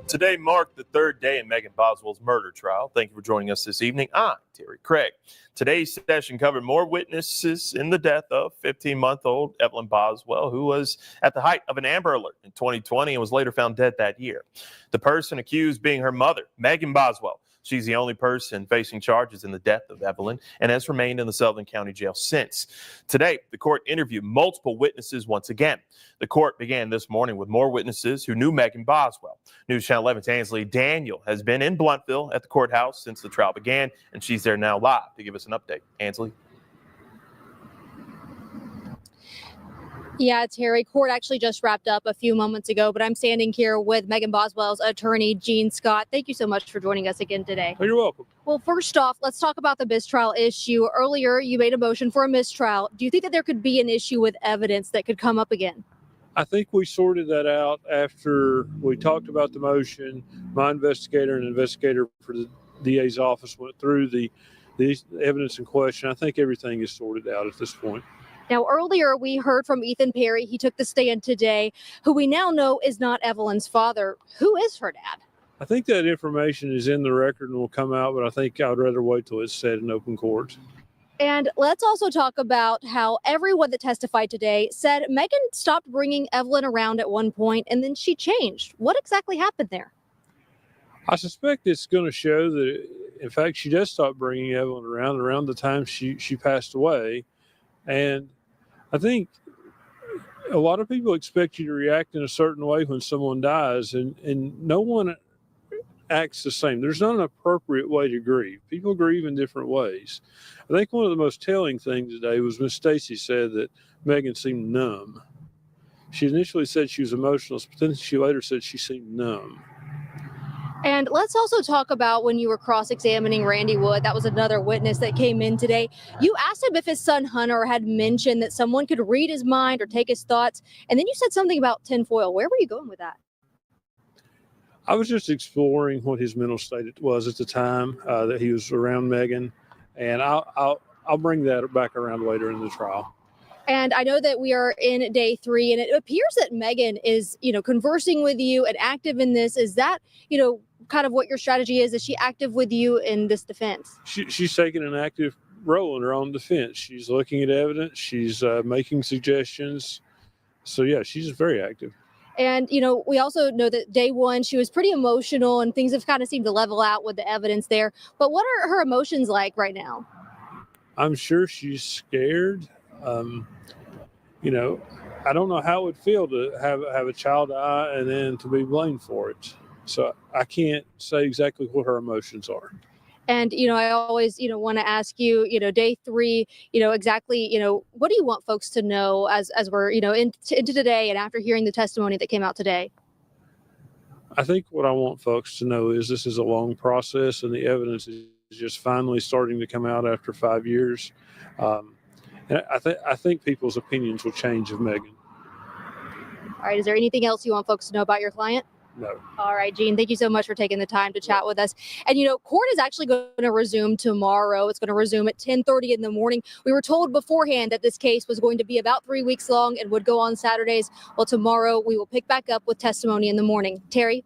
Today marked the third day in Megan Boswell's murder trial. Thank you for joining us this evening. I'm Terry Craig. Today's session covered more witnesses in the death of 15-month-old Evelyn Boswell, who was at the height of an Amber Alert in 2020 and was later found dead that year. The person accused being her mother, Megan Boswell. She's the only person facing charges in the death of Evelyn and has remained in the Sullivan County Jail since. Today, the court interviewed multiple witnesses once again. The court began this morning with more witnesses who knew Megan Boswell. News Channel 11's Ansley Daniel has been in Blountville at the courthouse since the trial began, and she's there now live to give us an update. Ansley? Yeah, Terry, court actually just wrapped up a few moments ago, but I'm standing here with Megan Boswell's attorney, Gene Scott. Thank you so much for joining us again today. Oh, you're welcome. Well, first off, let's talk about the mistrial issue. Earlier, you made a motion for a mistrial. Do you think that there could be an issue with evidence that could come up again? I think we sorted that out after we talked about the motion. My investigator and investigator for the DA's office went through the evidence in question. I think everything is sorted out at this point. Now, earlier we heard from Ethan Perry. He took the stand today, who we now know is not Evelyn's father. Who is her dad? I think that information is in the record and will come out, but I think I'd rather wait till it's said in open court. And let's also talk about how everyone that testified today said Megan stopped bringing Evelyn around at one point and then she changed. What exactly happened there? I suspect it's going to show that, in fact, she does stop bringing Evelyn around the time she passed away. And I think a lot of people expect you to react in a certain way when someone dies, and no one acts the same. There's not an appropriate way to grieve. People grieve in different ways. I think one of the most telling things today was Miss Stacy said that Megan seemed numb. She initially said she was emotionless, but then she later said she seemed numb. And let's also talk about when you were cross-examining Randy Wood. That was another witness that came in today. You asked him if his son Hunter had mentioned that someone could read his mind or take his thoughts. And then you said something about tinfoil. Where were you going with that? I was just exploring what his mental state was at the time that he was around Megan. And I'll bring that back around later in the trial. And I know that we are in day 3, and it appears that Megan is, conversing with you and active in this. Is that, kind of what your strategy is? Is she active with you in this defense? She's taking an active role in her own defense. She's looking at evidence. She's making suggestions. So, yeah, she's very active. And, we also know that day 1, she was pretty emotional and things have kind of seemed to level out with the evidence there. But what are her emotions like right now? I'm sure she's scared. I don't know how it would feel to have a child die and then to be blamed for it. So I can't say exactly what her emotions are. And, I always, want to ask you, day 3, exactly, what do you want folks to know as we're, into today and after hearing the testimony that came out today? I think what I want folks to know is this is a long process and the evidence is just finally starting to come out after 5 years. And I think people's opinions will change of Megan. All right. Is there anything else you want folks to know about your client? No. All right, Gene, thank you so much for taking the time to chat with us. And, court is actually going to resume tomorrow. It's going to resume at 10:30 in the morning. We were told beforehand that this case was going to be about 3 weeks long and would go on Saturdays. Well, tomorrow we will pick back up with testimony in the morning. Terry?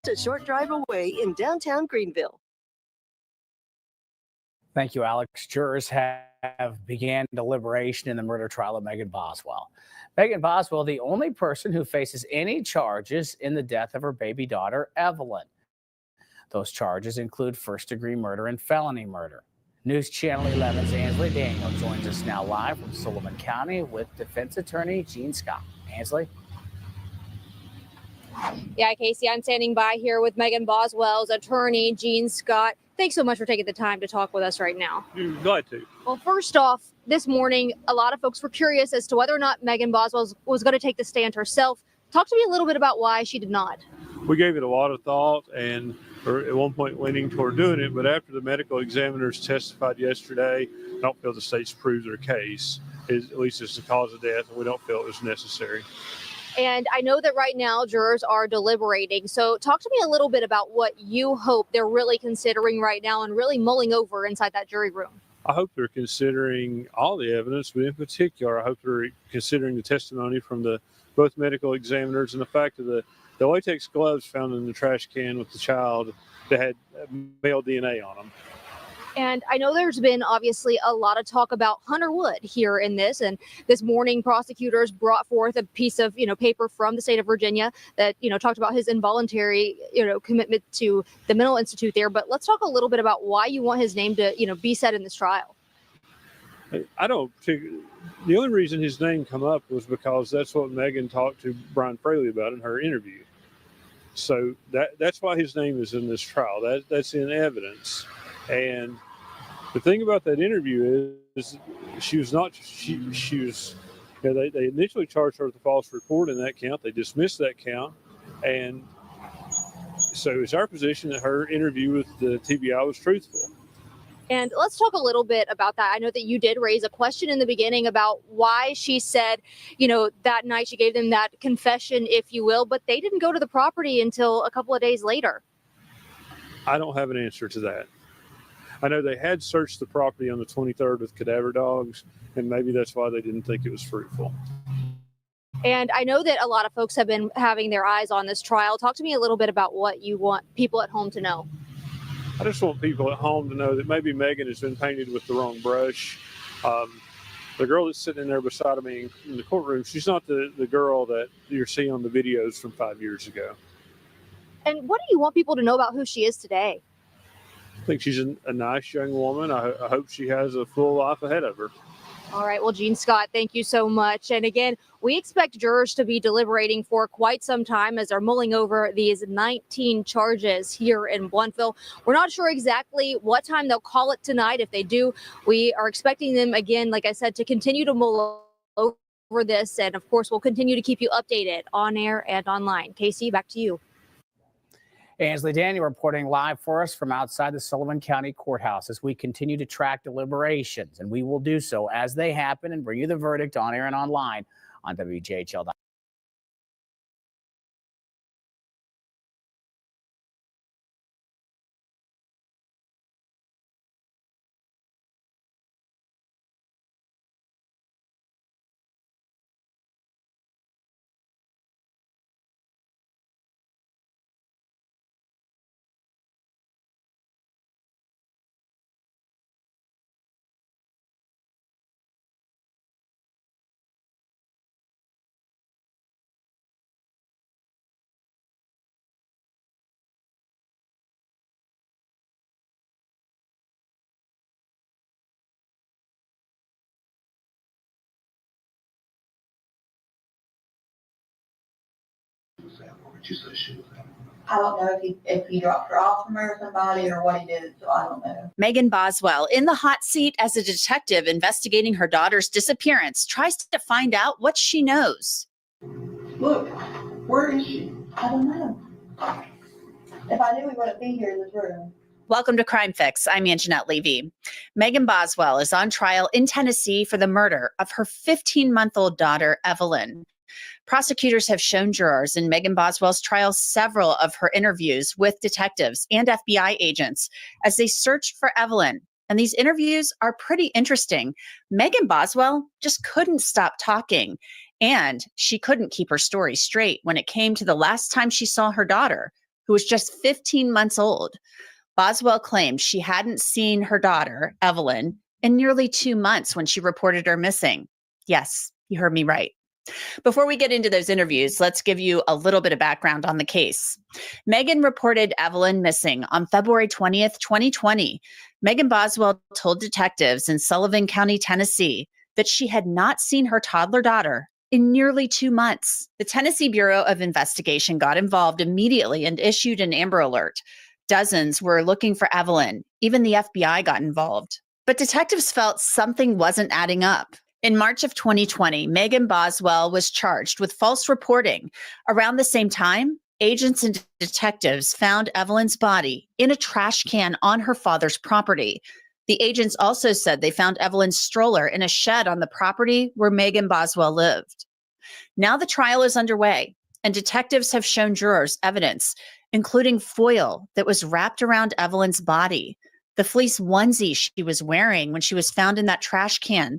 A short drive away in downtown Greenville. Thank you, Alex. Jurors have began deliberation in the murder trial of Megan Boswell. Megan Boswell, the only person who faces any charges in the death of her baby daughter, Evelyn. Those charges include first-degree murder and felony murder. News Channel 11's Ansley Daniel joins us now live from Sullivan County with defense attorney Gene Scott. Ansley? Yeah, Casey, I'm standing by here with Megan Boswell's attorney, Gene Scott. Thanks so much for taking the time to talk with us right now. You're glad to. Well, first off, this morning, a lot of folks were curious as to whether or not Megan Boswell was going to take the stand herself. Talk to me a little bit about why she did not. We gave it a lot of thought and are at one point leaning toward doing it, but after the medical examiners testified yesterday, I don't feel the state's proved their case, at least it's the cause of death, and we don't feel it was necessary. And I know that right now jurors are deliberating. So talk to me a little bit about what you hope they're really considering right now and really mulling over inside that jury room. I hope they're considering all the evidence, but in particular, I hope they're considering the testimony from both medical examiners and the fact of the latex gloves found in the trash can with the child that had male DNA on them. And I know there's been obviously a lot of talk about Hunter Wood here in this. And this morning, prosecutors brought forth a piece of, paper from the state of Virginia that, talked about his involuntary, commitment to the mental institute there. But let's talk a little bit about why you want his name to, be said in this trial. I don't think the only reason his name come up was because that's what Megan talked to Brian Fraley about in her interview. So that's why his name is in this trial. That's in evidence. And the thing about that interview is she was, they initially charged her with a false report in that count. They dismissed that count. And so it's our position that her interview with the TBI was truthful. And let's talk a little bit about that. I know that you did raise a question in the beginning about why she said, that night she gave them that confession, if you will, but they didn't go to the property until a couple of days later. I don't have an answer to that. I know they had searched the property on the 23rd with cadaver dogs, and maybe that's why they didn't think it was fruitful. And I know that a lot of folks have been having their eyes on this trial. Talk to me a little bit about what you want people at home to know. I just want people at home to know that maybe Megan has been painted with the wrong brush. The girl that's sitting in there beside me in the courtroom, she's not the girl that you're seeing on the videos from 5 years ago. And what do you want people to know about who she is today? I think she's a nice young woman. I hope she has a full life ahead of her. All right. Well, Gene Scott, thank you so much. And again, we expect jurors to be deliberating for quite some time as they're mulling over these 19 charges here in Blountville. We're not sure exactly what time they'll call it tonight. If they do, we are expecting them, again, like I said, to continue to mull over this. And of course, we'll continue to keep you updated on air and online. Casey, back to you. Ansley Daniel reporting live for us from outside the Sullivan County Courthouse as we continue to track deliberations, and we will do so as they happen and bring you the verdict on air and online on WJHL.com. I don't know if he dropped her off somewhere or somebody or what he did, so I don't know. Megan Boswell, in the hot seat as a detective investigating her daughter's disappearance, tries to find out what she knows. Look, where is she? I don't know. If I knew, we wouldn't be here in this room. Welcome to Crime Fix. I'm Anjanette Levy. Megan Boswell is on trial in Tennessee for the murder of her 15-month-old daughter, Evelyn. Prosecutors have shown jurors in Megan Boswell's trial several of her interviews with detectives and FBI agents as they searched for Evelyn. And these interviews are pretty interesting. Megan Boswell just couldn't stop talking, and she couldn't keep her story straight when it came to the last time she saw her daughter, who was just 15 months old. Boswell claimed she hadn't seen her daughter, Evelyn, in nearly 2 months when she reported her missing. Yes, you heard me right. Before we get into those interviews, let's give you a little bit of background on the case. Megan reported Evelyn missing on February 20th, 2020. Megan Boswell told detectives in Sullivan County, Tennessee, that she had not seen her toddler daughter in nearly 2 months. The Tennessee Bureau of Investigation got involved immediately and issued an Amber Alert. Dozens were looking for Evelyn. Even the FBI got involved. But detectives felt something wasn't adding up. In March of 2020, Megan Boswell was charged with false reporting. Around the same time, agents and detectives found Evelyn's body in a trash can on her father's property. The agents also said they found Evelyn's stroller in a shed on the property where Megan Boswell lived. Now the trial is underway, and detectives have shown jurors evidence, including foil that was wrapped around Evelyn's body, the fleece onesie she was wearing when she was found in that trash can,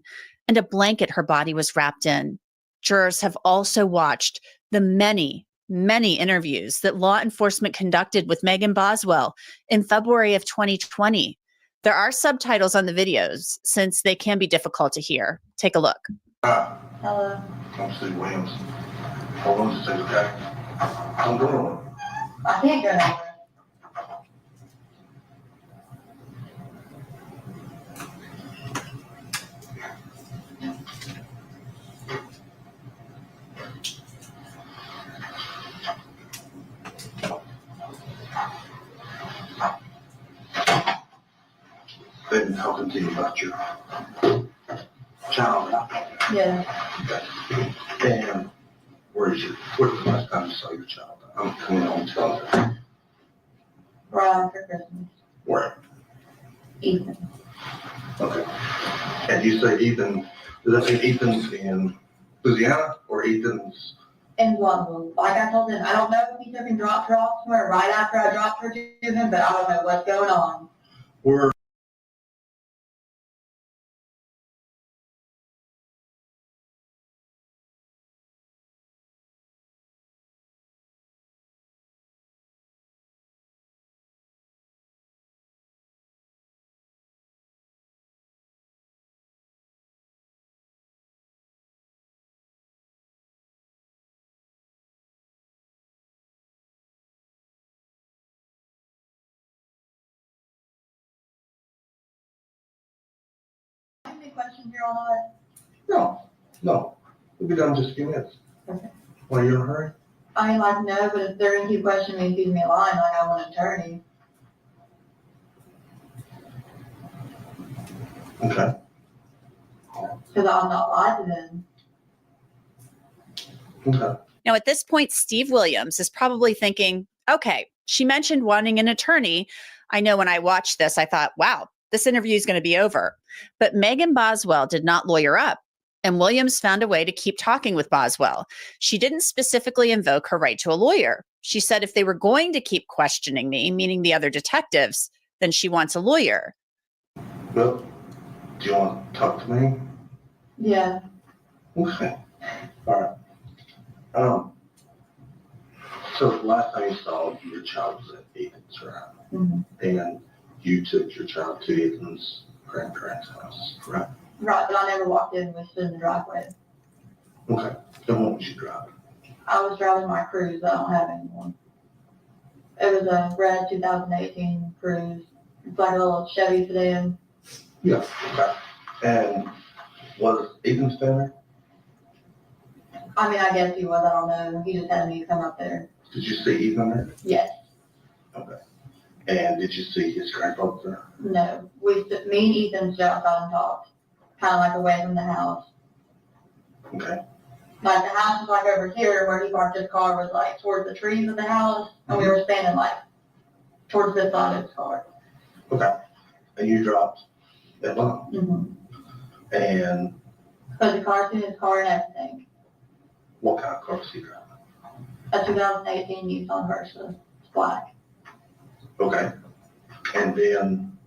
and a blanket her body was wrapped in. Jurors have also watched the many interviews that law enforcement conducted with Megan Boswell in February of 2020. There are subtitles on the videos since they can be difficult to hear. Take a look. Hello. I'm Steve Williams. Hold on just a second, okay? I'm going. I can't go nowhere. They've been talking to you about your child. Yeah. Okay. And where's the last time you saw your child? I'm coming home telling her. Right after Christmas. Where? Ethan. Okay. And you say Ethan, does that mean Ethan's in Louisiana or Ethan's? In London. Like I told him, I don't know if he took and dropped her off somewhere right after I dropped her to him, but I don't know what's going on. Where? Any questions here on that? No. We'll be done in just a few minutes. Okay. Why, you in a hurry? I mean, like, no, but if they're gonna keep questioning me and keep me a line, like, I want an attorney. Okay. Because I'm not lied to them. Okay. Now, at this point, Steve Williams is probably thinking, okay, she mentioned wanting an attorney. I know when I watched this, I thought, wow, this interview is going to be over. But Megan Boswell did not lawyer up, and Williams found a way to keep talking with Boswell. She didn't specifically invoke her right to a lawyer. She said if they were going to keep questioning me, meaning the other detectives, then she wants a lawyer. Well, do you want to talk to me? Yeah. Okay. All right. So the last time you saw your child was at Ethan's, right? Mm-hmm. And you took your child to Ethan's grandparents' house, right? Right, but I never walked in. We stood in the driveway. Okay. Then what was you driving? I was driving my Cruise. I don't have anyone. It was a red 2018 Cruise. It's like a little Chevy sedan. Yeah. Okay. And was Ethan's family? I mean, I guess he was. I don't know. He just had me come up there. Did you see Ethan there? Yes. Okay. And did you see his grandfather there? No. Me and Ethan stood outside and talked. Kind of like away from the house. Okay. Like the house was like over here where he parked his car was like towards the trees of the house. And we were standing like towards this side of his car. Okay. And you dropped that line. Mm-hmm. And Put the car in his car and everything. what kind of car was he driving? A 2018 Nissan Versa. It's black. Okay. And then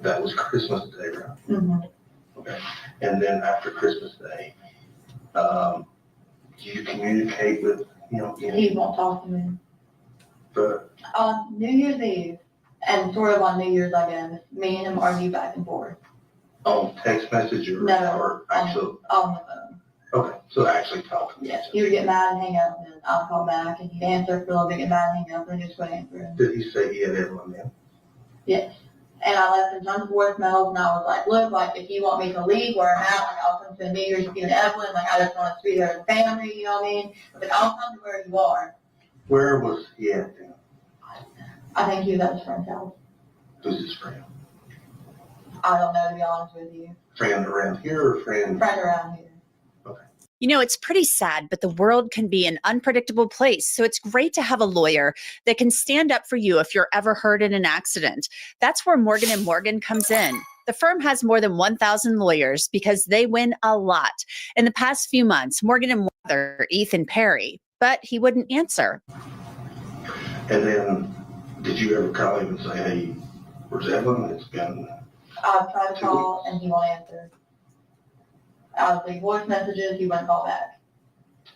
that was Christmas Day, right? Mm-hmm. Okay. And then after Christmas Day, do you communicate with, He won't talk to me. But On New Year's Eve, and sort of on New Year's, I guess, me and him argue back and forth. on text message or, No, or actual? On the phone. Okay. So actually talking. Yes. He would get mad and hang up, and then I'd call back, and he'd answer for a little bit, get mad and hang up, and just wouldn't answer him. Did he say he had Evelyn in? Yes. And I left him tons of voicemails, and I was like, look, like, if you want me to leave where I'm at, like, I'll come to New Year's with you and Evelyn, like, I just want us to be there as a family, you know what I mean? I was like, I'll come to where you are. Where was he at then? I think he was at his friend's house. Who's his friend? I don't know, to be honest with you. Friend around here or friend? Friend around here. You know, it's pretty sad, but the world can be an unpredictable place. So it's great to have a lawyer that can stand up for you if you're ever hurt in an accident. That's where Morgan & Morgan comes in. The firm has more than 1,000 lawyers because they win a lot. In the past few months, Morgan & Morgan, Ethan Perry, but he wouldn't answer. And then, did you ever call him and say, hey, where's Evelyn? It's been, I've tried to call and he won't answer. I'll leave voice messages, he won't call back.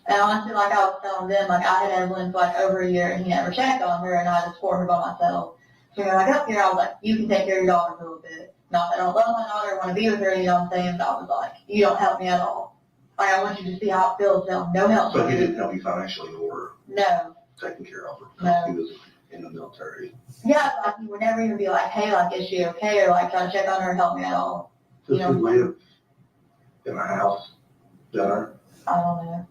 And honestly, like I was telling them, like I had Evelyn for like over a year and he never checked on her and I just support her by myself. So when I got here, I was like, you can take care of your daughter for a little bit. Not that I don't love my daughter, want to be with her, you know what I'm saying? But I was like, you don't help me at all. Like I want you to see how it feels, so no help. so he didn't help you financially or No. taking care of her? No. He was in the military. Yeah, like he would never even be like, hey, like, is she okay? Or like try to check on her or help me at all. Does You he know, live in a house there? I don't know.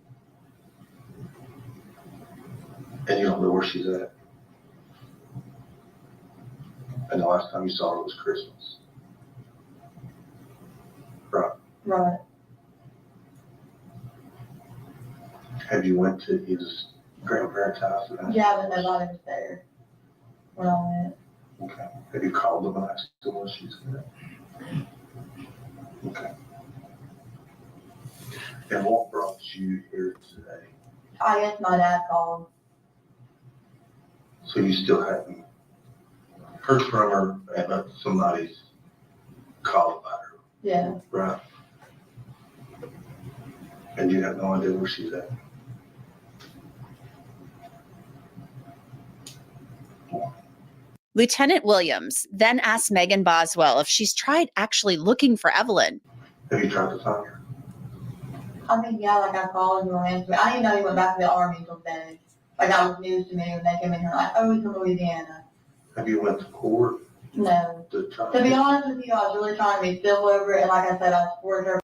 And you don't know where she's at? And the last time you saw her was Christmas. Right. Right. Have you went to his grandparents' house? And Yeah, but nobody was there when I went. okay. Have you called them and asked them where she's at? Okay. And what brought you here today? I guess my dad called. So you still haven't heard from her, but somebody's called about her, Yeah. right? And you have no idea where she's at? Lieutenant Williams then asked Megan Boswell if she's tried actually looking for Evelyn. Have you tried to find her? I mean, yeah, like I called and he won't answer me. I didn't know he went back to the Army until today. Like that was news to me when they came in here like, oh, he's from Louisiana. Have you went to court No. to try? To be honest with you, I was really trying to be civil over it, and like I said, I supported her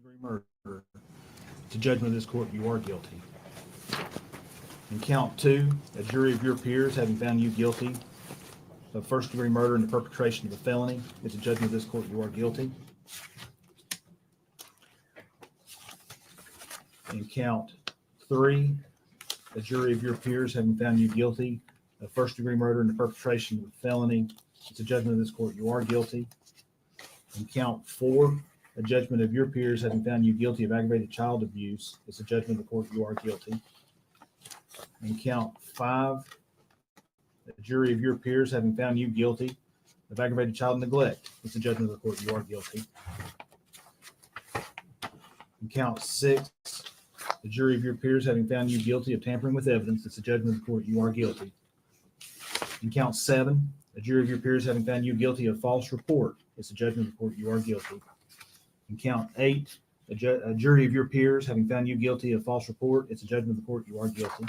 degree murder, to judgment of this court, you are guilty. In count 2, a jury of your peers having found you guilty of first degree murder and the perpetration of a felony, it's a judgment of this court, you are guilty. In count 3, a jury of your peers having found you guilty of first degree murder and the perpetration of a felony, it's a judgment of this court, you are guilty. In count 4, a judgment of your peers having found you guilty of aggravated child abuse, it's a judgment of the court, you are guilty. In count 5, a jury of your peers having found you guilty of aggravated child neglect, it's a judgment of the court, you are guilty. In count 6, a jury of your peers having found you guilty of tampering with evidence, it's a judgment of the court, you are guilty. In count 7, a jury of your peers having found you guilty of false report, it's a judgment of the court, you are guilty. In count 8, a jury of your peers having found you guilty of false report, it's a judgment of the court, you are guilty.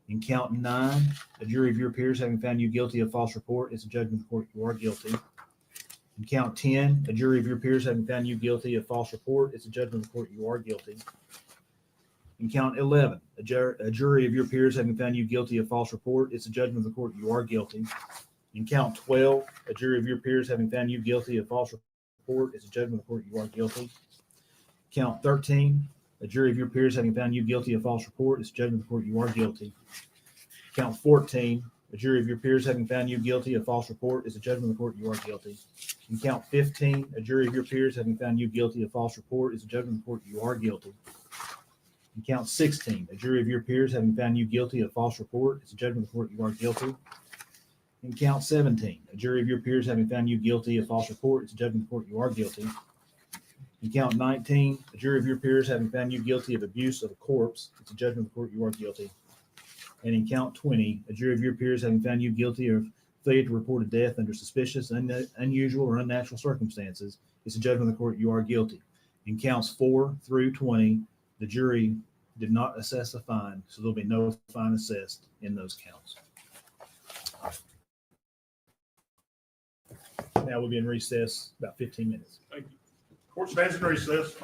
In count 9, a jury of your peers having found you guilty of false report, it's a judgment of the court, you are guilty. In count 10, a jury of your peers having found you guilty of false report, it's a judgment of the court, you are guilty. In count 11, a jury of your peers having found you guilty of false report, it's a judgment of the court, you are guilty. In count 12, a jury of your peers having found you guilty of false report, it's a judgment of the court, you are guilty. Count 13, a jury of your peers having found you guilty of false report, it's a judgment of the court, you are guilty. Count 14, a jury of your peers having found you guilty of false report, it's a judgment of the court, you are guilty. In count 15, a jury of your peers having found you guilty of false report, it's a judgment of the court, you are guilty. In count 16, a jury of your peers having found you guilty of false report, it's a judgment of the court, you are guilty. In count 17, a jury of your peers having found you guilty of false report, it's a judgment of the court, you are guilty. In count 19, a jury of your peers having found you guilty of abuse of a corpse, it's a judgment of the court, you are guilty. And in count 20, a jury of your peers having found you guilty of failure to report a death under suspicious, unusual, or unnatural circumstances, it's a judgment of the court, you are guilty. In counts 4 through 20, the jury did not assess a fine, so there'll be no fine assessed in those counts. Now we'll be in recess about 15 minutes. Thank you. Court stands in recess.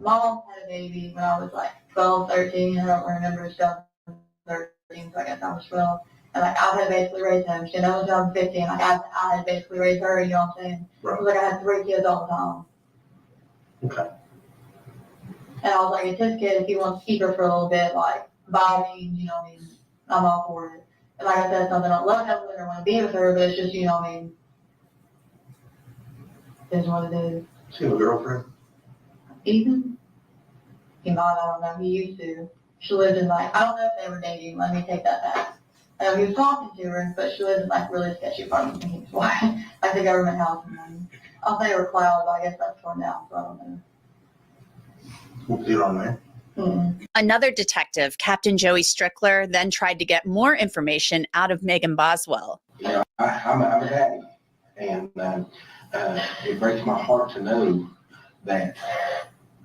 Mom had a baby when I was like 12, 13. I don't remember stuff. 13, so I guess I was 12. And like I had basically raised him. She knows I'm 15. Like I had basically raised her, you know what I'm saying? Right. It was like I had 3 kids all the time. Okay. And I was like, it's his kid. If he wants to keep her for a little bit, like, by all means, you know what I mean? I'm all for it. And like I said, something I don't love Evelyn or want to be with her, but it's just, you know what I mean? It is what it is. Is he a girlfriend? Ethan? He might, I don't know. He used to. She lived in like, I don't know if they were dating. Let me take that back. He was talking to her, but she lived in like really sketchy apartment things. Why? Like the government house and money. I'll say her cloud, but I guess that's torn down, so I don't know. What's he on there? Another detective, Captain Joey Strickler, then tried to get more information out of Megan Boswell. You know, I'm a daddy, and it breaks my heart to know that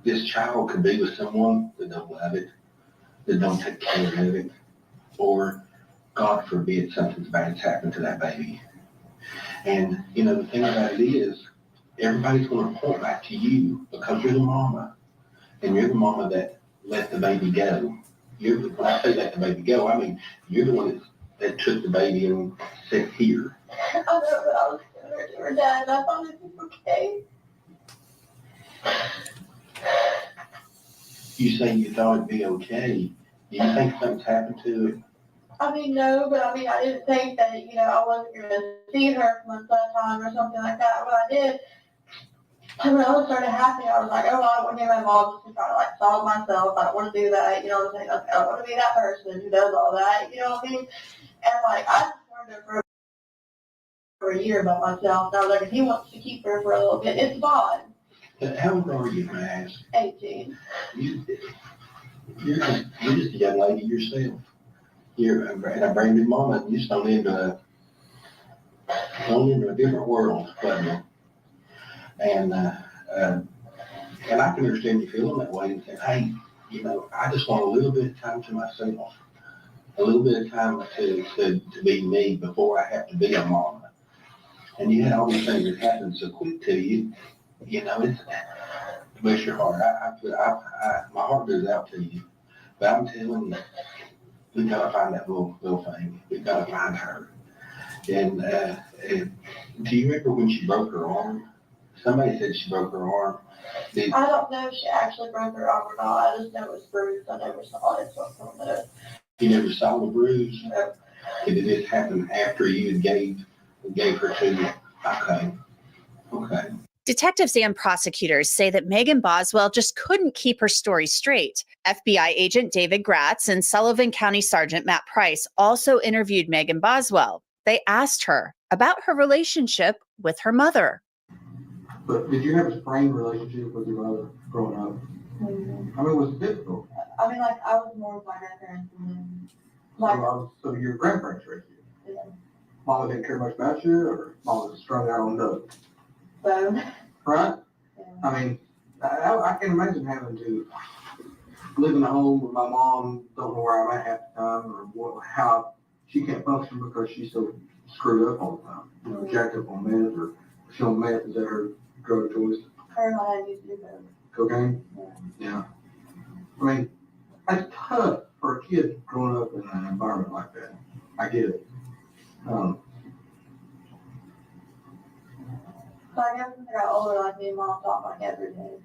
this child could be with someone that don't love it, that don't take care of it, or God forbid something bad's happened to that baby. And, you know, the thing about it is, everybody's going to point back to you because you're the mama, and you're the mama that let the baby go. When I say let the baby go, I mean, you're the one that took the baby and said, here. I know, but I was similar to her dad, and I thought it was okay. You say you thought it'd be okay. Do you think something's happened to it? I mean, no, but I mean, I didn't think that, you know, I wasn't going to see her for months at a time or something like that. What I did, when I was started happening, I was like, oh, I don't want to hear my mom just to try to like solve myself. I don't want to do that. You know what I'm saying? I don't want to be that person who does all that. You know what I mean? And like, I just learned it for a year about myself. And I was like, if he wants to keep her for a little bit, it's fine. How old are you, may I ask? 18. You're just a young lady yourself. You're a brand new mama. You just went into a different world, wasn't you? And I can understand you feeling that way and saying, hey, you know, I just want a little bit of time to myself, a little bit of time to be me before I have to be a mama. And you had all these things that happened so quick to you. You know, it's bless your heart. My heart goes out to you. But I'm telling you, we gotta find that little thing. We gotta find her. And do you remember when she broke her arm? Somebody said she broke her arm. I don't know if she actually broke her arm or not. I just know it was bruised. I never saw it, so I don't know. You never saw the bruise? No. Did this happen after you gave her to you? Okay. Detectives and prosecutors say that Megan Boswell just couldn't keep her story straight. FBI agent David Gratz and Sullivan County Sergeant Matt Price also interviewed Megan Boswell. They asked her about her relationship with her mother. But did you have a strained relationship with your mother growing up? Mm-hmm. I mean, was it difficult? I mean, like, I was more with my grandparents than them. Like, So your grandparents raised you? Yeah. Mama didn't care much about you, or Mama was strung out on dope? So. Right? Yeah. I mean, I can't imagine having to live in a home with my mom, don't know where I'm at half the time, or how she can't function because she's so screwed up all the time. You know, jacked up on meth, or she on meth, is that her drug of choice? Her and my dad used to do that. Cocaine? Yeah. I mean, that's tough for a kid growing up in an environment like that. I get it. So I guess as I got older, like, me and Mom talk like every day.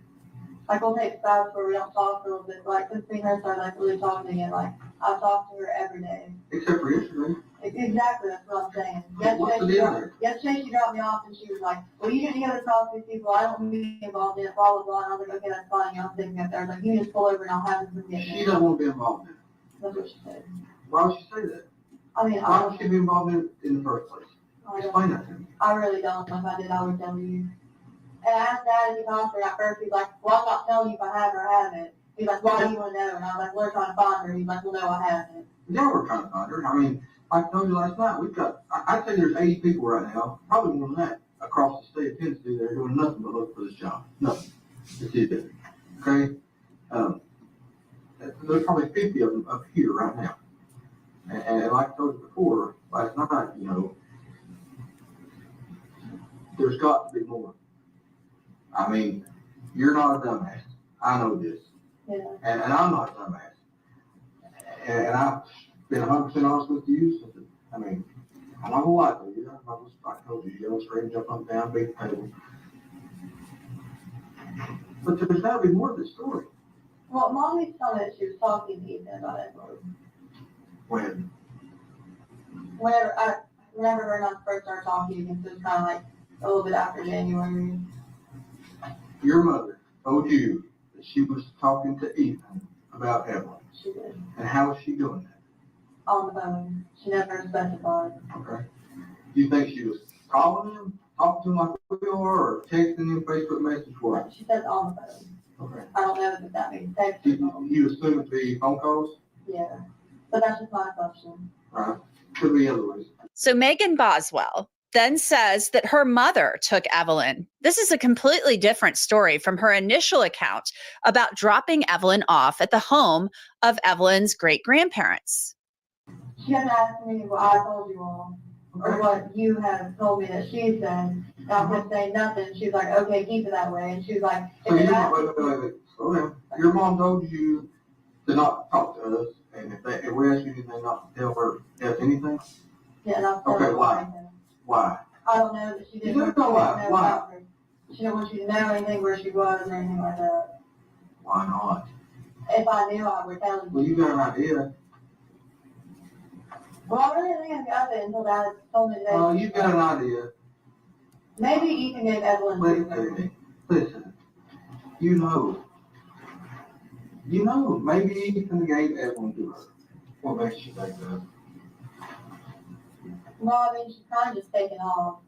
Like, we'll take spouts where we don't talk for a little bit, but like, since me and her started like really talking again, like, I talk to her every day. Except for yesterday. Exactly, that's what I'm saying. What's the deal there? Yesterday she dropped me off and she was like, well, you didn't go to talk to these people, I don't want to be involved in it, blah, blah, blah. And I was like, okay, that's fine, I'm thinking up there. I was like, you just pull over and I'll have them forget She me. doesn't want to be involved in it. That's what she said. Why would she say that? I mean, Why would she be involved in it in the first place? Explain that to me. I really don't. If I did, I would tell you. And I asked Dad if he talked to her at first. He's like, well, I'm not telling you if I have or haven't. He's like, why do you want to know? And I was like, we're trying to find her. He's like, well, no, I haven't. Yeah, we're trying to find her. I mean, like I told you last night, we've got, I'd say there's 80 people right now, probably more than that, across the state of Tennessee that are doing nothing but look for this job. Nothing. It's it. Okay? There's probably 50 of them up here right now. And like I told you before, last night, you know, there's got to be more. I mean, you're not a dumbass. I know this. Yeah. And I'm not a dumbass. And I've been 100% honest with you. So, I mean, I'm not gonna lie to you. I told you, yell, scream, jump up and down, beat the table. But there's got to be more to the story. Well, Mommy told me that she was talking to Ethan about Evelyn. When? Whenever her and I first started talking, it was kind of like a little bit after January. Your mother told you that she was talking to Ethan about Evelyn. She did. And how was she doing that? On the phone. She never specified. Okay. Do you think she was calling him, talking to him like we are, or texting him Facebook message for? She said on the phone. Okay. I don't know if that means text. You assume it to be phone calls? Yeah. But that's just my assumption. Right. Could be other ways. So Megan Boswell then says that her mother took Evelyn. This is a completely different story from her initial account about dropping Evelyn off at the home of Evelyn's great-grandparents. She had asked me what I told you all, or what you have told me that she said. And I would say nothing. She was like, okay, keep it that way. And she was like, So wait. Slow down. Your mom told you to not talk to us, and if we ask you anything, not to tell her anything? Yeah, and I'm Okay, why? Why? I don't know that she didn't You don't know why. Why? about her. She didn't want you to know anything where she was or anything like that. Why not? If I knew, I would tell you. Well, you got an idea. Well, I really didn't got it until Dad told me today. Well, you got an idea. Maybe Ethan gave Evelyn. Listen. You know, maybe Ethan gave Evelyn to her. What makes you think that? Well, I mean, she's kind of just taking off.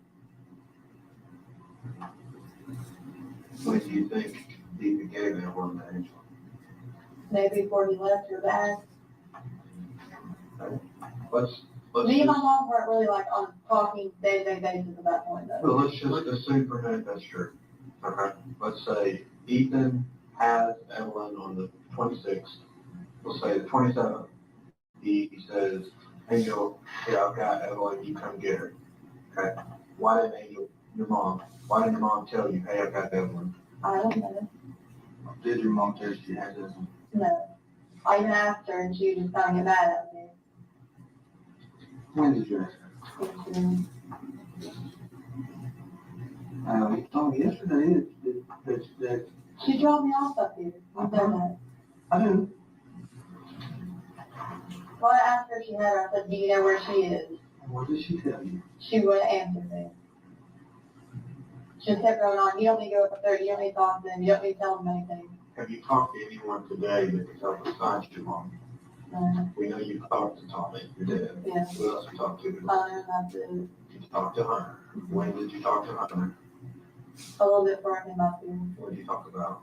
When do you think Ethan gave Evelyn to Angel? Maybe before he left her back. Okay. Let's Me and my mom weren't really like on talking day-to-day basis at that point, though. Well, let's just assume for a minute that's true. Okay. Let's say Ethan has Evelyn on the 26th. We'll say the 27th. He says, Angel, yeah, I've got Evelyn, you come get her. Okay. Why didn't Angel, why didn't your mom tell you, hey, I've got Evelyn? I don't know. Did your mom tell you she has Evelyn? No. I even asked her and she just kind of get mad at me. When did you ask her? You told me yesterday that She dropped me off up here. You know that. I do. Well, I asked her if she had her. I said, do you know where she is? What did she tell you? She wouldn't answer me. She just kept going on. You don't need to go up there. You don't need to talk to them. You don't need to tell them anything. Have you talked to anyone today that can help us find your mom? We know you talked to Tommy, your dad. Yeah. Who else you talked to? That's it. Did you talk to Hunter? When did you talk to Hunter? A little bit before I came up here. What did you talk about?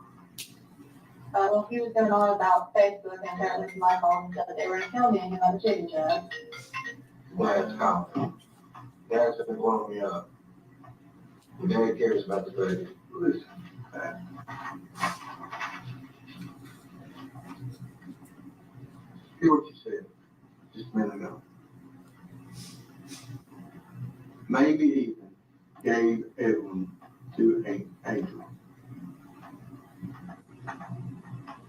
Well, he was going on about Facebook and apparently from my phone and said that they were going to kill me and give out a chicken job. Dad's calm. Dad's been blowing me up. Your dad cares about the baby. Listen, Dad. Hear what you said just a minute ago. Maybe Ethan gave Evelyn to Angel.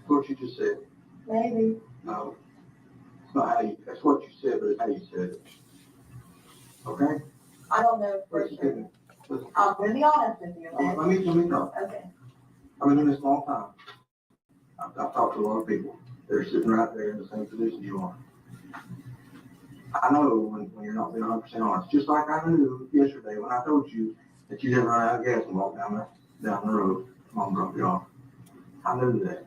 What you just said. Maybe. No. It's not how you, that's what you said, but it's how you said it. Okay? I don't know for sure. I'm going to be honest with you, okay? Let me talk. Okay. I've been doing this a long time. I've talked to a lot of people. They're sitting right there in the same position you are. I know when you're not being 100% honest. Just like I knew yesterday when I told you that you didn't run out of gas and walk down the road. Mom dropped you off. I knew that.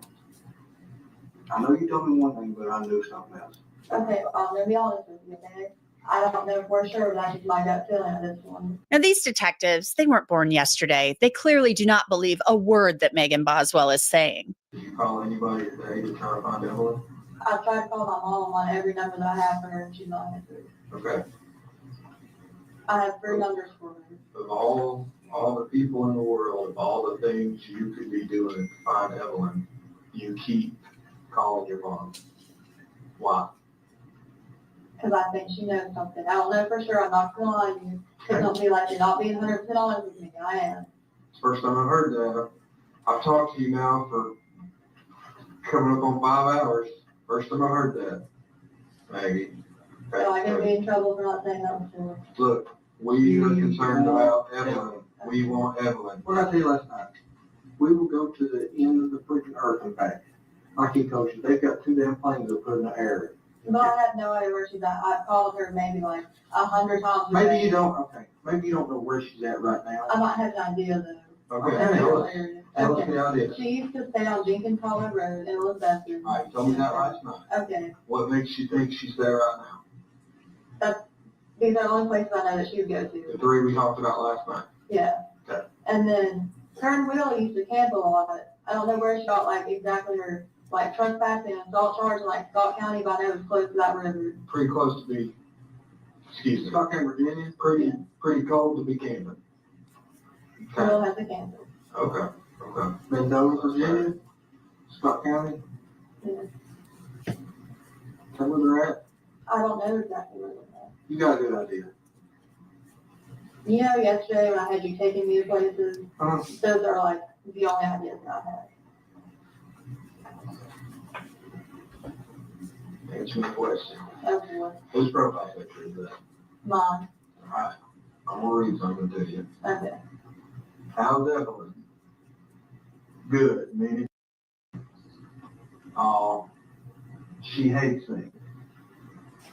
I know you told me one thing, but I knew something else. Okay, I'm going to be honest with you, okay? I don't know for sure, but I just my gut feeling on this one. Now, these detectives, they weren't born yesterday. They clearly do not believe a word that Megan Boswell is saying. Did you call anybody today to try to find Evelyn? I tried to call my mom on every number that I have for her, and she's not answering. Okay. I have 3 numbers for her. Of all the people in the world, of all the things you could be doing to find Evelyn, you keep calling your mom. Why? Because I think she knows something. I don't know for sure. I'm not going to lie to you. Because don't be like you're not being 100% honest with me. I am. First time I've heard that. I've talked to you now for coming up on 5 hours. First time I heard that, Maggie. Okay. So I'm going to be in trouble for not saying that before. Look, we are concerned about Evelyn. We want Evelyn. What did I tell you last night? we will go to the end of the freaking earth and back. Like he told you, they've got 2 damn planes that put in the air. But I have no idea where she's at. I've called her maybe like 100 times. Maybe you don't, okay, maybe you don't know where she's at right now. I might have an idea though. Okay, Tell us the idea. She used to stay on Jenkins Hollow Road in Elizabeth. All right, you told me that last night. Okay. What makes you think she's there right now? These are the only places I know that she would go to. The 3 we talked about last night. Yeah. Okay. And then her and Will used to camp a lot. I don't know where she got like exactly her like trespassing and assault charge in like Scott County, but I know it was close to that river. Pretty close to be, excuse me, Scott County, Virginia, pretty cold to be camping. Will has a camper. Okay. Mendoza, Virginia, Scott County. Yeah. Tell where they're at. I don't know exactly where they're at. You got a good idea. You know, yesterday when I had you taking me to places, those are like the only ideas that I had. Answer my question. Okay. Whose profile picture is that? Mine. Alright, I'm gonna read something to you. Okay. How's Evelyn? Good, meaning. She hates me.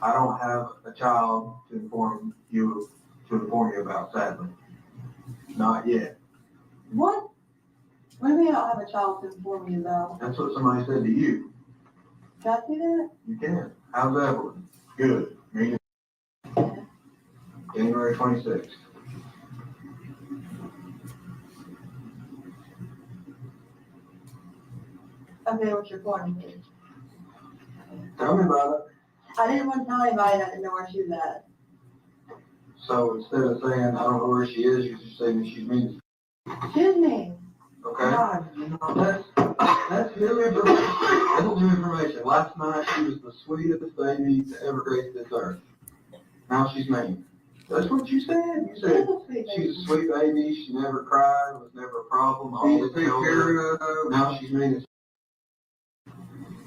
I don't have a child to inform you about, sadly. Not yet. What? What do you mean I don't have a child to inform you about? That's what somebody said to you. Can I see that? You can. How's Evelyn? Good. Meaning. January 26th. Okay, what's your point? Tell me about it. I didn't want to tell anybody that I didn't know where she was at. So instead of saying, I don't know where she is, you just say that she's mean. She's mean. Okay? God, you know, that's new information. That's new information. Last night, she was the sweetest baby to ever grace this earth. Now she's mean. That's what you said. You said she's a sweet baby. She never cried. Was never a problem. Always take care of. Now she's mean.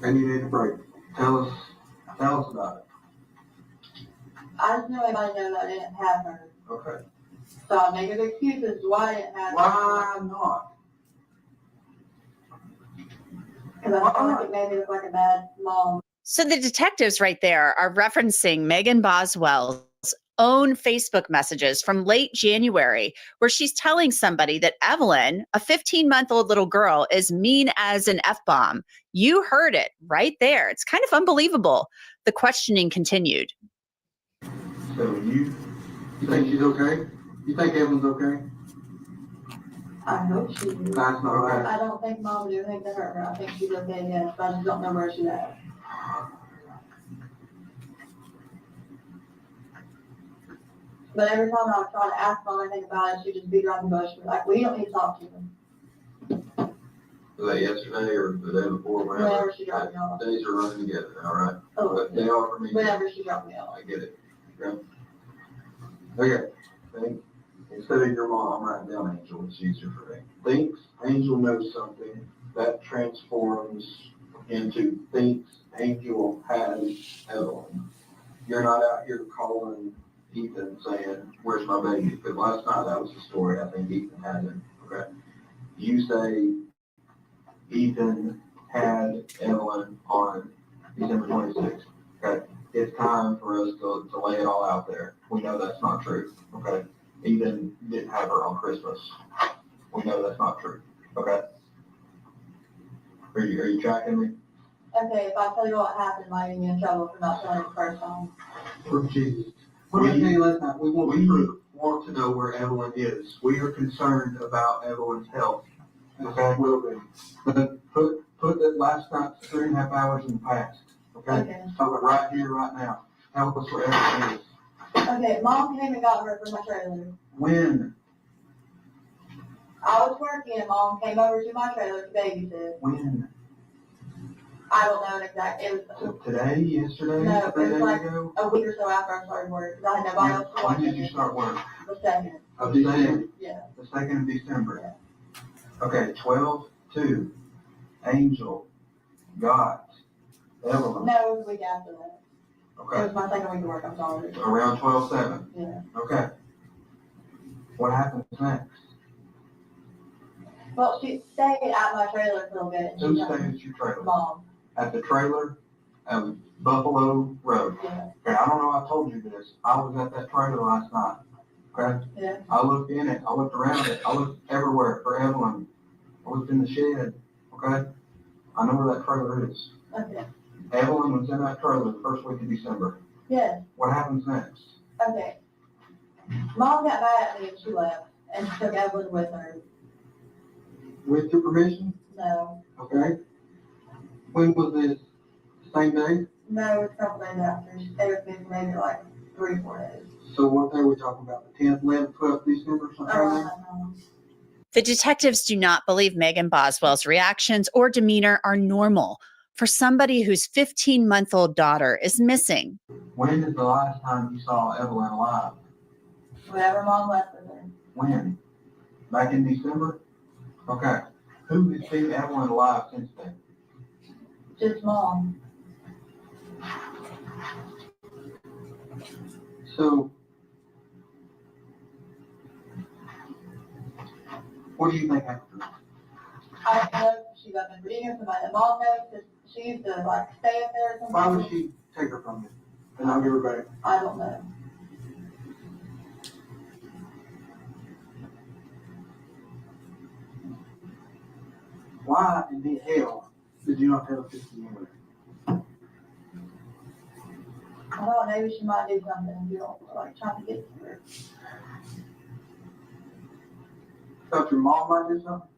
And you need a break. Tell us about it. I just know everybody knows I didn't have her. Okay. So I'm making excuses why I didn't have her. Why not? Because I feel like it made me look like a bad mom. So the detectives right there are referencing Megan Boswell's own Facebook messages from late January, where she's telling somebody that Evelyn, a 15-month-old little girl, is mean as an F-bomb. You heard it right there. It's kind of unbelievable. The questioning continued. So you think she's okay? You think Evelyn's okay? I hope she is. That's not right. I don't think mom would do anything to hurt her. I think she's okay, yes, but I just don't know where she's at. But every time I would try to ask mom anything about it, she'd just beat around the bush. Be like, we don't need to talk to him. Was that yesterday or the day before? Whenever she dropped me off. Days are running together, all right? Oh, But they offer me. whenever she dropped me off. I get it. Okay. Think, instead of your mom, I'm writing down Angel. It's easier for me. Thinks Angel knows something. That transforms into thinks Angel has Evelyn. You're not out here calling Ethan saying, where's my baby? Because last night that was the story. I think Ethan had it. Okay. You say Ethan had Evelyn on December 26th. Okay. It's time for us to lay it all out there. We know that's not true. Okay. Ethan didn't have her on Christmas. We know that's not true. Okay. Are you tracking me? Okay, if I tell you what happened, am I going to be in trouble for not telling you the first time? For Jesus. What did I tell you last night? We want to know where Evelyn is. We are concerned about Evelyn's health. Okay, will be. But put that last night's 3.5 hours in the past. Okay? Okay. Talk it right here, right now. Tell us where Evelyn is. Okay, mom came and got her from my trailer. When? I was working and mom came over to my trailer to babysit. When? I don't know exactly. It was So today, yesterday, No, it 3 was days like ago? a week or so after I started work. Because I had nobody else to watch When did you it. start work? The second. Of December? Yeah. The 2nd of December. Okay, 12/2. Angel got Evelyn. No, it was a week after that. It Okay, was my second week of work. I'm sorry. around 12/7. Yeah. Okay. What happens next? Well, she stayed at my trailer for a little bit. Who stayed at your trailer? Mom. At the trailer at Buffalo Road. Yeah. Okay, I don't know, I told you this. I was at that trailer last night. Okay? Yeah. I looked in it, I looked around it, I looked everywhere for Evelyn. I looked in the shed, okay? I know where that trailer is. Okay. Evelyn was in that trailer the first week of December. Yeah. What happens next? Okay. Mom got mad at me and she left and took Evelyn with her. With your permission? No. Okay. When was this? Same day? No, it's a couple days after. She stayed with me for maybe like 3 or 4 days. So what day are we talking about? The 10th, 11th, 12th December, something like that? The detectives do not believe Megan Boswell's reactions or demeanor are normal for somebody whose 15-month-old daughter is missing. When is the last time you saw Evelyn alive? Whenever Mom left with her. When? Back in December? Okay. Who has seen Evelyn alive since then? Just Mom. So, what do you think happened? I don't know if she got been reading or somebody that Mom knows that she used to like stay up there or something. Why would she take her from you and not give her back? I don't know. Why in the hell did you not tell us this to begin with? I thought maybe she might do something, you know, like trying to get to her. Thought your mom might do something?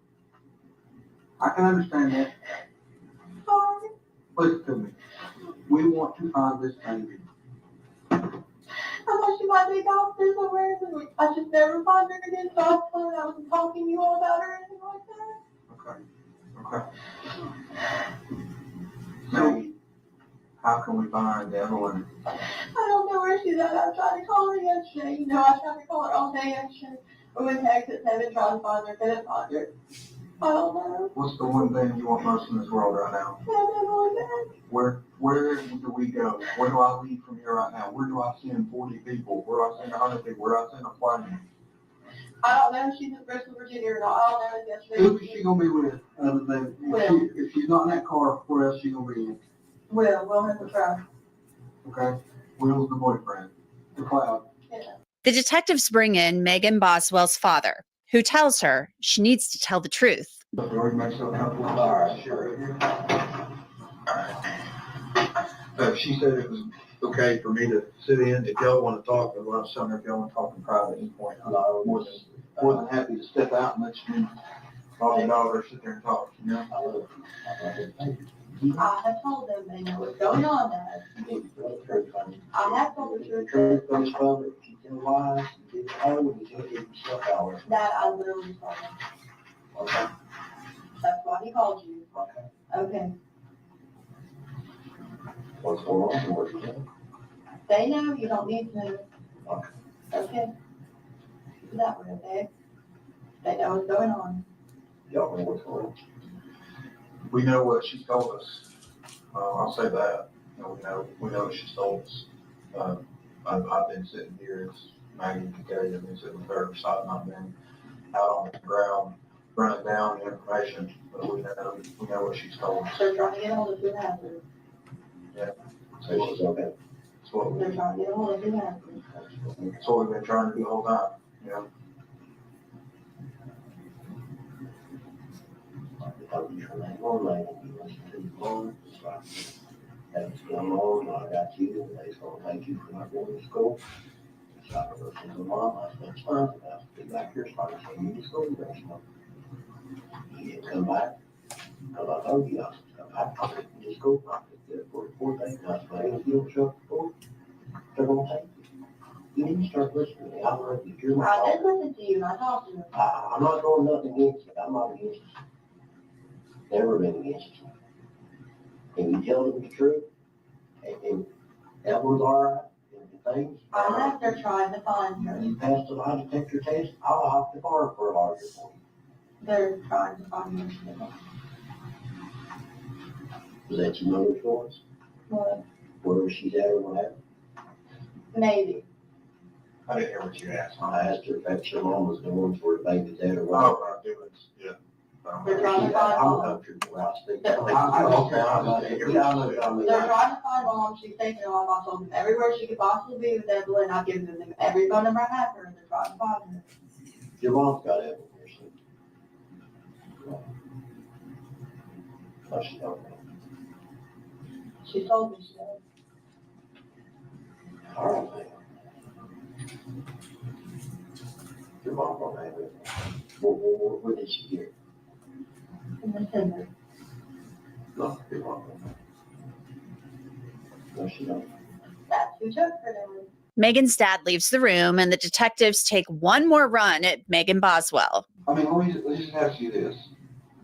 I can understand that. Sorry. Listen to me. We want to find this baby. I thought she might be gone there somewhere. I just never find her again, so I told her I wasn't talking to you all about her or anything like that. Okay. So, how can we find Evelyn? I don't know where she's at. I tried to call her yesterday. You know, I tried to call her all day yesterday. We went text at 7 trying to find her, couldn't find her. I don't know. What's the one thing you want most in this world right now? Where do we go? Where do I leave from here right now? Where do I send 40 people? Where do I send 100 people? Where do I send a plane? I don't know if she's in Bristol, Virginia or not. I don't know if yesterday. Who is she gonna be with? Other than if she's not in that car, where else is she gonna be in? We'll have to try. Okay. Will's the boyfriend. The cloud. Yeah. The detectives bring in Megan Boswell's father, who tells her she needs to tell the truth. She said it was okay for me to sit in. If y'all want to talk, but I'm telling her if y'all want to talk in private at any point, I'm more than happy to step out and let you mom and daughter sit there and talk, you know? I have told them they know what's going on, Dad. I have told the truth. Dad, I literally told him. Okay. That's why he called you. Okay. Okay. What's going on? What you doing? They know you don't need to know. Okay. Okay. Keep it that way, okay? They know what's going on. Y'all know what's going on. We know what she's told us. I'll say that. You know, we know what she's told us. I've been sitting here, as Maggie can tell you, I've been sitting with her, so I've not been out on the ground running down the information, but we know what she's told us. They're trying to get hold of who has her. Yeah. So she's okay. That's what They're trying to get hold of who has her. that's what we've been trying to do the whole time, you know? You from that one lady, you listen to the phone, it's like, that's going on, I got you, and they's gonna thank you for not going to school. So I go to the mom, I said, it's fine, I'll be back here, so I can you to school the rest of them. He didn't come back, because I told you, I said, I couldn't just go, I could get it for the 4 days, and I said, hey, if you don't show up for 4, they're gonna take you. You need to start listening to me, I'm ready to hear my I thoughts. did listen to you and I talked to you. I'm not doing nothing against it, I'm not against it. Never been against it. And you tell them the truth, and Evelyn's all right, and things. I have they're trying to find her. You pass the lie detector test, I'll hop the bar for a lawyer for you. They're trying to find her. Was that your mother's voice? What? Wherever she's at or whatever? Maybe. I didn't hear what you asked. I asked her if that's your mama's doing where the baby's at or Oh, whatever. right, it was, yeah. They're trying to find I'm mom. comfortable without speaking. They're I know. trying to find mom. She's taking off. I told them everywhere she could possibly be with Evelyn. I've given them every phone number I have for her. They're trying to find her. Your mom's got Evelyn here, so. Oh, she don't know. She told me she does. All right, man. Your mom won't have it. What did she hear? In December. No, your mom won't. No, she don't. That's who took her there. Megan's dad leaves the room, and the detectives take one more run at Megan Boswell. I mean, let me just ask you this.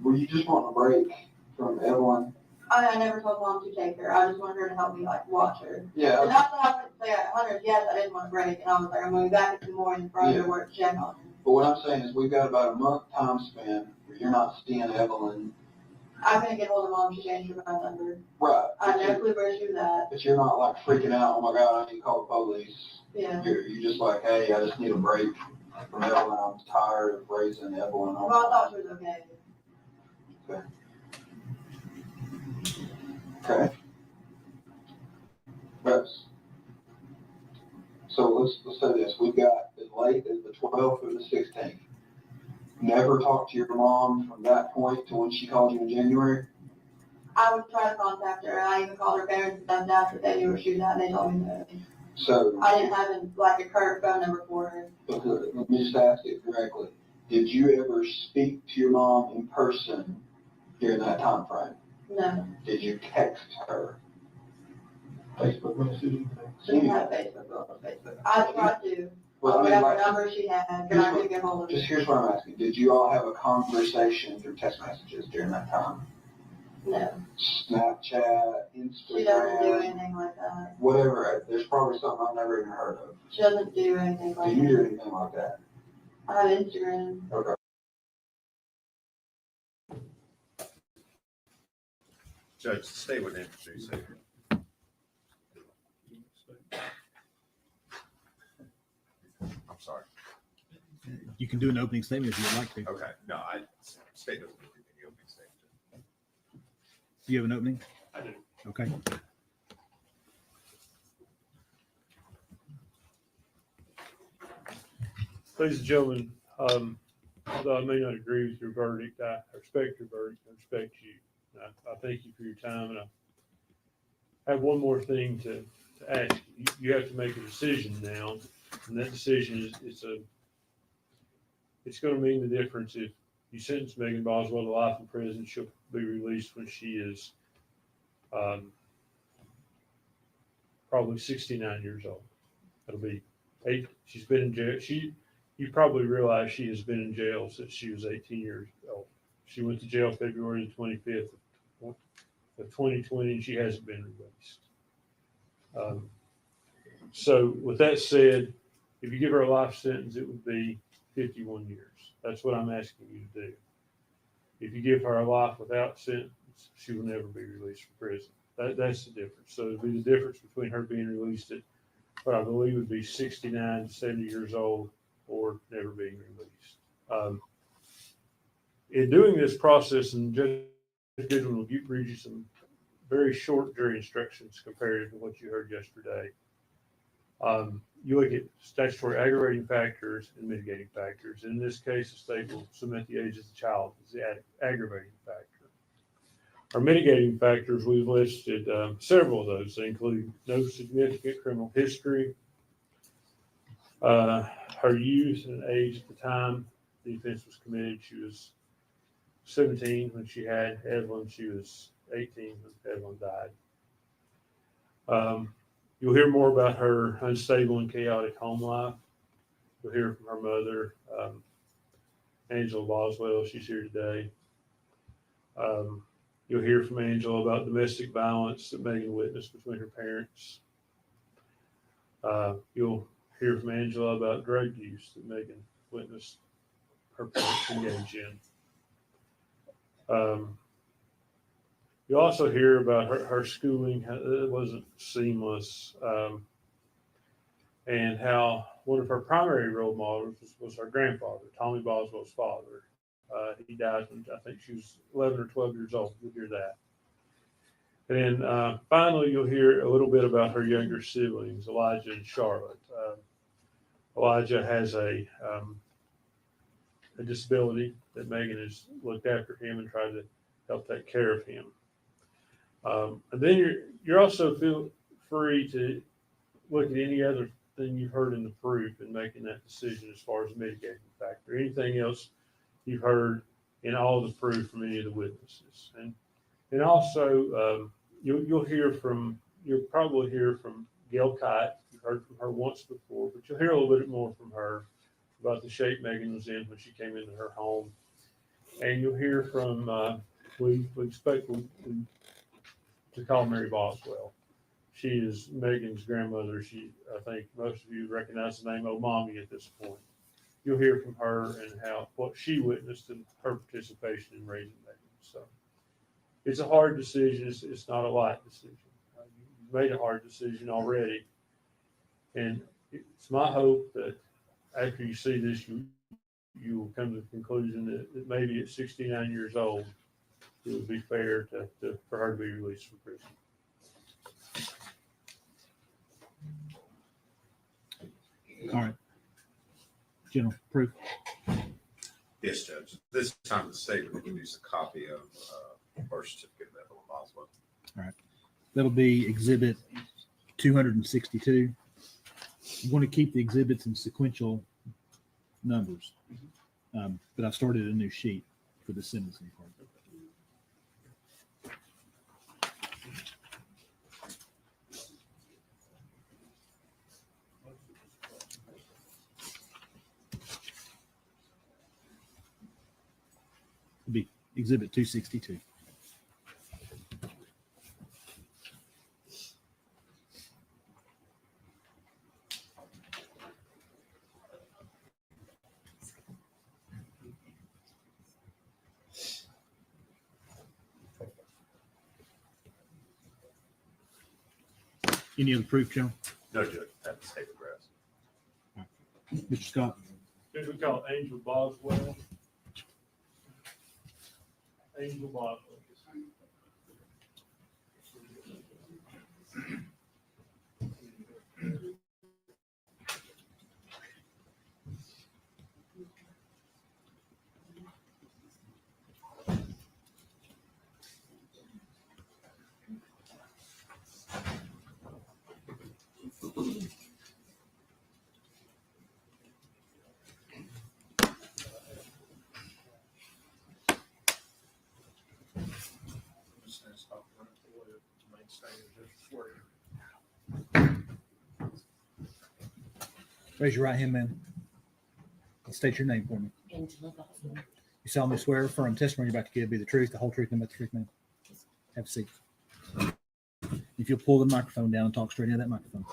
Were you just wanting a break from Evelyn? I never told mom to take her. I just wanted her to help me, like, watch her. Yeah. And that's what I would say at 100. Yes, I didn't want to break. And I was like, I'm going back into more in front of her work check on her. But what I'm saying is we've got about a month time span where you're not seeing Evelyn. I'm going to get hold of mom. She changed her phone number. Right. I have no clue where she was at. But you're not like freaking out, oh my God, I need to call the police. Yeah. You're just like, hey, I just need a break from Evelyn. I'm tired of raising Evelyn. Well, I thought she was okay. Okay. Yes. So let's say this. We've got as late as the 12th or the 16th. Never talked to your mom from that point to when she called you in January? I would try to contact her. I even called her parents and stuff after they knew where she was at, and they told me no. So I didn't have like a current phone number for her. Okay, let me just ask it directly. Did you ever speak to your mom in person during that time frame? No. Did you text her? Facebook message? She didn't have Facebook. I tried to. Well, Whatever number she had, but I couldn't get hold of her. Just here's what I'm asking. Did you all have a conversation through text messages during that time? No. Snapchat, Instagram? She doesn't do anything like that. Whatever. There's probably something I've never even heard of. She doesn't do anything like that. Do you do anything like that? I have Instagram. Okay. Judge, the state would introduce it. I'm sorry. You can do an opening statement if you would like to. Okay, no, state doesn't do any opening statement. Do you have an opening? I do. Okay. Ladies and gentlemen, although I may not agree with your verdict, I respect your verdict. I respect you. I thank you for your time, and I have one more thing to ask you. You have to make a decision now, and that decision is it's going to mean the difference. If you sentence Megan Boswell to life in prison, she'll be released when she is probably 69 years old. That'll be 8. She's been in jail. You probably realize she has been in jail since she was 18 years old. She went to jail February the 25th of 2020, and she hasn't been released. So with that said, if you give her a life sentence, it would be 51 years. That's what I'm asking you to do. If you give her a life without sentence, she will never be released from prison. That's the difference. So it'll be the difference between her being released at what I believe would be 69 to 70 years old or never being released. In doing this process, and Judge Goodwin will read you some very short jury instructions compared to what you heard yesterday. You look at statutory aggravating factors and mitigating factors. In this case, the state will submit the age of the child as the aggravating factor. Our mitigating factors, we've listed several of those. They include no significant criminal history, her youth and age at the time the offense was committed. She was 17 when she had Evelyn. She was 18 when Evelyn died. You'll hear more about her unstable and chaotic home life. You'll hear from her mother, Angela Boswell. She's here today. You'll hear from Angela about domestic violence that Megan witnessed between her parents. You'll hear from Angela about drug use that Megan witnessed her parents engage in. You also hear about her schooling. It wasn't seamless, and how one of her primary role models was her grandfather, Tommy Boswell's father. He died when I think she was 11 or 12 years old. You'll hear that. And then finally, you'll hear a little bit about her younger siblings, Elijah and Charlotte. Elijah has a disability that Megan has looked after him and tried to help take care of him. And then you're also feel free to look at any other thing you've heard in the proof and making that decision as far as mitigating factor. Anything else you've heard in all the proof from any of the witnesses. And also you'll probably hear from Gail Kite. You've heard from her once before, but you'll hear a little bit more from her about the shape Megan was in when she came into her home. And you'll hear from, we expect to call Mary Boswell. She is Megan's grandmother. I think most of you recognize the name Old Mommy at this point. You'll hear from her and what she witnessed in her participation in raising Megan. So it's a hard decision. It's not a light decision. You've made a hard decision already. And it's my hope that after you see this, you will come to the conclusion that maybe at 69 years old, it would be fair for her to be released from prison. All right. General proof. Yes, Judge. This time the state will produce a copy of birth certificate of Evelyn Boswell. All right. That'll be exhibit 262. I'm going to keep the exhibits in sequential numbers, but I've started a new sheet for the sentencing part. It'll be exhibit 262. Any other proof, Joe? No, Judge. That's the state address. Mr. Scott? Judge, we call it Angel Boswell. Angel Boswell. Raise your right hand, man. State your name for me. Angela Boswell. You solemnly swear or affirm testimony you're about to give be the truth, the whole truth, and nothing but the truth, man. Have a seat. If you'll pull the microphone down and talk straight into that microphone.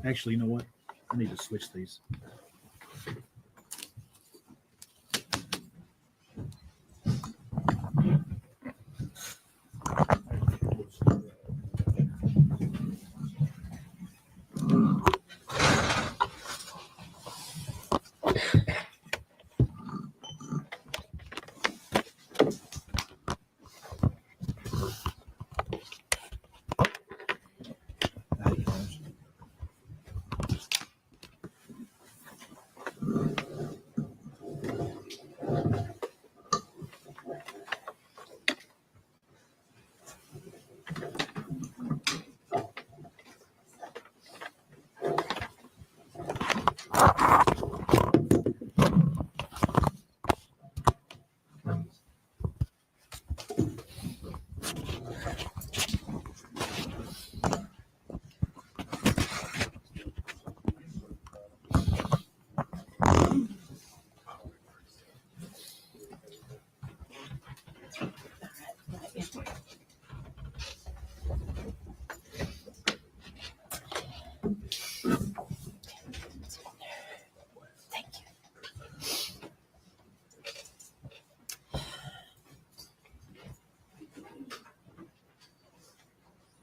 Actually, you know what? I need to switch these.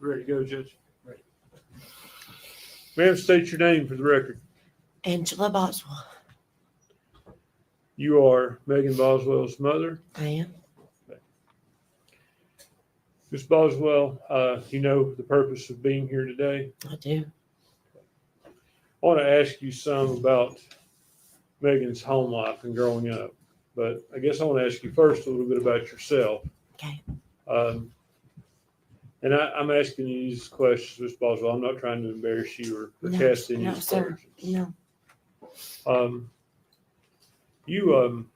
Ready to go, Judge? Ready. Ma'am, state your name for the record. Angela Boswell. You are Megan Boswell's mother. I am. Ms. Boswell, you know the purpose of being here today. I do. I want to ask you some about Megan's home life and growing up, but I guess I want to ask you first a little bit about yourself. Okay. And I'm asking you these questions, Ms. Boswell. I'm not trying to embarrass you or cast any aspersions. No. You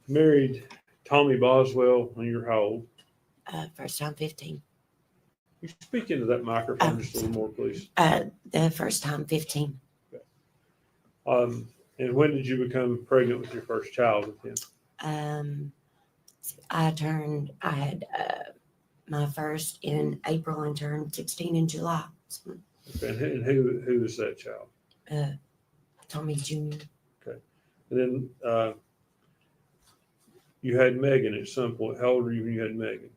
married Tommy Boswell when you were how old? First time 15. You speak into that microphone just a little more, please. The first time 15. And when did you become pregnant with your first child with him? I had my first in April and turned 16 in July. So, Okay. And who is that child? Tommy Jr. Okay. And then you had Megan at some point. How old were you when you had Megan?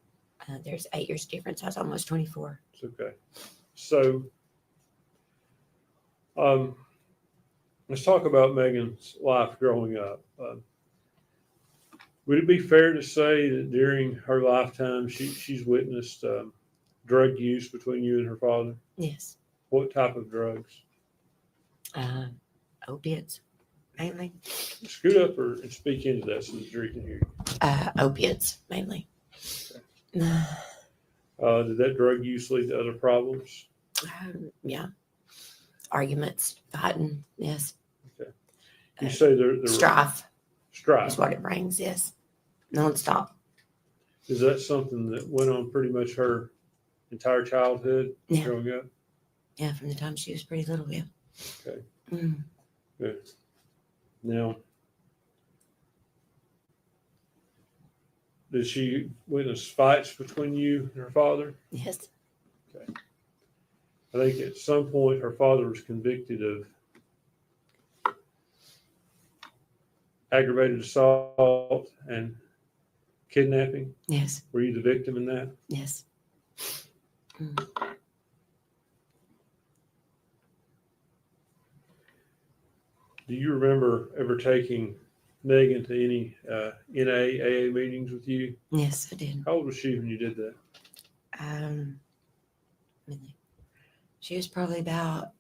There's 8 years difference. I was almost 24. It's okay. So let's talk about Megan's life growing up. Would it be fair to say that during her lifetime, she's witnessed drug use between you and her father? Yes. What type of drugs? Opiates, mainly. Scoot up and speak into that so the jury can hear you. Opiates, mainly. Did that drug use lead to other problems? Yeah. Arguments, fighting, yes. Okay. You say there Strife. Strife. Is what it brings, yes. Nonstop. Is that something that went on pretty much her entire childhood Yeah. growing up? Yeah, from the time she was pretty little, yeah. Okay. Mm. Good. Now, did she witness fights between you and her father? Yes. Okay. I think at some point her father was convicted of aggravated assault and kidnapping. Yes. Were you the victim in that? Yes. Mm. Do you remember ever taking Megan to any NAAA meetings with you? Yes, I did. How old was she when you did that? She was probably about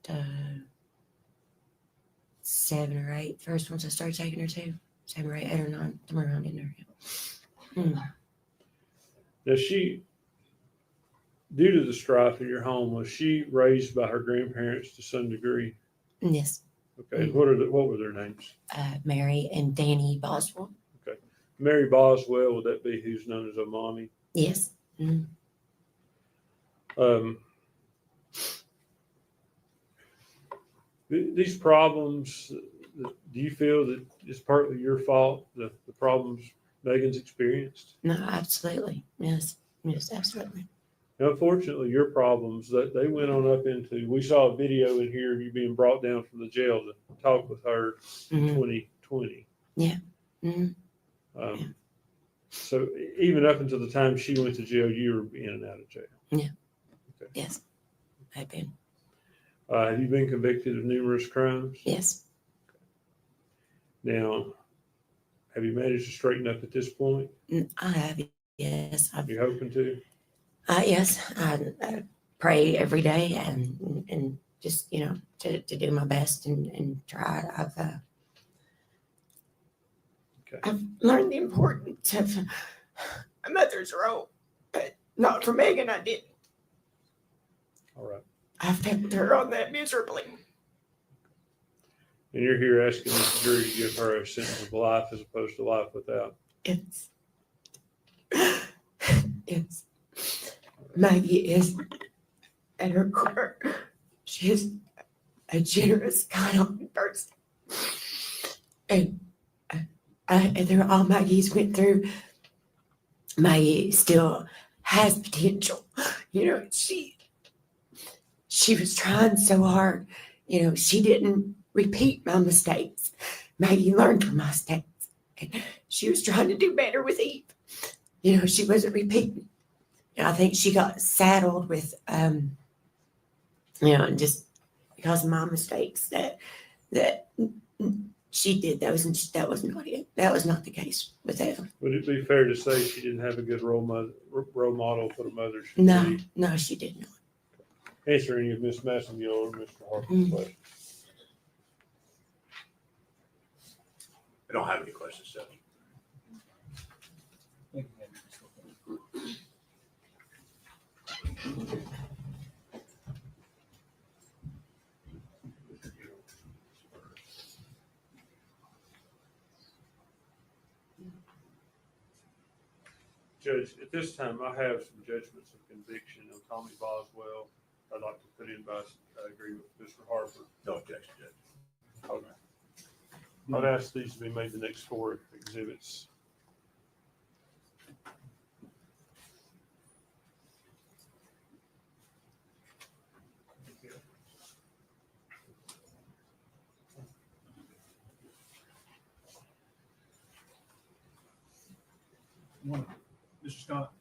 7 or 8. First ones I started taking her to. 7 or 8, 8 or 9, somewhere around in there. Now due to the strife in your home, was she raised by her grandparents to some degree? Yes. Okay. What were their names? Mary and Danny Boswell. Okay. Mary Boswell, would that be who's known as a mommy? Yes. Mm-hmm. These problems, do you feel that it's partly your fault, the problems Megan's experienced? No, absolutely. Yes. Yes, absolutely. Now, unfortunately, your problems, that they went on up into, we saw a video in here of you being brought down from the jail to talk with her in 2020. Yeah. Mm-hmm. So even up until the time she went to jail, you were in and out of jail. Yeah. Okay. Yes. I've been. Have you been convicted of numerous crimes? Yes. Now, have you managed to straighten up at this point? I have. Yes. You hoping to? Yes. I pray every day and just, to do my best and try. I've learned the importance of a mother's role, but not for Megan, I didn't. All right. I failed her on that miserably. And you're here asking the jury to give her a sentence of life as opposed to life without. It's Maggie is at her core. She is a generous, kind person. And through all Maggie's went through, Maggie still has potential. She was trying so hard. She didn't repeat my mistakes. Maggie learned from my mistakes. And she was trying to do better with Eve. She wasn't repeating. I think she got saddled with, just because of my mistakes that she did those, and that was not it. That was not the case with Evelyn. Would it be fair to say she didn't have a good role model for the mother should No, be? no, she did not. Answer any of Ms. Massengill or Mr. Harper's questions. I don't have any questions, Judge. Judge, at this time, I have some judgments of conviction on Tommy Boswell. I'd like to put in by agreement with Mr. Harper. No objection, Judge. Okay. I'd ask these to be made the next 4 exhibits. Mr. Scott,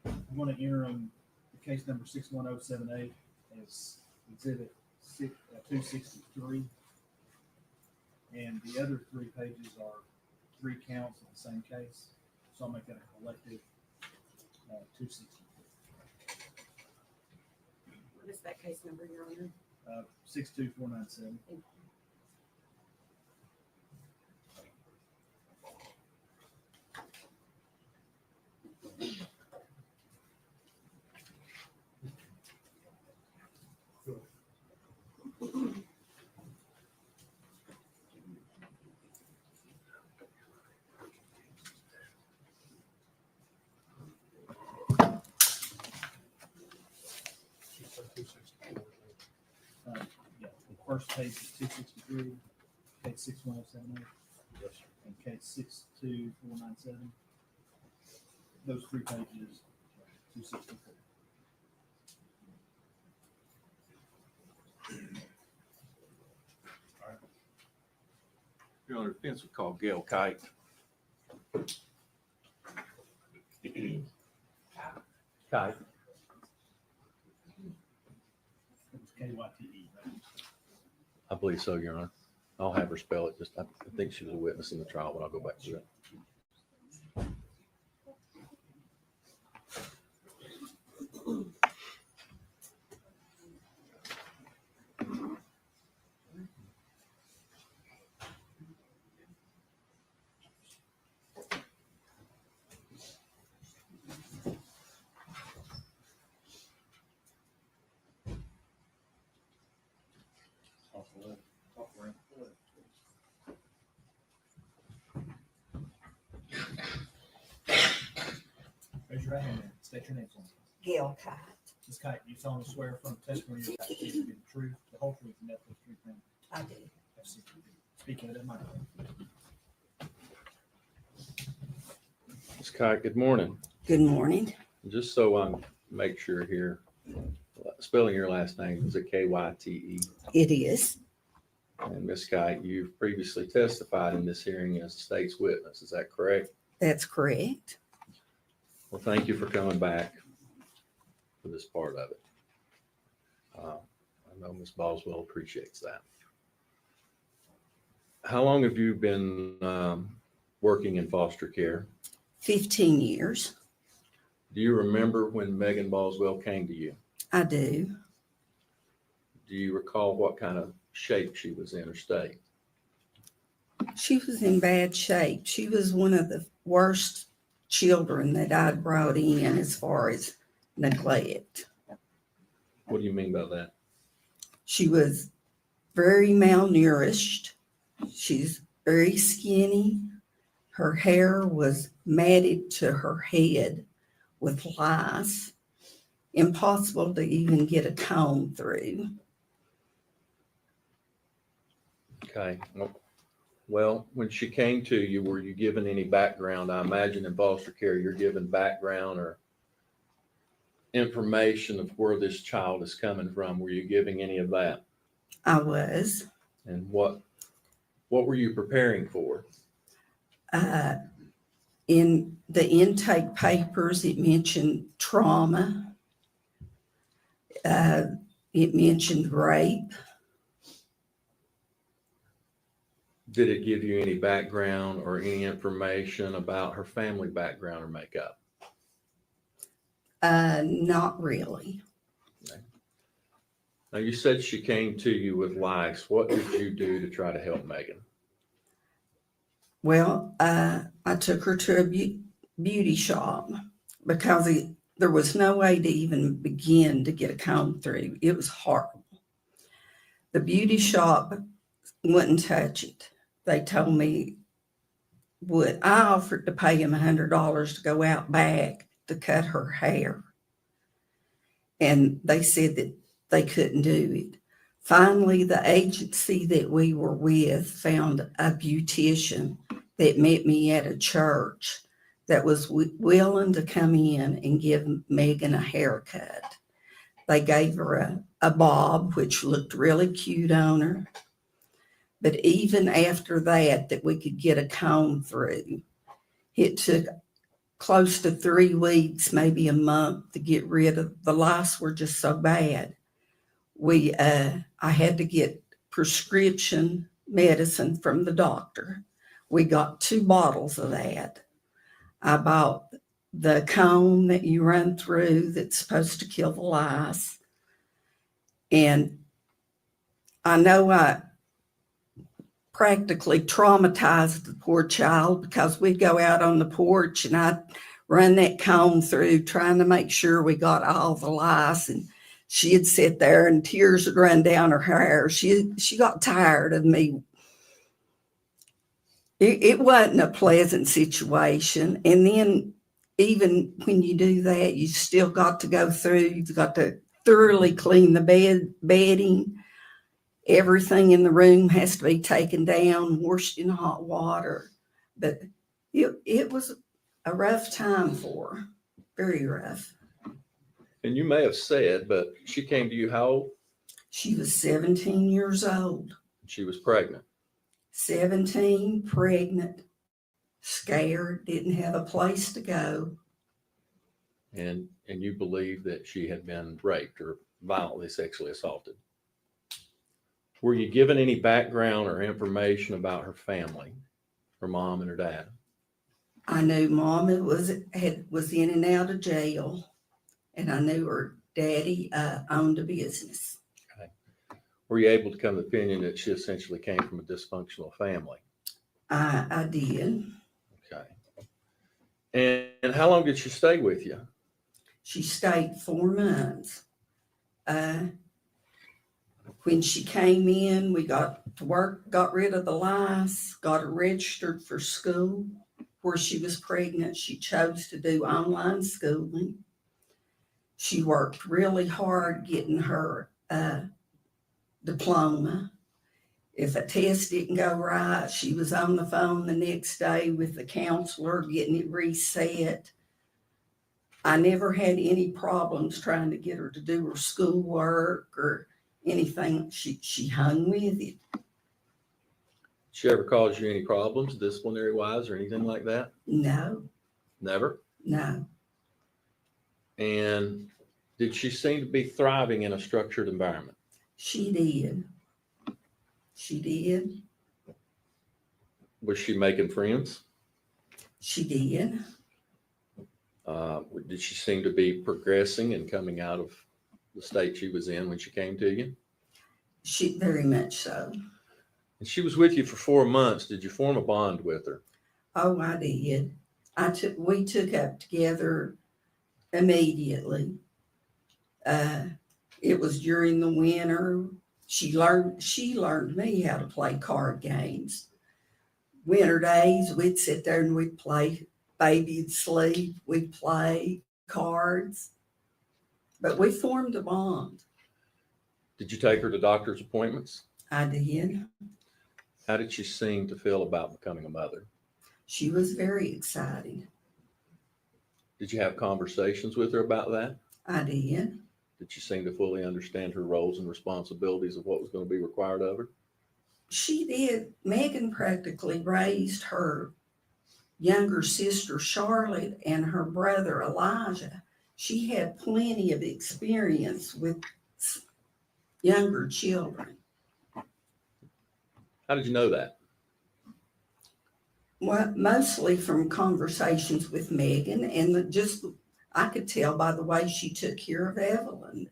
I want to enter on the case number 61078 as exhibit 263. And the other 3 pages are 3 counts of the same case. So I'll make that a collective 263. What is that case number, Your Honor? 62497. Yeah, the first page is 263, case 61078, and case 62497. Those 3 pages, 264. Your Honor, defense would call Gail Kite. Kite. It was KYTE, right? I believe so, Your Honor. I'll have her spell it. I think she was a witness in the trial, but I'll go back to that. Raise your right hand and state your name, please. Gail Kite. Ms. Kite, you solemnly swear from testimony you're about to give to be the truth, the whole truth, and nothing but the truth, ma'am? I do. Speaking of that microphone. Ms. Kite, good morning. Good morning. Just so I make sure here, spelling your last name, is it K-Y-T-E? It is. And Ms. Kite, you've previously testified in this hearing as the state's witness. Is that correct? That's correct. Well, thank you for coming back for this part of it. I know Ms. Boswell appreciates that. How long have you been working in foster care? 15 years. Do you remember when Megan Boswell came to you? I do. Do you recall what kind of shape she was in or state? She was in bad shape. She was one of the worst children that I'd brought in as far as neglect. What do you mean by that? She was very malnourished. She's very skinny. Her hair was matted to her head with lice. Impossible to even get a comb through. Okay. Well, when she came to you, were you given any background? I imagine in foster care, you're given background or information of where this child is coming from. Were you giving any of that? I was. And what were you preparing for? In the intake papers, it mentioned trauma. It mentioned rape. Did it give you any background or any information about her family background or makeup? Not really. Now, you said she came to you with lice. What did you do to try to help Megan? Well, I took her to a beauty shop because there was no way to even begin to get a comb through. It was horrible. The beauty shop wouldn't touch it. They told me I offered to pay him $100 to go out back to cut her hair. And they said that they couldn't do it. Finally, the agency that we were with found a beautician that met me at a church that was willing to come in and give Megan a haircut. They gave her a bob, which looked really cute on her. But even after that we could get a comb through, it took close to 3 weeks, maybe a month, to get rid of the lice. Were just so bad. I had to get prescription medicine from the doctor. We got 2 bottles of that. I bought the comb that you run through that's supposed to kill the lice. And I know I practically traumatized the poor child because we'd go out on the porch and I'd run that comb through trying to make sure we got all the lice, and she'd sit there and tears would run down her hair. She got tired of me. It wasn't a pleasant situation. And then even when you do that, you still got to go through, you've got to thoroughly clean the bedding. Everything in the room has to be taken down, washed in hot water. But it was a rough time for her, very rough. And you may have said, but she came to you how old? She was 17 years old. She was pregnant. 17, pregnant, scared, didn't have a place to go. And you believe that she had been raped or violently sexually assaulted. Were you given any background or information about her family, her mom and her dad? I knew Mom was in and out of jail, and I knew her daddy owned a business. Okay. Were you able to come to the opinion that she essentially came from a dysfunctional family? I did. Okay. And how long did she stay with you? She stayed 4 months. When she came in, we got to work, got rid of the lice, got her registered for school. Where she was pregnant, she chose to do online schooling. She worked really hard getting her diploma. If a test didn't go right, she was on the phone the next day with the counselor getting it reset. I never had any problems trying to get her to do her schoolwork or anything. She hung with it. She ever caused you any problems, disciplinary wise or anything like that? No. Never? No. And did she seem to be thriving in a structured environment? She did. She did. Was she making friends? She did. Did she seem to be progressing and coming out of the state she was in when she came to you? She very much so. And she was with you for 4 months. Did you form a bond with her? Oh, I did. We took up together immediately. It was during the winter. She learned me how to play card games. Winter days, we'd sit there and we'd play. Baby'd sleep. We'd play cards. But we formed a bond. Did you take her to doctor's appointments? I did. How did she seem to feel about becoming a mother? She was very excited. Did you have conversations with her about that? I did. Did she seem to fully understand her roles and responsibilities of what was going to be required of her? She did. Megan practically raised her younger sister, Charlotte, and her brother, Elijah. She had plenty of experience with younger children. How did you know that? Well, mostly from conversations with Megan, and just I could tell by the way she took care of Evelyn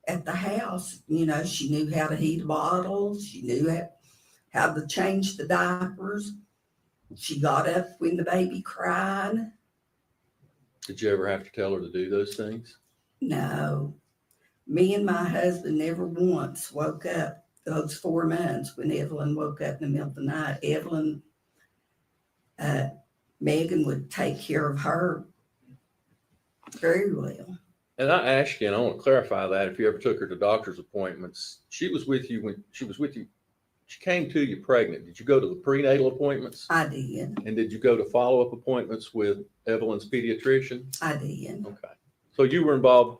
at the house. You know, she knew how to heat a bottle. She knew how to change the diapers. She got up when the baby cried. Did you ever have to tell her to do those things? No, me and my husband never once woke up those 4 months when Evelyn woke up in the middle of the night. Megan would take care of her very well. And I asked you, and I want to clarify that if you ever took her to doctor's appointments, she was with you when she was with you. She came to you pregnant. Did you go to the prenatal appointments? I did. And did you go to follow-up appointments with Evelyn's pediatrician? I did. Okay. So you were involved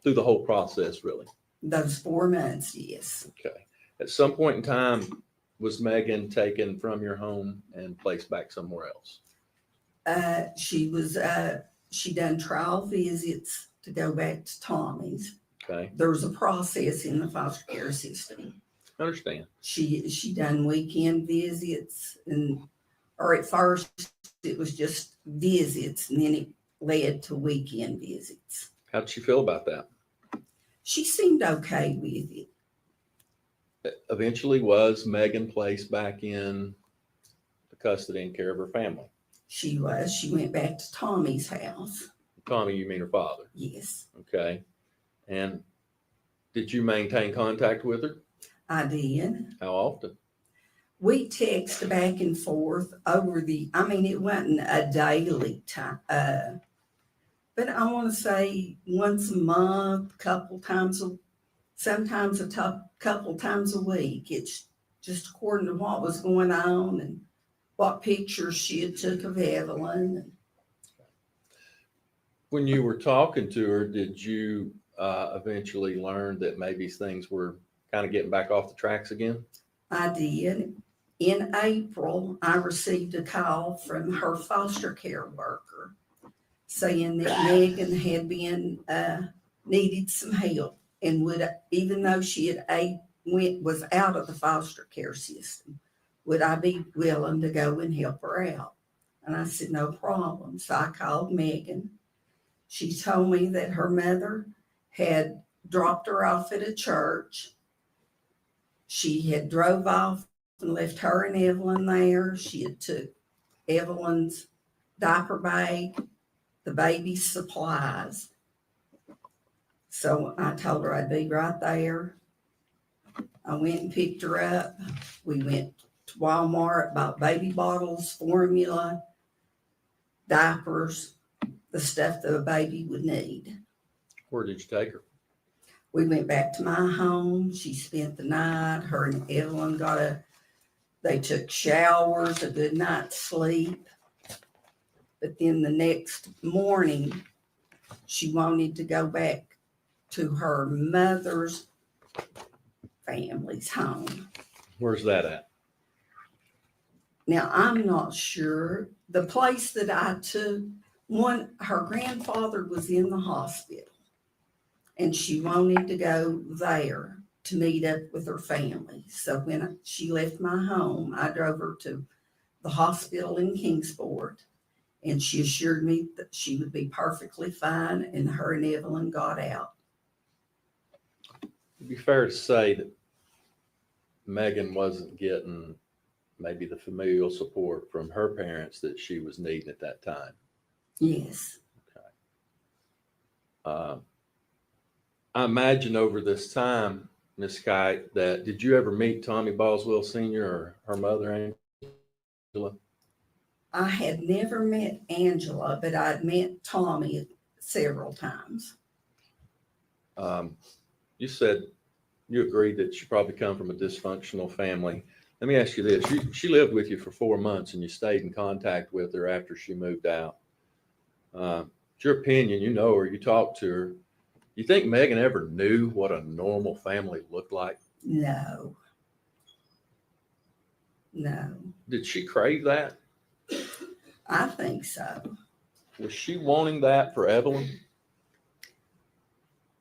through the whole process, really? Those 4 months, yes. Okay. At some point in time, was Megan taken from your home and placed back somewhere else? She done trial visits to go back to Tommy's. Okay. There was a process in the foster care system. I understand. She done weekend visits, or at first it was just visits, and then it led to weekend visits. How did she feel about that? She seemed okay with it. Eventually, was Megan placed back in the custody and care of her family? She was. She went back to Tommy's house. Tommy, you mean her father? Yes, Okay. And did you maintain contact with her? I did. How often? We texted back and forth over it wasn't a daily time, but I want to say once a month, couple times, sometimes couple times a week. It's just according to what was going on and what pictures she had took of Evelyn. When you were talking to her, did you eventually learn that maybe things were kind of getting back off the tracks again? I did. In April, I received a call from her foster care worker saying that Megan had been needed some help and would, even though she had was out of the foster care system, would I be willing to go and help her out? And I said, no problem. So I called Megan. She told me that her mother had dropped her off at a church. She had drove off and left her and Evelyn there. She had took Evelyn's diaper bag, the baby's supplies. So I told her I'd be right there. I went and picked her up. We went to Walmart, bought baby bottles, formula, diapers, the stuff that a baby would need. Where did you take her? We went back to my home. She spent the night. Her and Evelyn they took showers, a good night's sleep. But then the next morning, she wanted to go back to her mother's family's home. Where's that at? Now, I'm not sure. The place that I took, her grandfather was in the hospital, and she wanted to go there to meet up with her family. So when she left my home, I drove her to the hospital in Kingsport, and she assured me that she would be perfectly fine, and her and Evelyn got out. It'd be fair to say that Megan wasn't getting maybe the familial support from her parents that she was needing at that time. Yes. Okay. I imagine over this time, Ms. Kite, that did you ever meet Tommy Boswell Sr. or her mother, Angela? I had never met Angela, but I'd met Tommy several times. You said you agreed that she probably come from a dysfunctional family. Let me ask you this. She lived with you for 4 months and you stayed in contact with her after she moved out. It's your opinion, you know her, you talked to her. You think Megan ever knew what a normal family looked like? No. No. Did she crave that? I think so. Was she wanting that for Evelyn?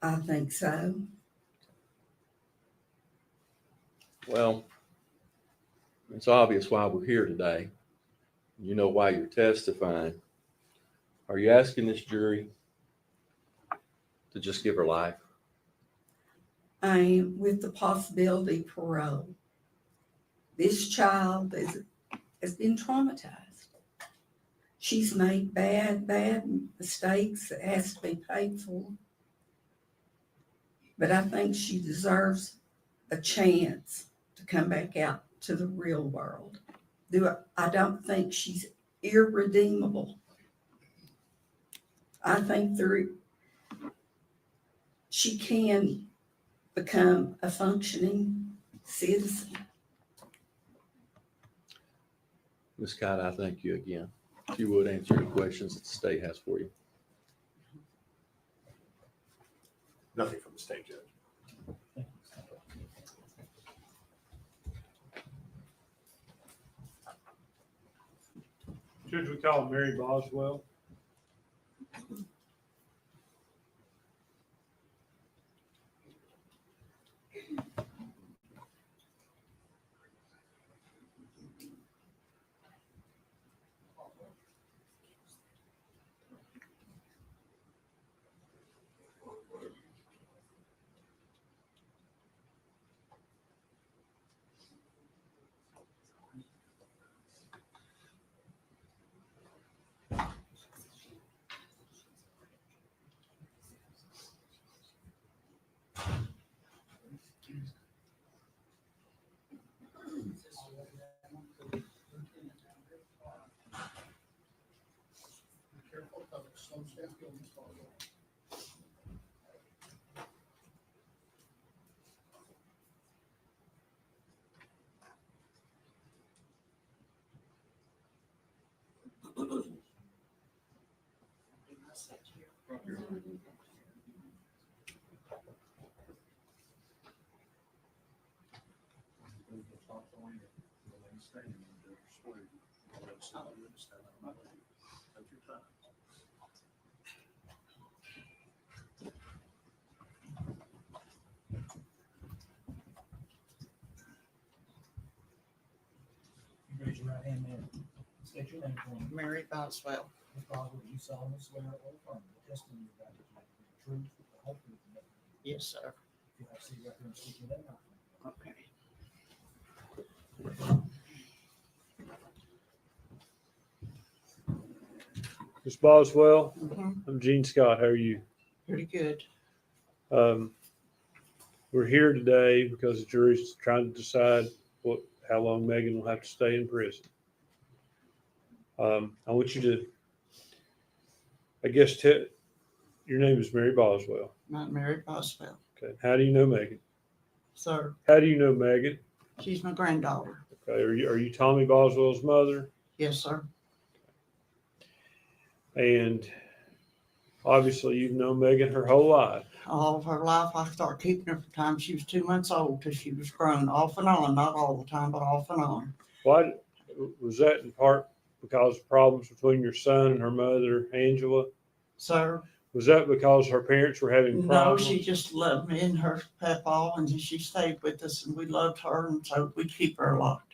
I think so. Well, it's obvious why we're here today. You know why you're testifying. Are you asking this jury to just give her life? I am with the possibility of parole. This child has been traumatized. She's made bad mistakes that has to be paid for. But I think she deserves a chance to come back out to the real world. I don't think she's irredeemable. I think she can become a functioning citizen. Ms. Scott, I thank you again. If you would answer any questions that the state has for you. Nothing from the state judge. Judge, we call Mary Boswell. Raise your right hand and state your name for me. Mary Boswell. Ms. Boswell, do you solemnly swear or affirm the testimony you're about to give is the truth, the whole truth, and nothing but the truth? Yes, sir. If you have to right there and speak your name out. Okay. Ms. Boswell, Mhm. I'm Gene Scott. How are you? Pretty good. We're here today because the jury's trying to decide how long Megan will have to stay in prison. I want you to, your name is Mary Boswell. Not Mary Boswell. Okay. How do you know Megan? Sir, How do you know Megan? she's my granddaughter. Okay. Are you Tommy Boswell's mother? Yes, sir. And obviously you've known Megan her whole life. All of her life, I started keeping her from the time she was 2 months old till she was grown, off and on, not all the time, but off and on. Why was that in part because of problems between your son and her mother, Angela? Sir? Was that because her parents were having No, problems? she just loved me and her papa, and she stayed with us, and we loved her, and so we keep her a lot.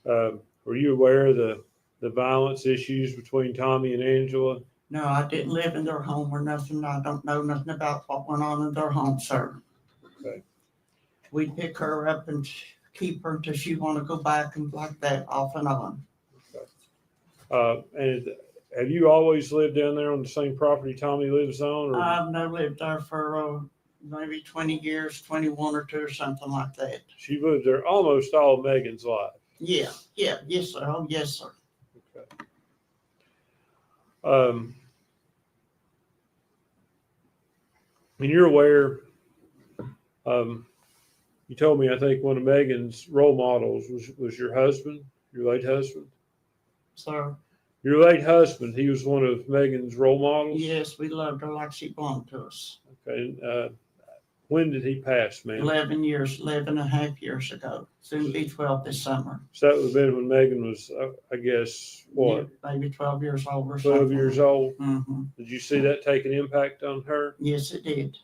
Okay. Were you aware of the violence issues between Tommy and Angela? No, I didn't live in their home or nothing. I don't know nothing about what went on in their home, sir. Okay. We'd pick her up and keep her until she want to go back and like that, off and on. Okay. And have you always lived down there on the same property Tommy lives on? Or? I've never lived there for maybe 20 years, 21 or 2 or something like that. She lived there almost all Megan's life. Yeah, yes, sir. Oh, yes, sir. Okay. And you're aware, you told me, I think one of Megan's role models was your husband, your late husband? Sir? Your late husband, he was one of Megan's role models? Yes, we loved her like she belonged to us. Okay. When did he pass, ma'am? 11 and a half years ago. Soon be 12 this summer. So that would have been when Megan was, I guess, what? Yeah, maybe 12 years old or 12 something. years old? Mm-hmm. Did you see that take an impact on her? Yes, it did.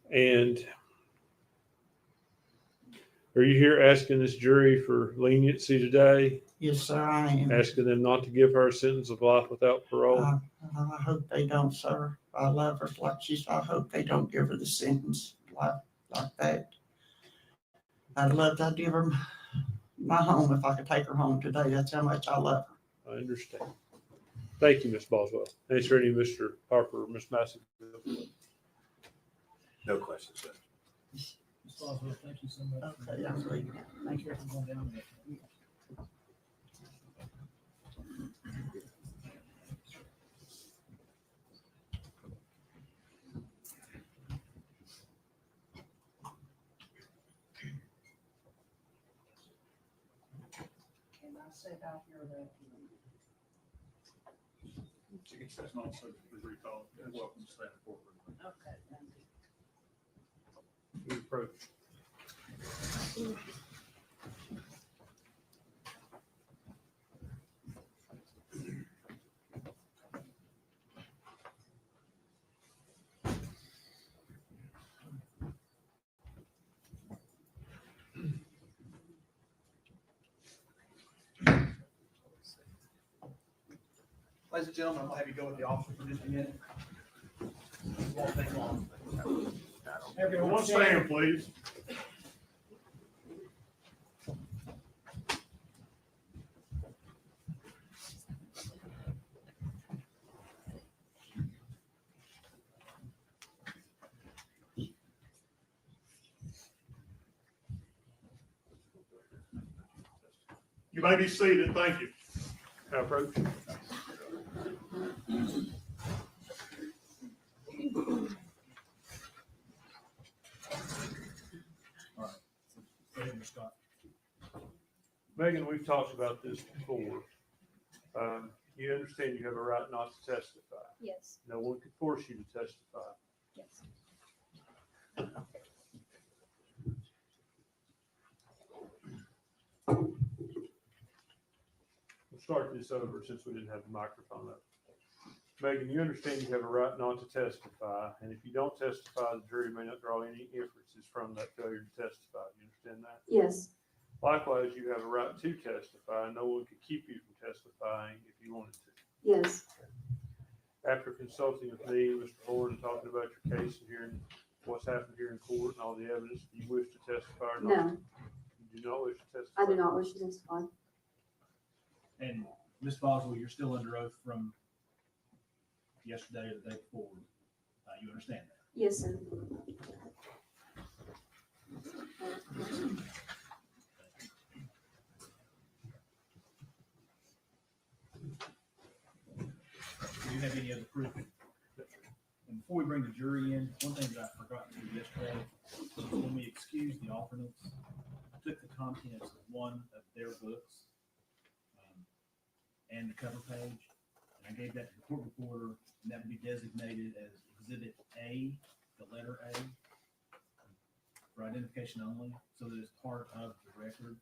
And Are you here asking this jury for leniency today? Yes, sir, I am. Asking them not to give her a sentence of life without parole? I hope they don't, sir. I love her like I hope they don't give her the sentence like that. I'd love to give her my home if I could take her home today. That's how much I love her. I understand. Thank you, Ms. Boswell. Is there any Mr. Harper or Ms. Massey? No questions, sir. Ms. Boswell, thank you so much. Okay, I'm leaving. Thank you for going down there. Can I sit out here that? That's not so recall. You're welcome to stand forward. Okay, thank you. You approach. Ladies and gentlemen, I'm gonna have you go with the officer for just a minute. Won't take long. Everyone stand, please. You may be seated. Thank you. Can I approach? Megan, we've talked about this before. You understand you have a right not to testify. Yes. No one could force you to testify. Yes. We'll start this over since we didn't have the microphone up. Megan, you understand you have a right not to testify, and if you don't testify, the jury may not draw any inferences from that failure to testify. You understand that? Yes. Likewise, you have a right to testify. No one could keep you from testifying if you wanted to. Yes. After consulting with me, Mr. Ford, and talking about your case and hearing what's happened here in court and all the evidence, do you wish to testify or not? No, You do not wish to testify? I do not wish to testify. And Ms. Boswell, you're still under oath from yesterday or the day before. You understand that? Yes, sir. Do you have any other proof? And before we bring the jury in, one thing that I forgot to do yesterday was when we excused the alternates, I took the contents of one of their books and the cover page, and I gave that to the court reporter, and that would be designated as Exhibit A, the letter A, for identification only, so that it's part of the record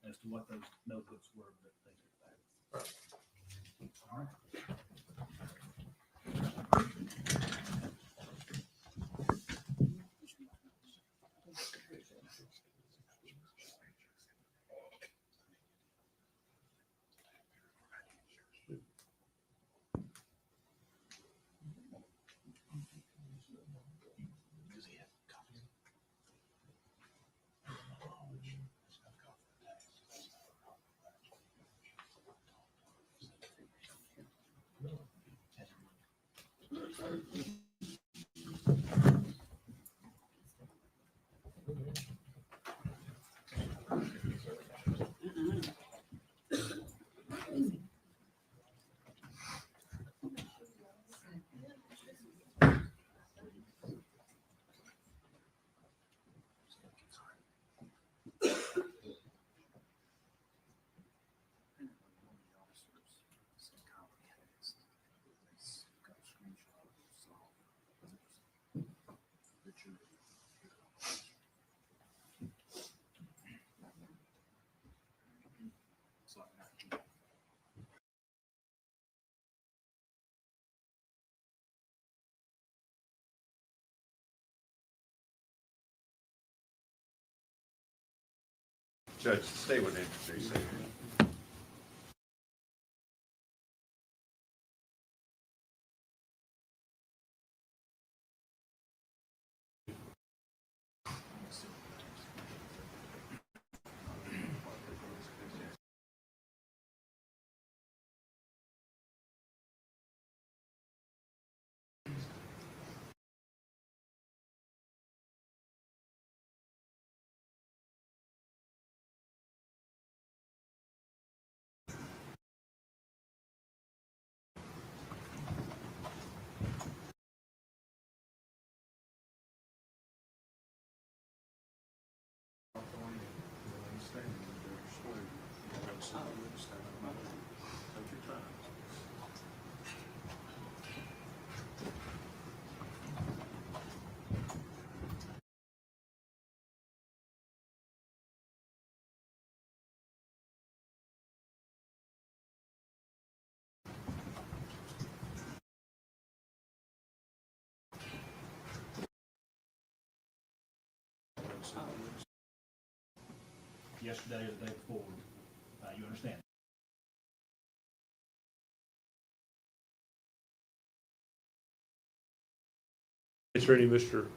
as to what those notebooks were that they took back. All right. Judge, the state would introduce it. Yesterday or the day before, you understand? It's ready, Mr.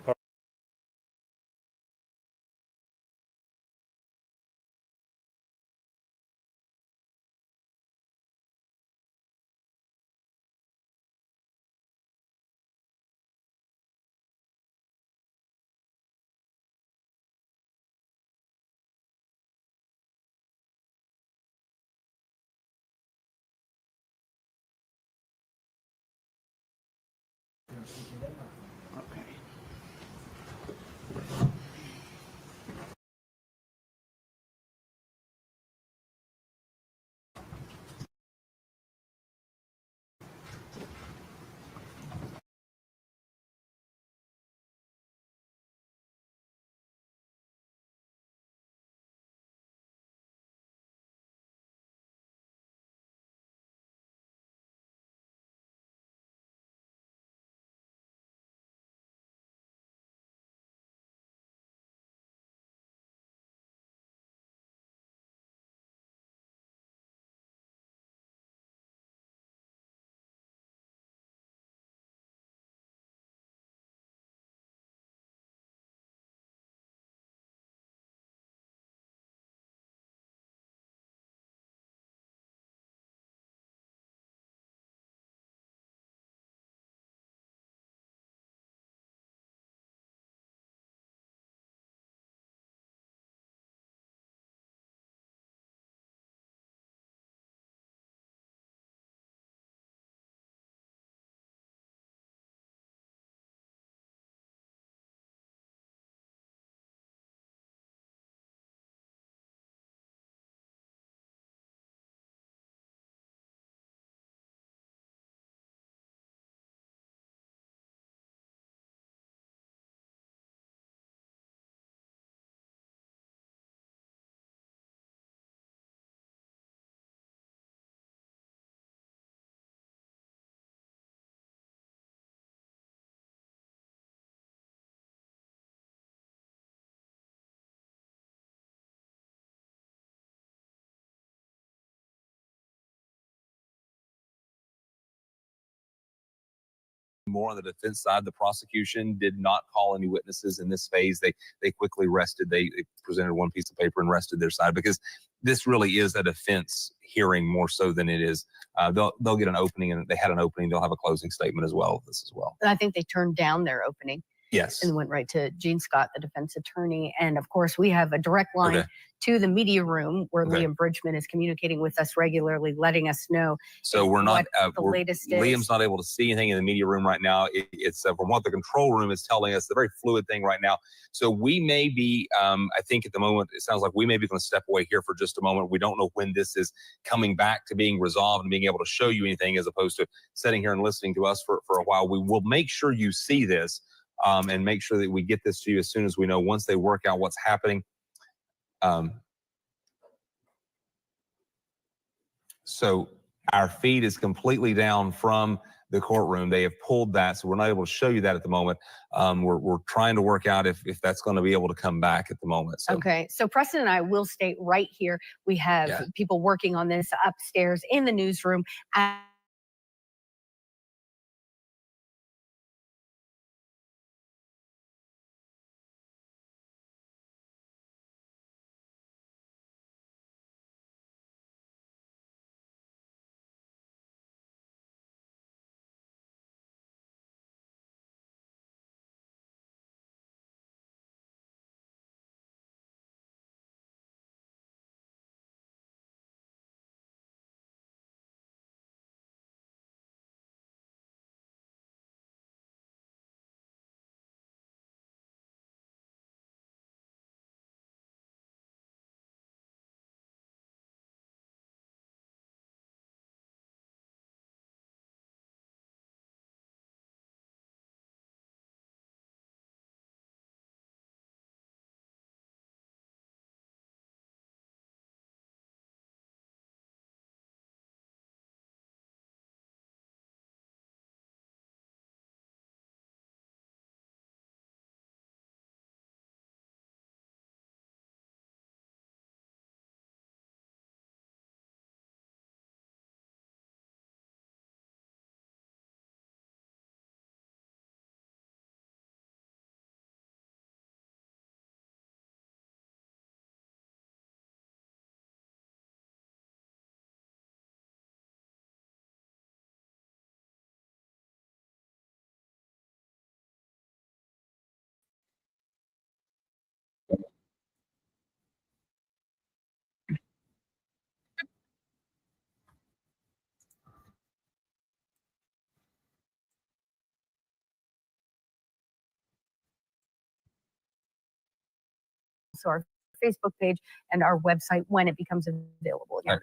More on the defense side, the prosecution did not call any witnesses in this phase. They quickly rested. They presented one piece of paper and rested their side because this really is a defense hearing more so than it is. They'll get an opening, and they had an opening. They'll have a closing statement as well. This as well. I think they turned down their opening. Yes. And went right to Gene Scott, the defense attorney. And of course, we have a direct line to the media room where Liam Bridgman is communicating with us regularly, letting us know. So we're not, the latest is. Liam's not able to see anything in the media room right now. It's from what the control room is telling us, the very fluid thing right now. So we may be, I think at the moment, it sounds like we may be going to step away here for just a moment. We don't know when this is coming back to being resolved and being able to show you anything as opposed to sitting here and listening to us for a while. We will make sure you see this. And make sure that we get this to you as soon as we know once they work out what's happening. So our feed is completely down from the courtroom. They have pulled that, so we're not able to show you that at the moment. We're trying to work out if that's going to be able to come back at the moment. So. Okay, so Preston and I will stay right here. We have people working on this upstairs in the newsroom. So our Facebook page and our website when it becomes available again.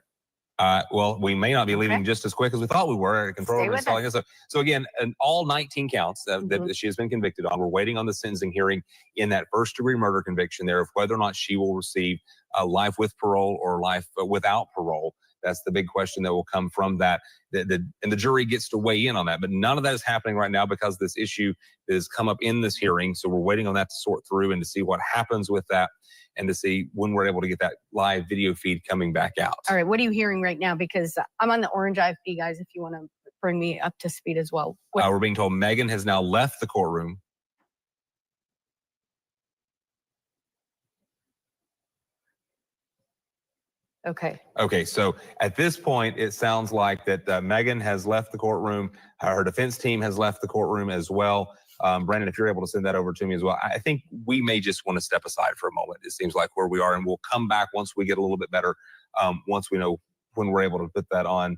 Well, we may not be leaving just as quick as we thought we were. Control room is telling us. So again, all 19 counts that she has been convicted on. We're waiting on the sentencing hearing in that first-degree murder conviction there of whether or not she will receive life with parole or life without parole. That's the big question that will come from that. And the jury gets to weigh in on that. But none of that is happening right now because this issue has come up in this hearing. So we're waiting on that to sort through and to see what happens with that and to see when we're able to get that live video feed coming back out. All right, what are you hearing right now? Because I'm on the Orange IFB, guys, if you want to bring me up to speed as well. We're being told Megan has now left the courtroom. Okay. Okay, so at this point, it sounds like that Megan has left the courtroom. Her defense team has left the courtroom as well. Brandon, if you're able to send that over to me as well. I think we may just want to step aside for a moment. It seems like where we are, and we'll come back once we get a little bit better, once we know when we're able to put that on.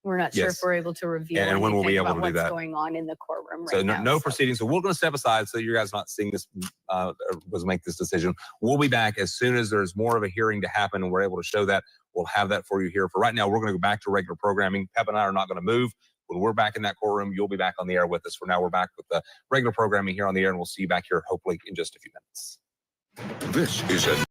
We're not sure if we're able to reveal and when we'll be able to do what's that. going on in the courtroom right So now. no proceedings. So we're going to step aside so you guys not seeing this, was make this decision. We'll be back as soon as there's more of a hearing to happen and we're able to show that. We'll have that for you here. For right now, we're going to go back to regular programming. Pep and I are not going to move. When we're back in that courtroom, you'll be back on the air with us. For now, we're back with the regular programming here on the air, and we'll see you back here hopefully in just a few minutes. This is a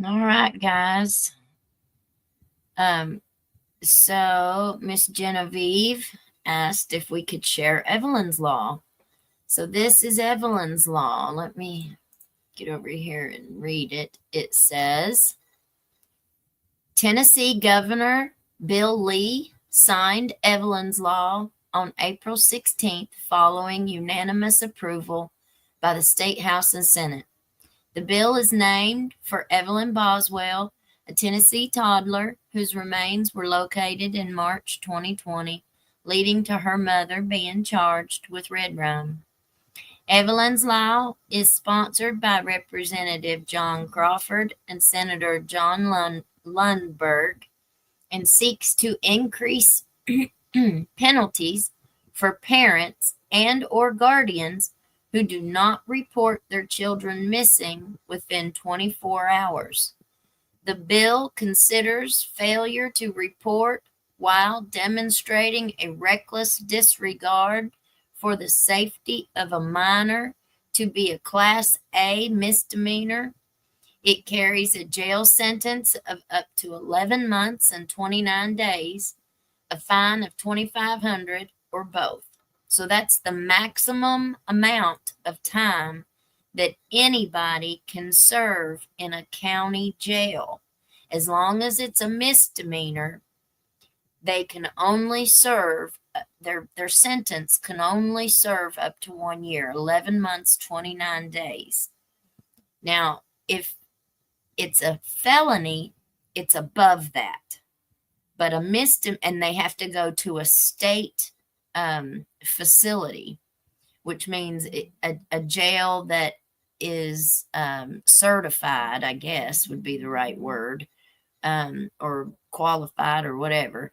All right, guys. So Miss Genevieve asked if we could share Evelyn's law. So this is Evelyn's law. Let me get over here and read it. It says, Tennessee Governor Bill Lee signed Evelyn's law on April 16th following unanimous approval by the State House and Senate. The bill is named for Evelyn Boswell, a Tennessee toddler whose remains were located in March 2020, leading to her mother being charged with red rum. Evelyn's law is sponsored by Representative John Crawford and Senator John Lundberg and seeks to increase penalties for parents and or guardians who do not report their children missing within 24 hours. The bill considers failure to report while demonstrating a reckless disregard for the safety of a minor to be a Class A misdemeanor. It carries a jail sentence of up to 11 months and 29 days, a fine of $2,500, or both. So that's the maximum amount of time that anybody can serve in a county jail. As long as it's a misdemeanor, they can only serve, their sentence can only serve up to 1 year, 11 months, 29 days. Now, if it's a felony, it's above that. But a misdemeanor, and they have to go to a state facility, which means a jail that is certified, I guess would be the right word, or qualified or whatever,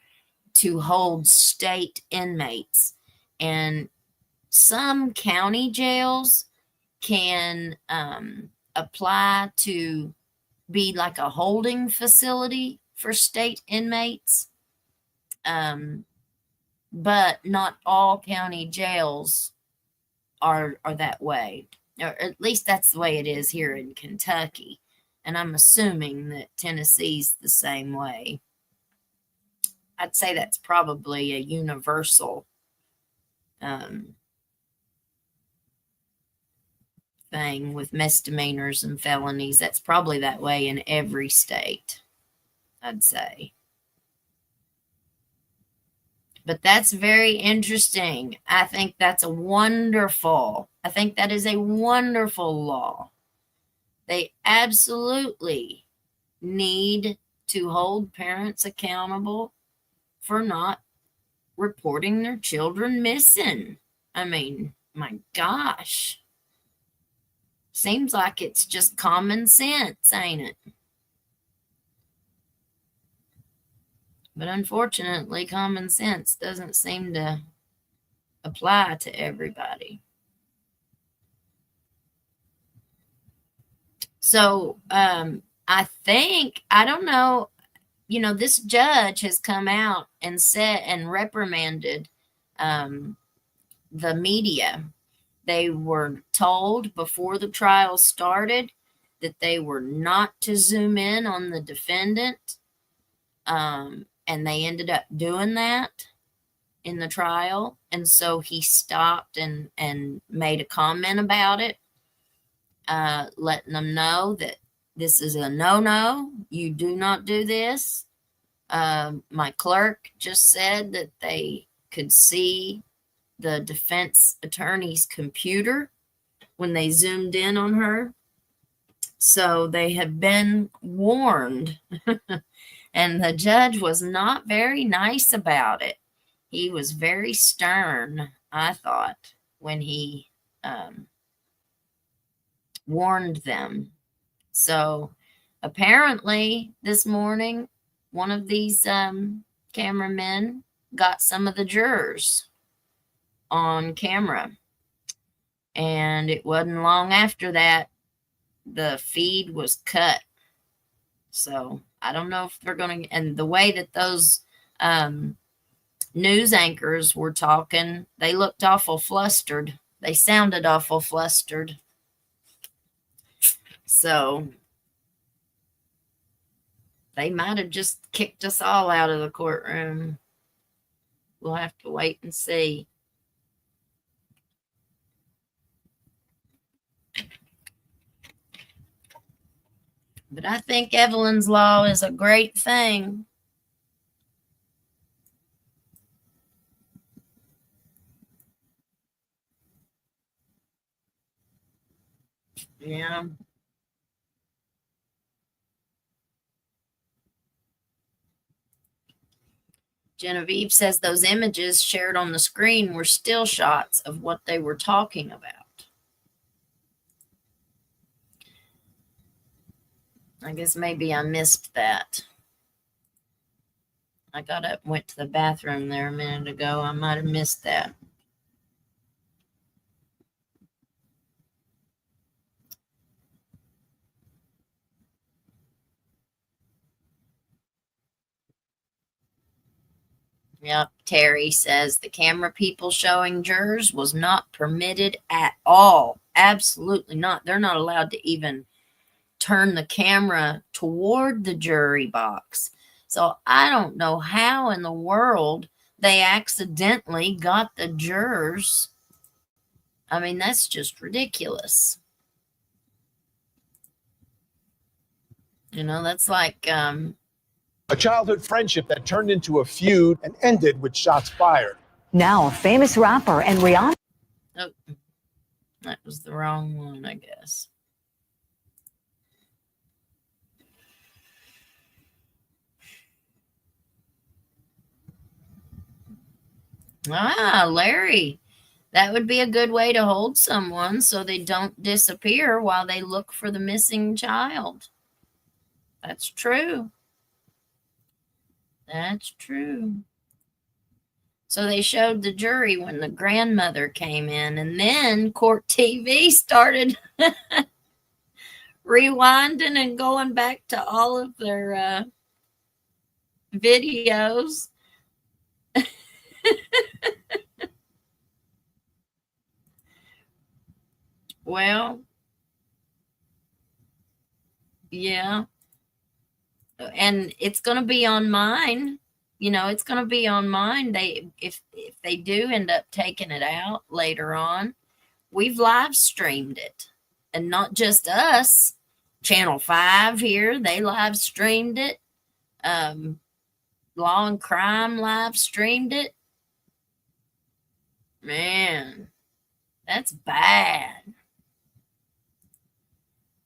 to hold state inmates. And some county jails can apply to be like a holding facility for state inmates. But not all county jails are that way. Or at least that's the way it is here in Kentucky. And I'm assuming that Tennessee's the same way. I'd say that's probably a universal thing with misdemeanors and felonies. That's probably that way in every state, I'd say. But that's very interesting. I think that is a wonderful law. They absolutely need to hold parents accountable for not reporting their children missing. I mean, my gosh. Seems like it's just common sense, ain't it? But unfortunately, common sense doesn't seem to apply to everybody. So I don't know, this judge has come out and said and reprimanded the media. They were told before the trial started that they were not to zoom in on the defendant. And they ended up doing that in the trial. And so he stopped and made a comment about it, letting them know that this is a no-no. You do not do this. My clerk just said that they could see the defense attorney's computer when they zoomed in on her. So they have been warned. And the judge was not very nice about it. He was very stern, I thought, when he warned them. So apparently this morning, one of these cameramen got some of the jurors on camera. And it wasn't long after that, the feed was cut. So I don't know if they're going to, and the way that those news anchors were talking, they looked awful flustered. They sounded awful flustered. So They might have just kicked us all out of the courtroom. We'll have to wait and see. But I think Evelyn's Law is a great thing. Yeah. Genevieve says those images shared on the screen were still shots of what they were talking about. I guess maybe I missed that. I got up and went to the bathroom there a minute ago. I might have missed that. Yep, Terry says the camera people showing jurors was not permitted at all. Absolutely not. They're not allowed to even turn the camera toward the jury box. So I don't know how in the world they accidentally got the jurors. I mean, that's just ridiculous. You know, that's like a childhood friendship that turned into a feud and ended with shots fired. Now, a famous rapper and Rihanna. Oh, that was the wrong one, I guess. Ah, Larry. That would be a good way to hold someone so they don't disappear while they look for the missing child. That's true. That's true. So they showed the jury when the grandmother came in, and then Court TV started rewinding and going back to all of their videos. Well, yeah. And it's going to be on mine. You know, it's going to be on mine. If they do end up taking it out later on, we've live streamed it. And not just us. Channel 5 here, they live streamed it. Law and Crime live streamed it. Man, that's bad.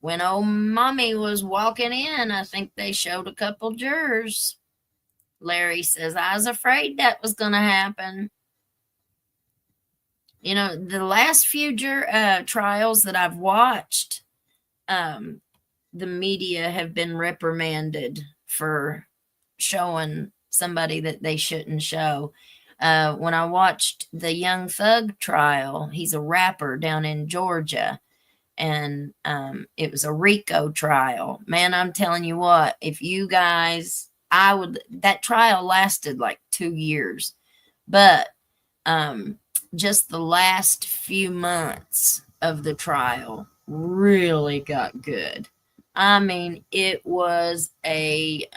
When old mommy was walking in, I think they showed a couple jurors. Larry says, I was afraid that was going to happen. You know, the last few trials that I've watched, the media have been reprimanded for showing somebody that they shouldn't show. When I watched the Young Thug trial, he's a rapper down in Georgia. And it was a RICO trial. Man, I'm telling you what, if you guys, that trial lasted like 2 years. But just the last few months of the trial really got good. I mean, it was a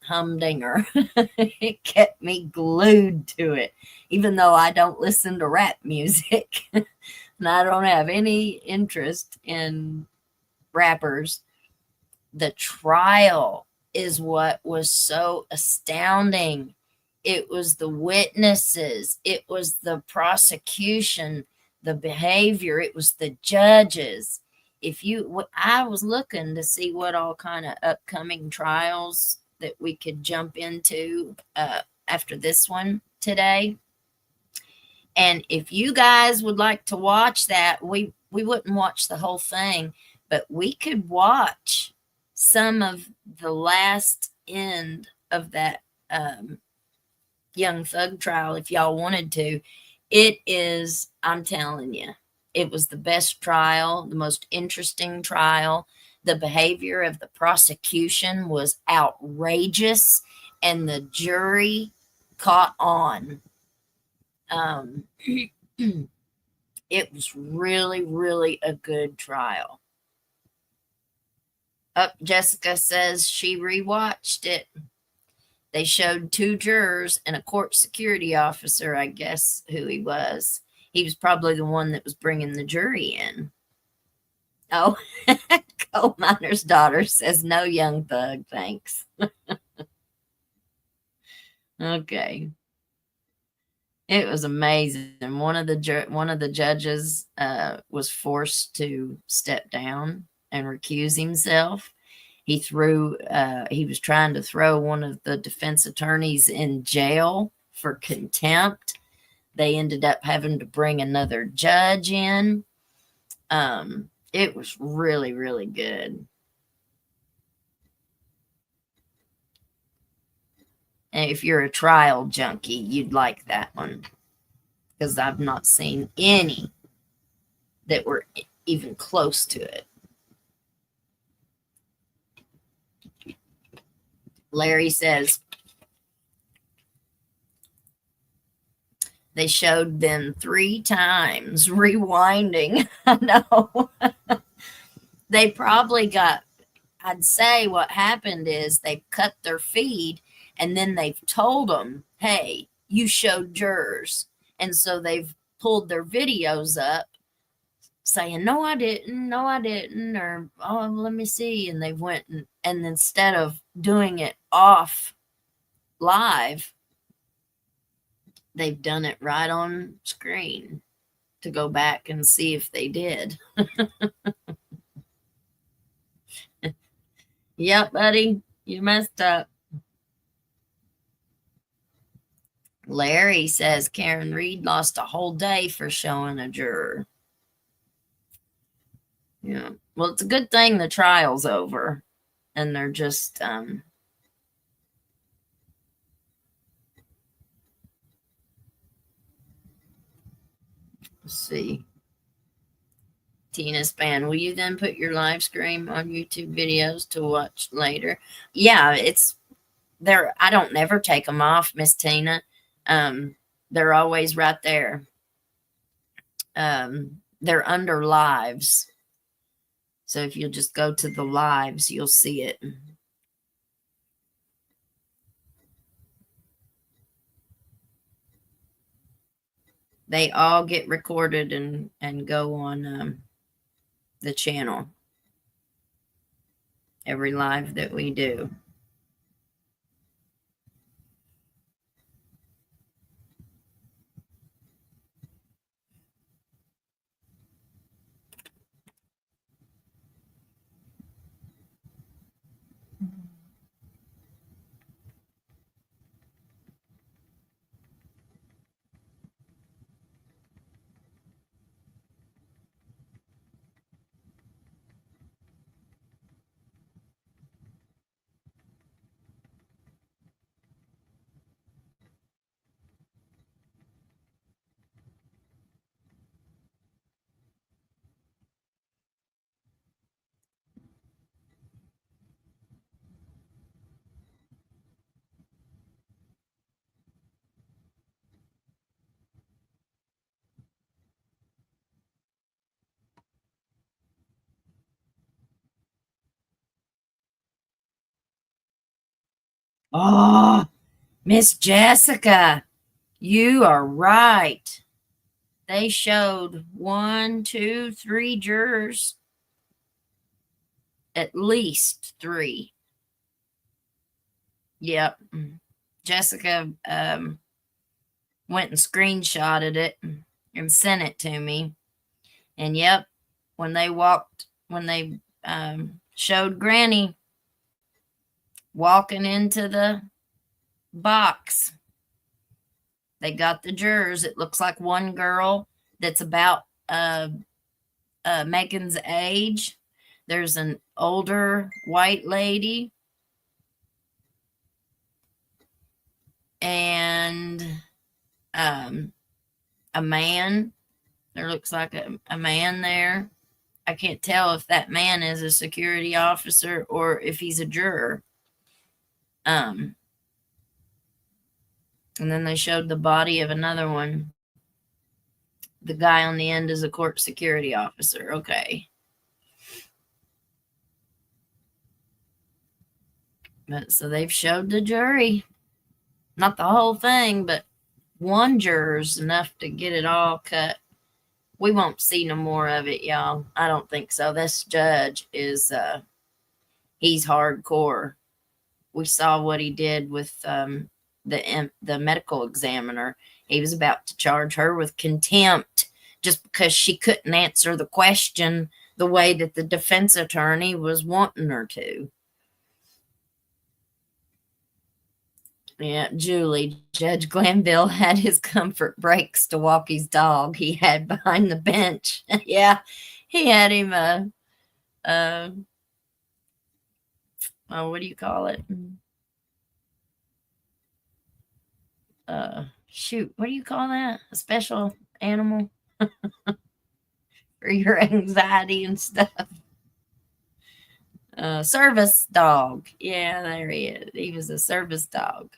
humdinger. It kept me glued to it, even though I don't listen to rap music. And I don't have any interest in rappers. The trial is what was so astounding. It was the witnesses. It was the prosecution, the behavior. It was the judges. I was looking to see what all kind of upcoming trials that we could jump into after this one today. And if you guys would like to watch that, we wouldn't watch the whole thing, but we could watch some of the last end of that Young Thug trial if y'all wanted to. It is, I'm telling you, it was the best trial, the most interesting trial. The behavior of the prosecution was outrageous, and the jury caught on. It was really, really a good trial. Jessica says she rewatched it. They showed 2 jurors and a court security officer, I guess who he was. He was probably the one that was bringing the jury in. Oh, coal miner's daughter says no, young thug, thanks. Okay. It was amazing. One of the judges was forced to step down and recuse himself. He was trying to throw one of the defense attorneys in jail for contempt. They ended up having to bring another judge in. It was really, really good. And if you're a trial junkie, you'd like that one, because I've not seen any that were even close to it. Larry says they showed them 3 times rewinding. I know. They probably got, I'd say what happened is they cut their feed and then they've told them, hey, you showed jurors. And so they've pulled their videos up saying, no, I didn't, or, oh, let me see. And they went and instead of doing it off live, they've done it right on screen to go back and see if they did. Yep, buddy, you messed up. Larry says Karen Reed lost a whole day for showing a juror. Yeah. Well, it's a good thing the trial's over and they're just let's see. Tina Span, will you then put your live stream on YouTube videos to watch later? Yeah, it's there. I don't never take them off, Miss Tina. They're always right there. They're under lives. So if you'll just go to the lives, you'll see it. They all get recorded and go on the channel. Every live that we do. Oh, Miss Jessica, you are right. They showed 1, 2, 3 jurors. At least 3. Yep. Jessica went and screenshotted it and sent it to me. And yep, when they showed Granny walking into the box, they got the jurors. It looks like one girl that's about Megan's age. There's an older white lady and a man. There looks like a man there. I can't tell if that man is a security officer or if he's a juror. And then they showed the body of another one. The guy on the end is a court security officer. Okay. But so they've showed the jury, not the whole thing, but one juror's enough to get it all cut. We won't see no more of it, y'all. I don't think so. This judge is, he's hardcore. We saw what he did with the medical examiner. He was about to charge her with contempt just because she couldn't answer the question the way that the defense attorney was wanting her to. Yeah, Julie, Judge Glanville had his comfort breaks to walk his dog he had behind the bench. Yeah, he had him what do you call it? Shoot, what do you call that? A special animal for your anxiety and stuff. Service dog. Yeah, there he is. He was a service dog.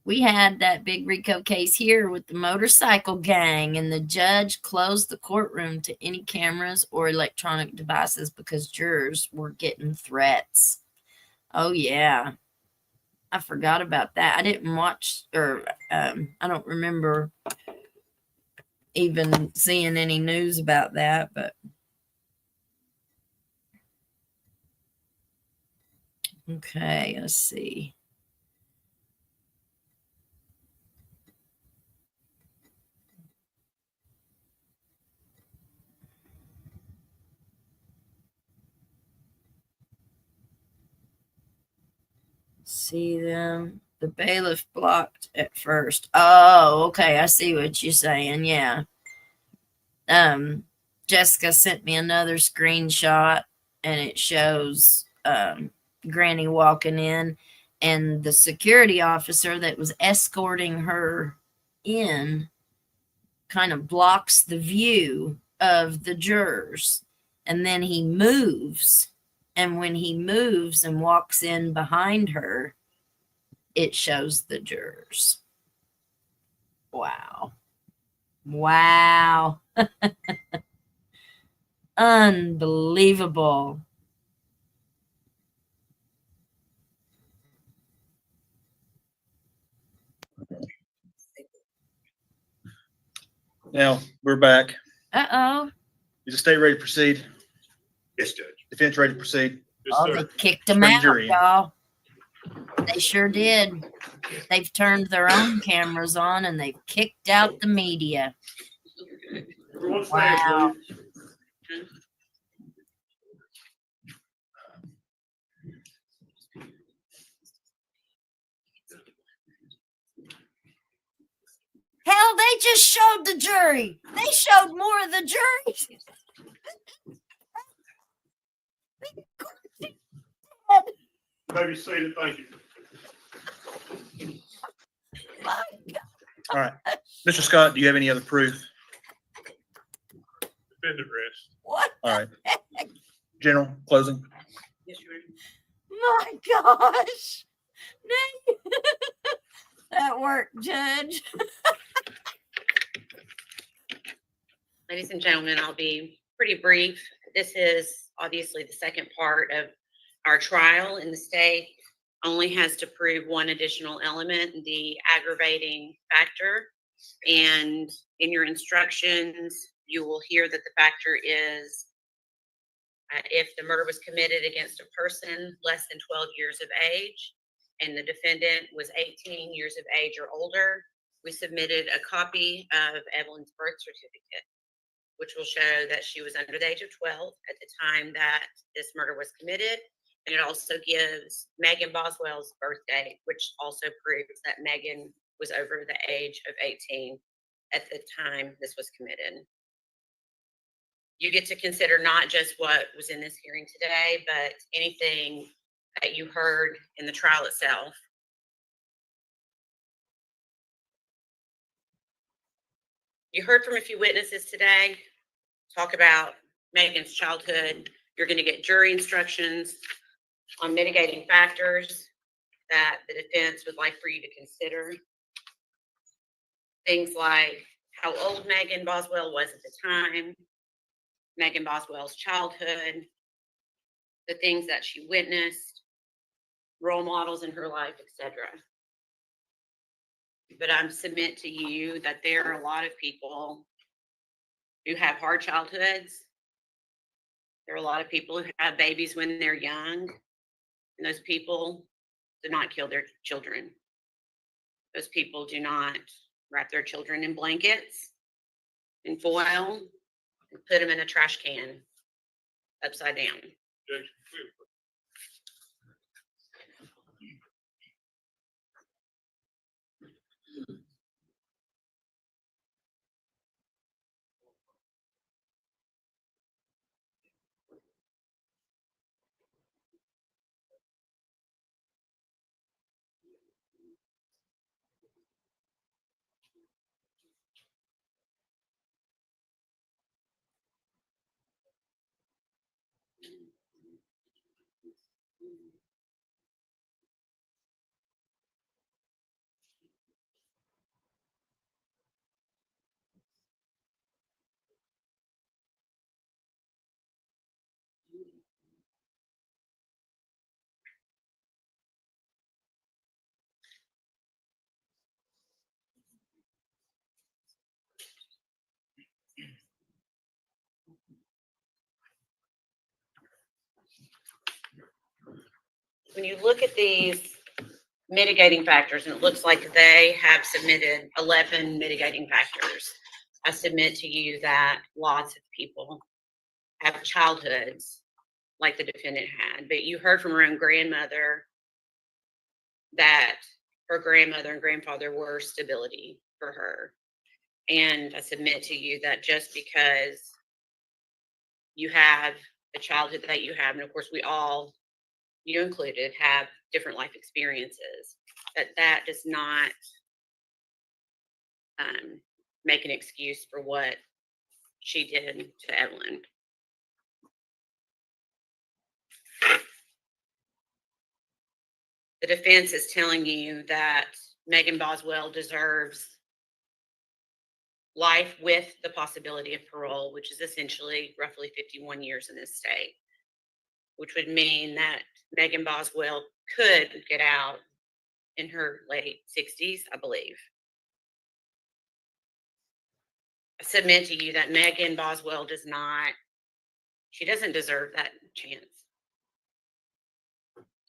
We had that big RICO case here with the motorcycle gang, and the judge closed the courtroom to any cameras or electronic devices because jurors were getting threats. Oh, yeah. I forgot about that. I didn't watch, or I don't remember even seeing any news about that, but okay, let's see. See them. The bailiff blocked at first. Oh, okay. I see what you're saying. Yeah. Jessica sent me another screenshot, and it shows Granny walking in, and the security officer that was escorting her in kind of blocks the view of the jurors, and then he moves. And when he moves and walks in behind her, it shows the jurors. Wow. Wow. Unbelievable. Now we're back. Uh-oh. Is the state ready to proceed? Yes, Judge. Defense ready to proceed? Oh, they kicked them out, y'all. They sure did. They've turned their own cameras on and they've kicked out the media. Wow. Hell, they just showed the jury. They showed more of the jury. Maybe seated. Thank you. All right. Mr. Scott, do you have any other proof? Defendant rest. What? All right. General, closing. My gosh. That worked, Judge. Ladies and gentlemen, I'll be pretty brief. This is obviously the second part of our trial, and the state only has to prove one additional element, the aggravating factor. And in your instructions, you will hear that the factor is if the murder was committed against a person less than 12 years of age and the defendant was 18 years of age or older. We submitted a copy of Evelyn's birth certificate, which will show that she was under the age of 12 at the time that this murder was committed. And it also gives Megan Boswell's birth date, which also proves that Megan was over the age of 18 at the time this was committed. You get to consider not just what was in this hearing today, but anything that you heard in the trial itself. You heard from a few witnesses today talk about Megan's childhood. You're going to get jury instructions on mitigating factors that the defense would like for you to consider. Things like how old Megan Boswell was at the time, Megan Boswell's childhood, the things that she witnessed, role models in her life, etc. But I submit to you that there are a lot of people who have hard childhoods. There are a lot of people who have babies when they're young, and those people do not kill their children. Those people do not wrap their children in blankets, in foil, and put them in a trash can upside down. When you look at these mitigating factors, and it looks like they have submitted 11 mitigating factors, I submit to you that lots of people have childhoods like the defendant had. But you heard from her own grandmother that her grandmother and grandfather were stability for her. And I submit to you that just because you have the childhood that you have, and of course we all, you included, have different life experiences, that does not make an excuse for what she did to Evelyn. The defense is telling you that Megan Boswell deserves life with the possibility of parole, which is essentially roughly 51 years in this state, which would mean that Megan Boswell could get out in her late 60s, I believe. I submit to you that Megan Boswell she doesn't deserve that chance.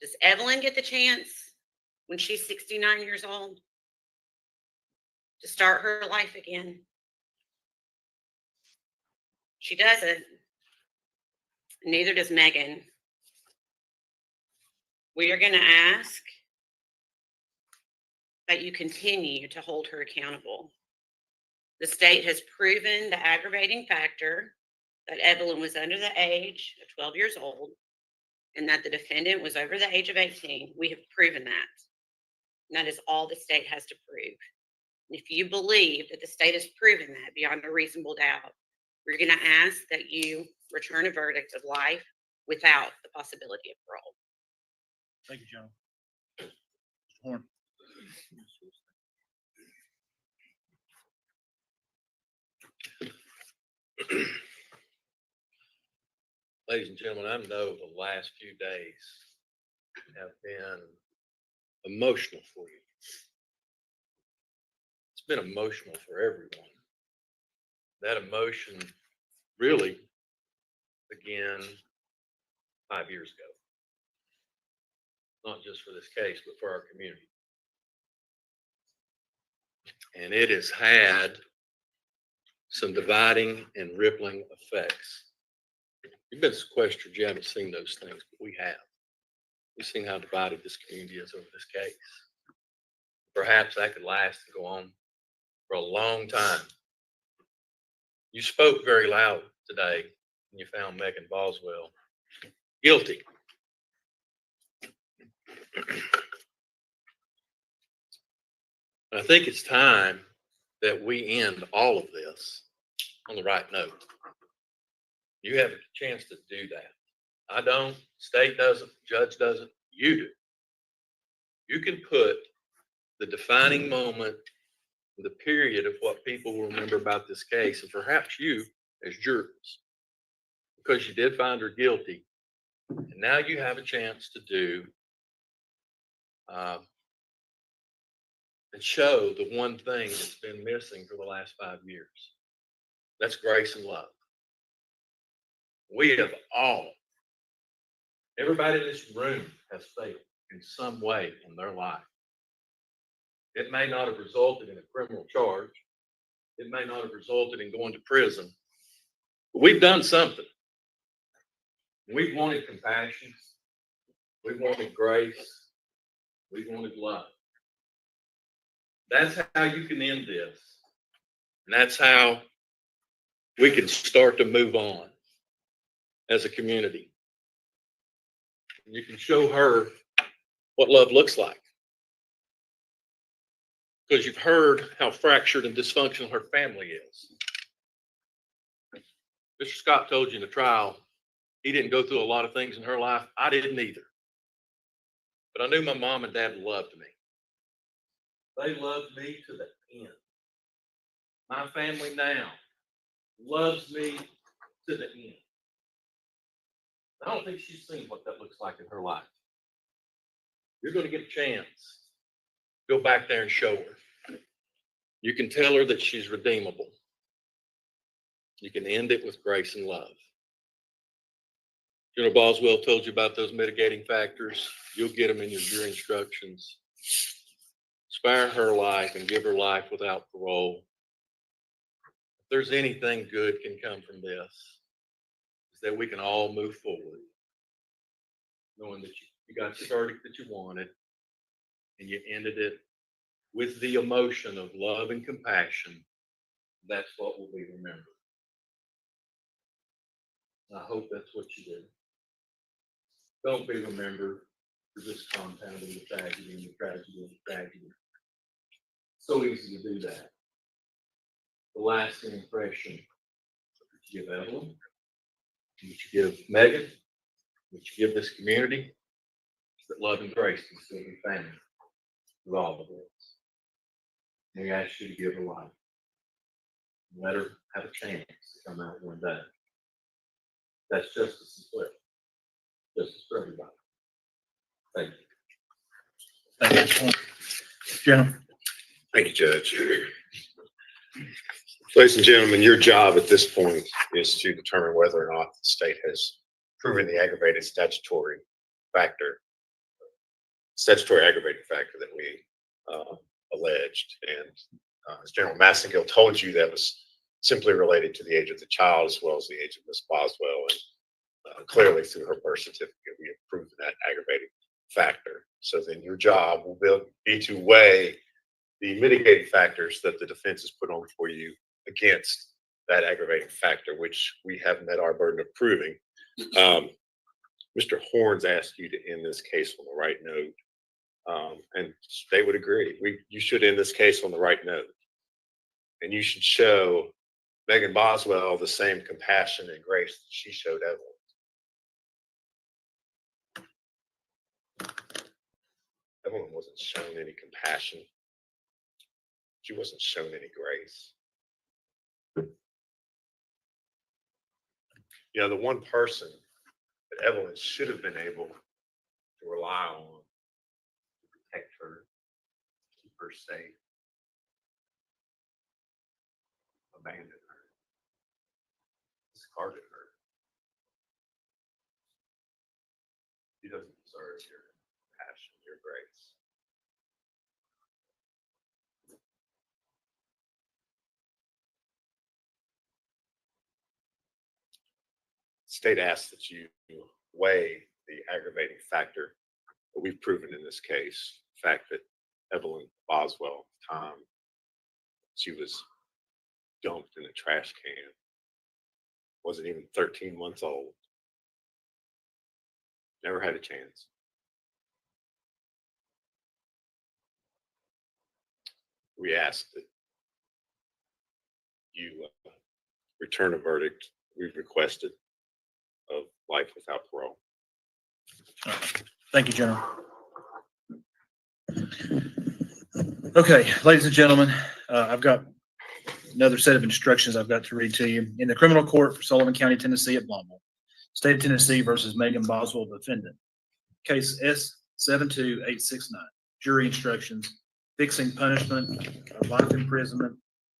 Does Evelyn get the chance when she's 69 years old to start her life again? She doesn't. Neither does Megan. We are going to ask that you continue to hold her accountable. The state has proven the aggravating factor that Evelyn was under the age of 12 years old and that the defendant was over the age of 18. We have proven that. And that is all the state has to prove. And if you believe that the state has proven that beyond a reasonable doubt, we're going to ask that you return a verdict of life without the possibility of parole. Thank you, General. Horn. Ladies and gentlemen, I know the last few days have been emotional for you. It's been emotional for everyone. That emotion really began 5 years ago. Not just for this case, but for our community. And it has had some dividing and rippling effects. You've been sequestered, you haven't seen those things, but we have. We've seen how divided this community is over this case. Perhaps that could last and go on for a long time. You spoke very loud today when you found Megan Boswell guilty. I think it's time that we end all of this on the right note. You have a chance to do that. I don't, state doesn't, judge doesn't, you do. You can put the defining moment, the period of what people will remember about this case, and perhaps you as jurors, because you did find her guilty, And now you have a chance to do and show the one thing that's been missing for the last 5 years. That's grace and love. We have all, everybody in this room has failed in some way in their life. It may not have resulted in a criminal charge. It may not have resulted in going to prison. But we've done something. We've wanted compassion. We wanted grace. We wanted love. That's how you can end this. And that's how we can start to move on as a community. And you can show her what love looks like. Because you've heard how fractured and dysfunctional her family is. Mr. Scott told you in the trial, he didn't go through a lot of things in her life. I didn't either. But I knew my mom and dad loved me. They loved me to the end. My family now loves me to the end. I don't think she's seen what that looks like in her life. You're going to get a chance. Go back there and show her. You can tell her that she's redeemable. You can end it with grace and love. General Boswell told you about those mitigating factors. You'll get them in your jury instructions. Spare her life and give her life without parole. If there's anything good can come from this, is that we can all move forward, knowing that you got the verdict that you wanted, and you ended it with the emotion of love and compassion. That's what will be remembered. I hope that's what you do. Don't be remembered for just compounding the tragedy and the tragedy and the tragedy. So easy to do that. The lasting impression that you give Evelyn, that you give Megan, that you give this community, is that love and grace can still be found with all of us. And we ask you to give her life. Let her have a chance to come out one day. That's justice and flip. Justice for everybody. Thank you. Thank you. General. Thank you, Judge. Ladies and gentlemen, your job at this point is to determine whether or not the state has proven the aggravated statutory aggravating factor that we alleged. And as General Massengill told you, that was simply related to the age of the child as well as the age of Ms. Boswell. And clearly through her birth certificate, we have proven that aggravating factor. So then your job will be to weigh the mitigating factors that the defense has put on for you against that aggravating factor, which we have met our burden of proving. Mr. Horns asked you to end this case on the right note, and they would agree. You should end this case on the right note, and you should show Megan Boswell the same compassion and grace that she showed Evelyn. Evelyn wasn't shown any compassion. She wasn't shown any grace. You know, the one person that Evelyn should have been able to rely on to protect her, keep her safe, abandoned her, discarded her. She doesn't deserve your compassion, your grace. State asks that you weigh the aggravating factor that we've proven in this case. The fact that Evelyn Boswell, she was dumped in a trash can, wasn't even 13 months old, never had a chance. We ask that you return a verdict we've requested of life without parole. Thank you, General. Okay, ladies and gentlemen, I've got another set of instructions I've got to read to you. In the criminal court for Sullivan County, Tennessee at Blumville, State of Tennessee versus Megan Boswell, defendant. Case S72869. Jury instructions, fixing punishment of life imprisonment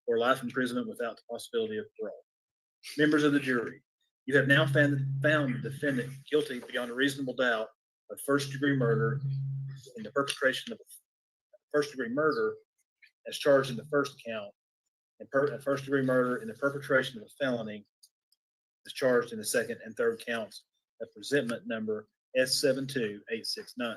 or life imprisonment without the possibility of parole. Members of the jury, you have now found the defendant guilty beyond a reasonable doubt of first-degree murder in the perpetration of first-degree murder as charged in the first count, and first-degree murder in the perpetration of a felony as charged in the second and third counts of presentment number S72869.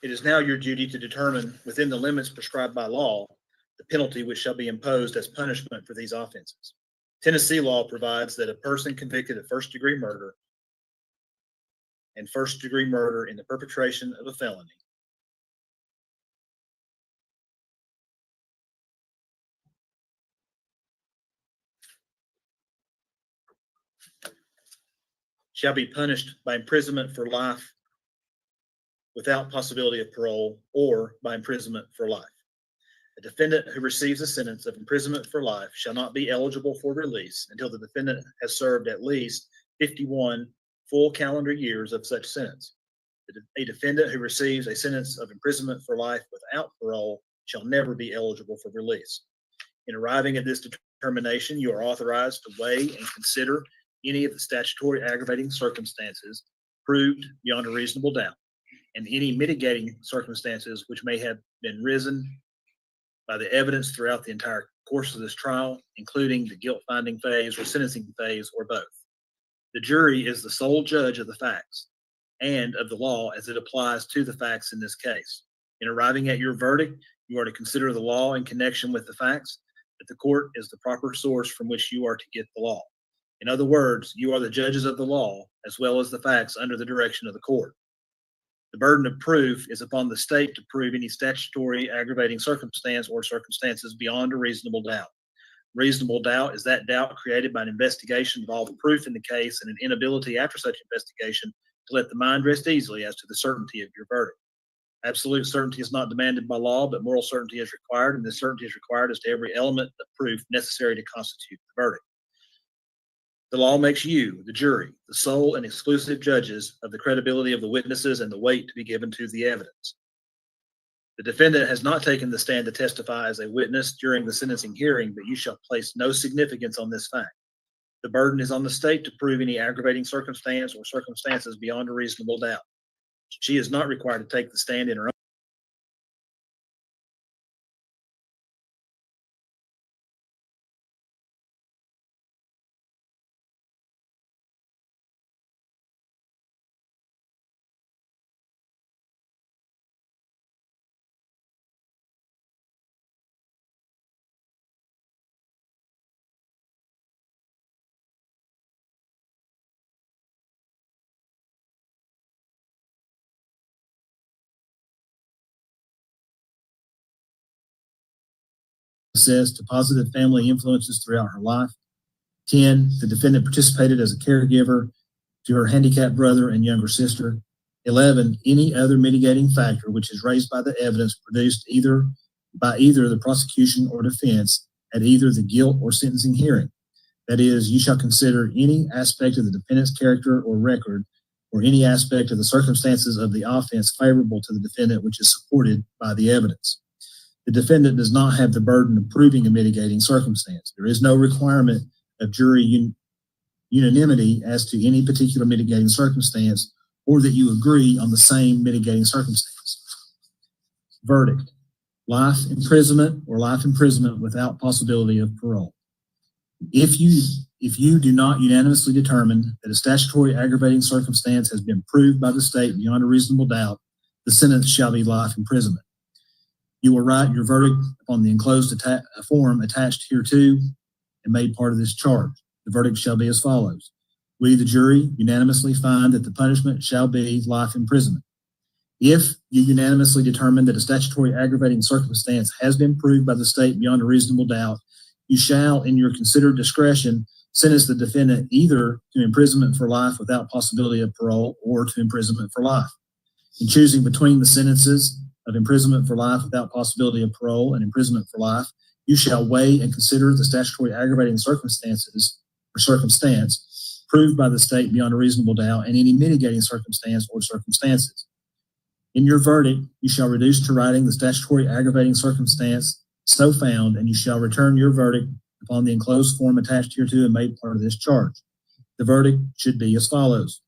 It is now your duty to determine, within the limits prescribed by law, the penalty which shall be imposed as punishment for these offenses. Tennessee law provides that a person convicted of first-degree murder and first-degree murder in the perpetration of a felony shall be punished by imprisonment for life without possibility of parole or by imprisonment for life. A defendant who receives a sentence of imprisonment for life shall not be eligible for release until the defendant has served at least 51 full calendar years of such sentence. A defendant who receives a sentence of imprisonment for life without parole shall never be eligible for release. In arriving at this determination, you are authorized to weigh and consider any of the statutory aggravating circumstances proved beyond a reasonable doubt, and any mitigating circumstances which may have been risen by the evidence throughout the entire course of this trial, including the guilt finding phase or sentencing phase or both. The jury is the sole judge of the facts and of the law as it applies to the facts in this case. In arriving at your verdict, you are to consider the law in connection with the facts, but the court is the proper source from which you are to get the law. In other words, you are the judges of the law as well as the facts under the direction of the court. The burden of proof is upon the state to prove any statutory aggravating circumstance or circumstances beyond a reasonable doubt. Reasonable doubt is that doubt created by an investigation of all the proof in the case and an inability after such investigation to let the mind rest easily as to the certainty of your verdict. Absolute certainty is not demanded by law, but moral certainty is required, and this certainty is required as to every element of proof necessary to constitute the verdict. The law makes you, the jury, the sole and exclusive judges of the credibility of the witnesses and the weight to be given to the evidence. The defendant has not taken the stand to testify as a witness during the sentencing hearing, but you shall place no significance on this fact. The burden is on the state to prove any aggravating circumstance or circumstances beyond a reasonable doubt. She is not required to take the stand in her own. Access to positive family influences throughout her life. 10, the defendant participated as a caregiver to her handicapped brother and younger sister. 11, any other mitigating factor which is raised by the evidence produced by either the prosecution or defense at either the guilt or sentencing hearing. That is, you shall consider any aspect of the defendant's character or record or any aspect of the circumstances of the offense favorable to the defendant which is supported by the evidence. The defendant does not have the burden of proving a mitigating circumstance. There is no requirement of jury unanimity as to any particular mitigating circumstance or that you agree on the same mitigating circumstance. Verdict: life imprisonment or life imprisonment without possibility of parole. If you do not unanimously determine that a statutory aggravating circumstance has been proved by the state beyond a reasonable doubt, the sentence shall be life imprisonment. You will write your verdict on the enclosed form attached hereto and made part of this charge. The verdict shall be as follows. We, the jury, unanimously find that the punishment shall be life imprisonment. If you unanimously determine that a statutory aggravating circumstance has been proved by the state beyond a reasonable doubt, you shall, in your considered discretion, sentence the defendant either to imprisonment for life without possibility of parole or to imprisonment for life. In choosing between the sentences of imprisonment for life without possibility of parole and imprisonment for life, you shall weigh and consider the statutory aggravating circumstance proved by the state beyond a reasonable doubt and any mitigating circumstance or circumstances. In your verdict, you shall reduce to writing the statutory aggravating circumstance so found, and you shall return your verdict upon the enclosed form attached hereto and made part of this charge. The verdict should be as follows.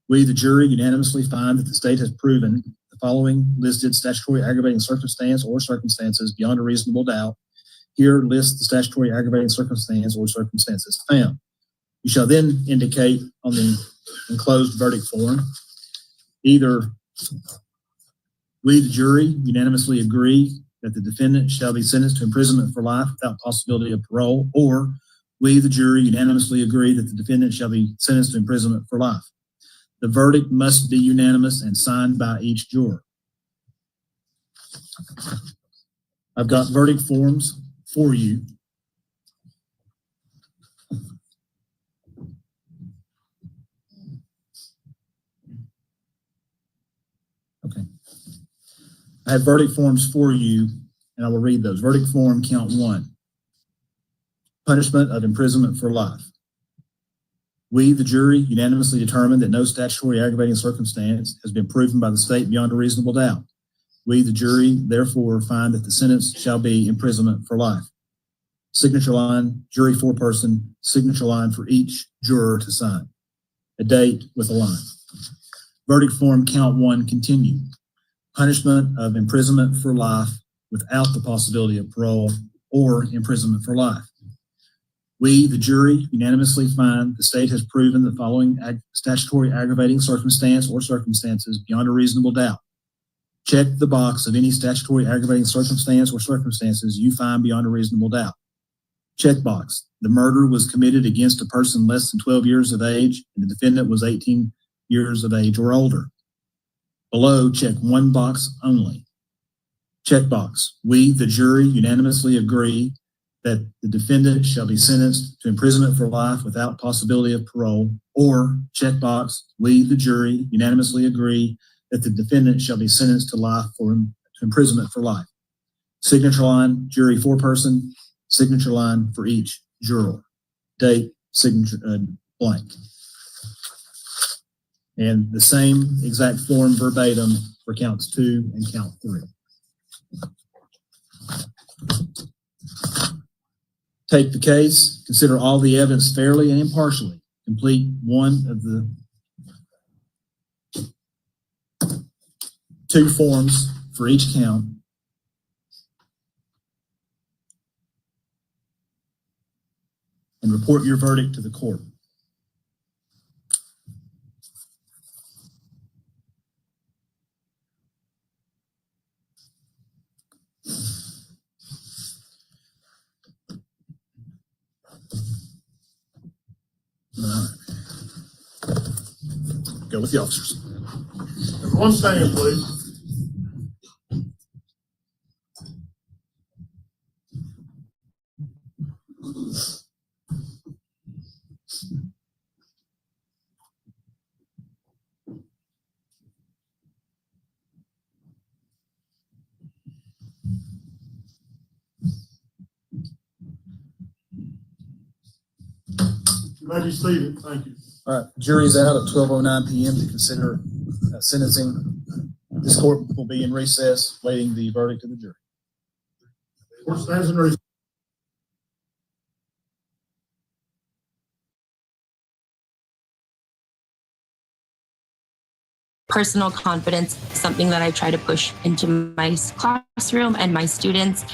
We, the jury, unanimously find that the state has proven the following listed statutory aggravating circumstance or circumstances beyond a reasonable doubt. Here lists the statutory aggravating circumstance or circumstances found. You shall then indicate on the enclosed verdict form either we, the jury, unanimously agree that the defendant shall be sentenced to imprisonment for life without possibility of parole, or we, the jury, unanimously agree that the defendant shall be sentenced to imprisonment for life. The verdict must be unanimous and signed by each juror. I've got verdict forms for you. Okay. I have verdict forms for you, and I will read those. Verdict form, count 1. Punishment of imprisonment for life. We, the jury, unanimously determine that no statutory aggravating circumstance has been proven by the state beyond a reasonable doubt. We, the jury, therefore find that the sentence shall be imprisonment for life. Signature line, jury foreperson, signature line for each juror to sign. A date with a line. Verdict form, count 1, continue. Punishment of imprisonment for life without the possibility of parole or imprisonment for life. We, the jury, unanimously find the state has proven the following statutory aggravating circumstance or circumstances beyond a reasonable doubt. Check the box of any statutory aggravating circumstance or circumstances you find beyond a reasonable doubt. Check box. The murder was committed against a person less than 12 years of age, and the defendant was 18 years of age or older. Below, check one box only. Check box. We, the jury, unanimously agree that the defendant shall be sentenced to imprisonment for life without possibility of parole, or check box. We, the jury, unanimously agree that the defendant shall be sentenced to life to imprisonment for life. Signature line, jury foreperson, signature line for each juror. Date, signature, blank. And the same exact form verbatim for counts 2 and count 3. Take the case, consider all the evidence fairly and impartially. Complete one of the 2 forms for each count. And report your verdict to the court. All right. Go with the officers. Everyone stand, please. Glad you seated. Thank you. All right, jury's out at 12:09 p.m. to consider sentencing. This court will be in recess, waiting the verdict of the jury. Court stands in recess. Personal confidence, something that I try to push into my classroom and my students.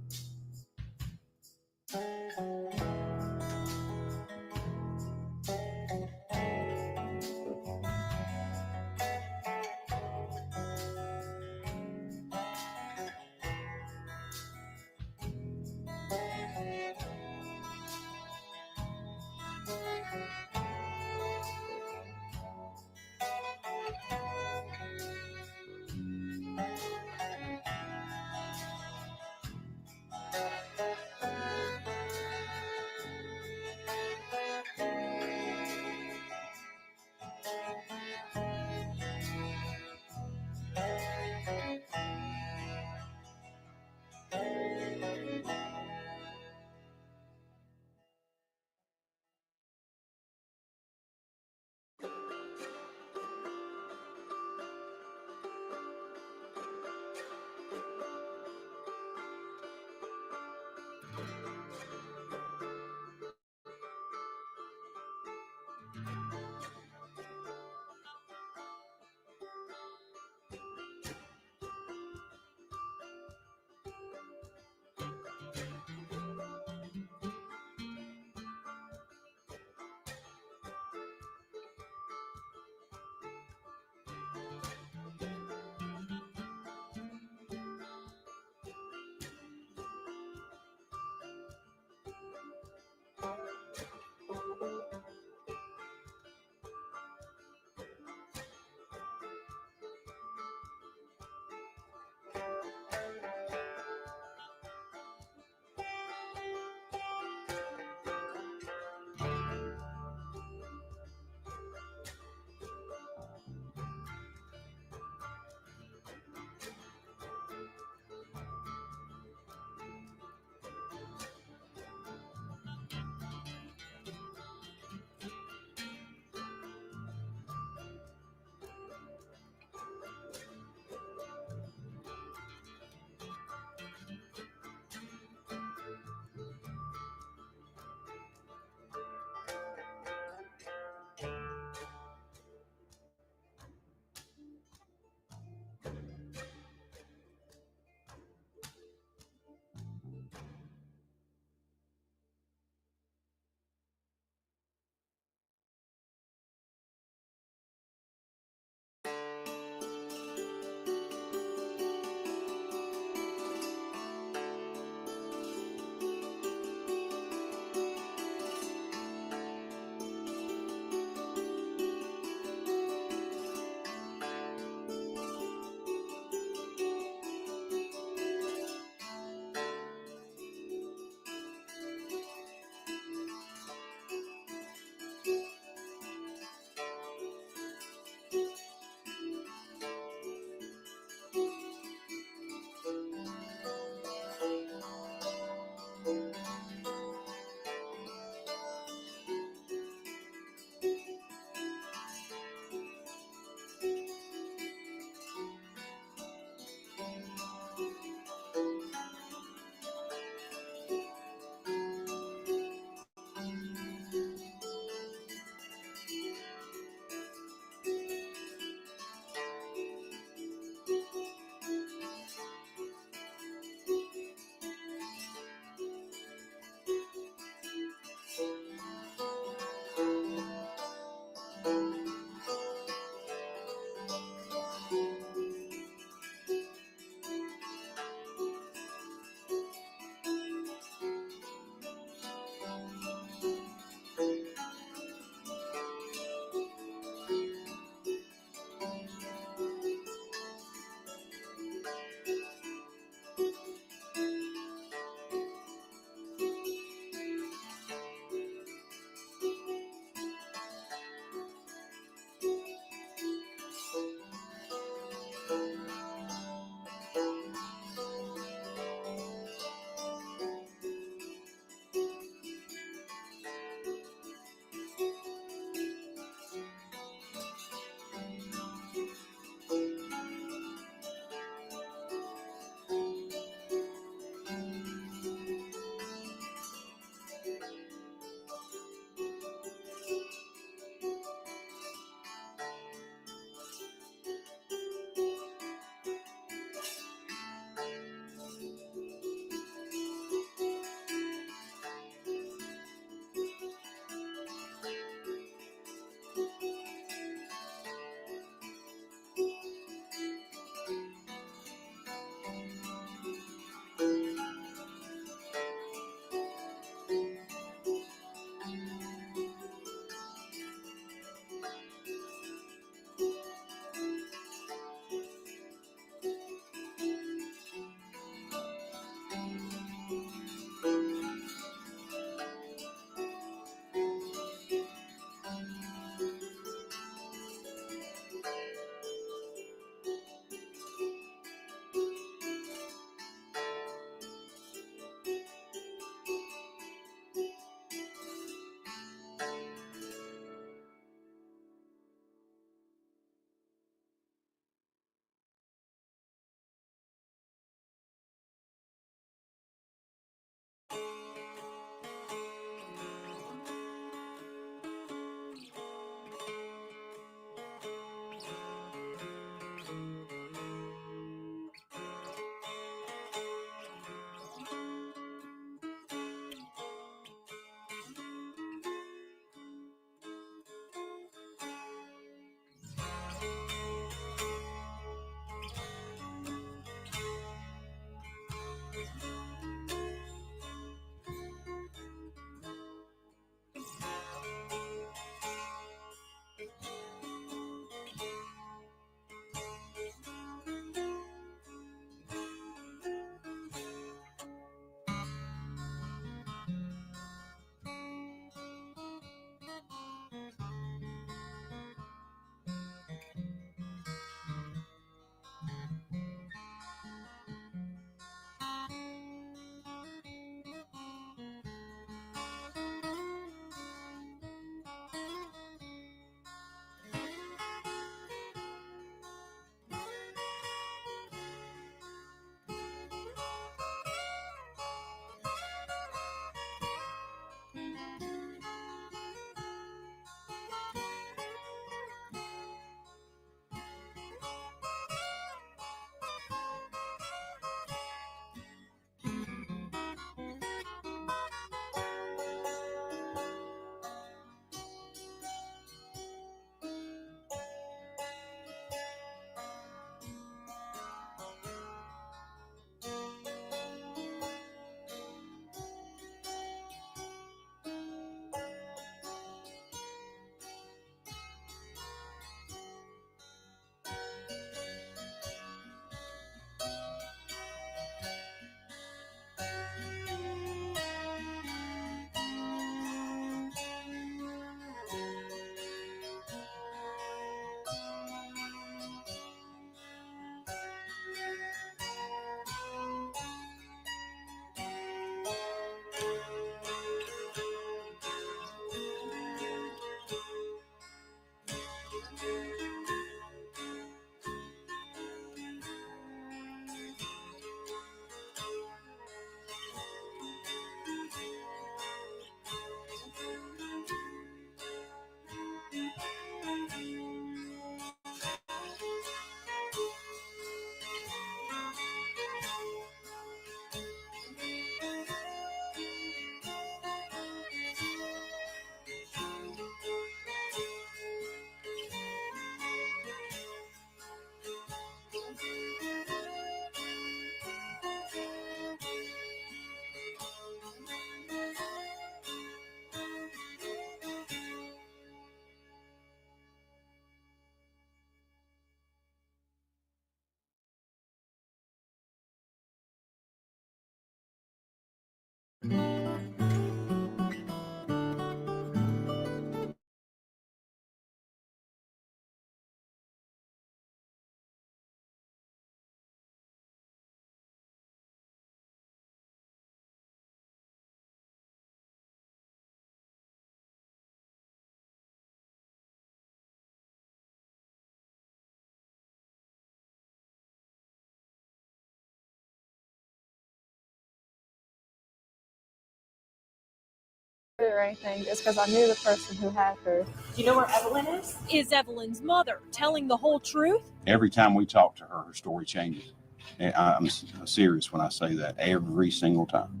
Or anything, just because I knew the person who had her. Do you know where Evelyn is? Is Evelyn's mother telling the whole truth? Every time we talk to her, her story changes. And I'm serious when I say that, every single time.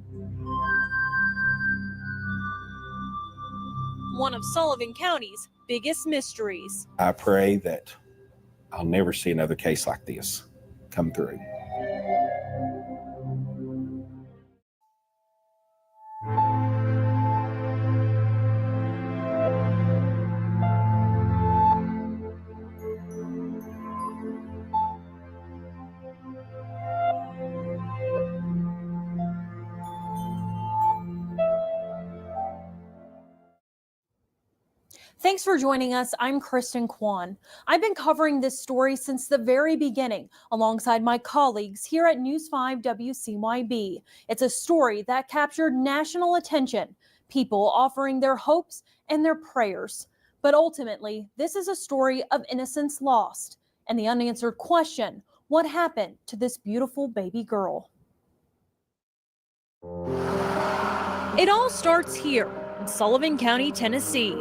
One of Sullivan County's biggest mysteries. I pray that I'll never see another case like this come through. Thanks for joining us. I'm Kristen Kwan. I've been covering this story since the very beginning, alongside my colleagues here at News 5 WCYB. It's a story that captured national attention, people offering their hopes and their prayers. But ultimately, this is a story of innocence lost and the unanswered question, what happened to this beautiful baby girl? It all starts here in Sullivan County, Tennessee.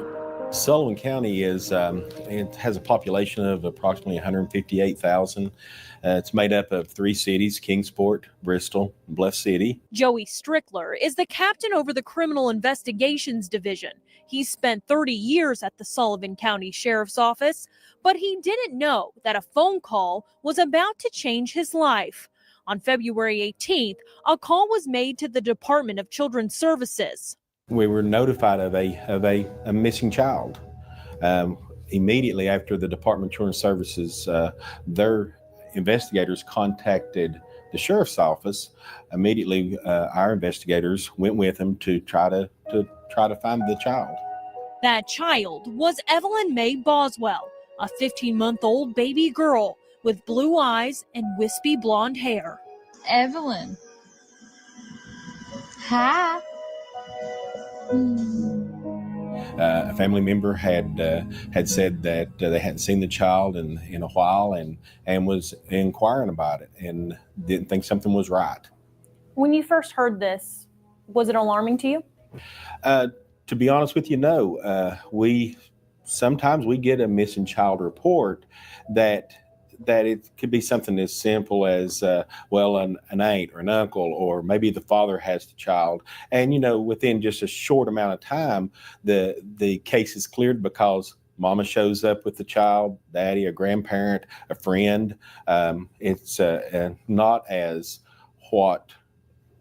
Sullivan County it has a population of approximately 158,000. It's made up of 3 cities, Kingsport, Bristol, and Bluff City. Joey Strickler is the captain over the Criminal Investigations Division. He spent 30 years at the Sullivan County Sheriff's Office, but he didn't know that a phone call was about to change his life. On February 18th, a call was made to the Department of Children's Services. We were notified of a missing child. Immediately after the Department of Children's Services, their investigators contacted the sheriff's office. Immediately, our investigators went with them to try to find the child. That child was Evelyn Mae Boswell, a 15-month-old baby girl with blue eyes and wispy blonde hair. Evelyn. Hi. A family member had said that they hadn't seen the child in a while and was inquiring about it and didn't think something was right. When you first heard this, was it alarming to you? To be honest with you, no. Sometimes we get a missing child report that it could be something as simple as, an aunt or an uncle, or maybe the father has the child. And, within just a short amount of time, the case is cleared because mama shows up with the child, daddy, a grandparent, a friend. It's not as what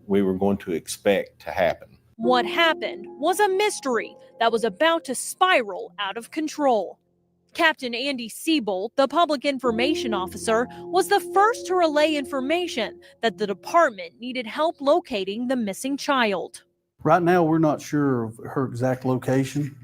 we were going to expect to happen. What happened was a mystery that was about to spiral out of control. Captain Andy Siebold, the public information officer, was the first to relay information that the department needed help locating the missing child. Right now, we're not sure of her exact location.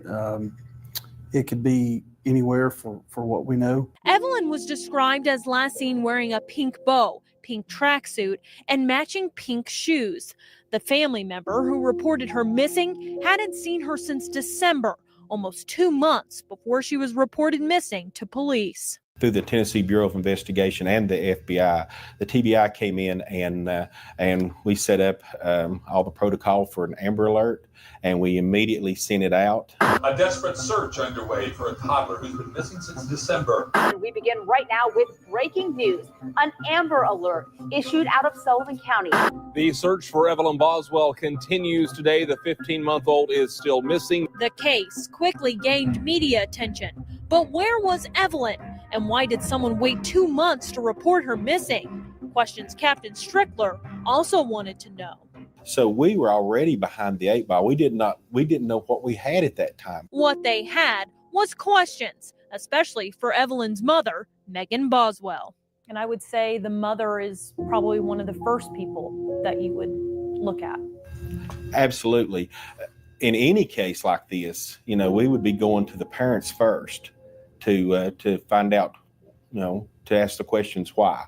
It could be anywhere for what we know. Evelyn was described as last seen wearing a pink bow, pink tracksuit, and matching pink shoes. The family member who reported her missing hadn't seen her since December, almost 2 months before she was reported missing to police. Through the Tennessee Bureau of Investigation and the FBI, the TBI came in and we set up all the protocol for an Amber Alert, and we immediately sent it out. A desperate search underway for a toddler who's been missing since December. We begin right now with breaking news. An Amber Alert issued out of Sullivan County. The search for Evelyn Boswell continues today. The 15-month-old is still missing. The case quickly gained media attention. But where was Evelyn? And why did someone wait 2 months to report her missing? Questions Captain Strickler also wanted to know. So we were already behind the 8 ball. We didn't know what we had at that time. What they had was questions, especially for Evelyn's mother, Megan Boswell. And I would say the mother is probably one of the first people that you would look at. Absolutely. In any case like this, we would be going to the parents first to find out, to ask the questions why.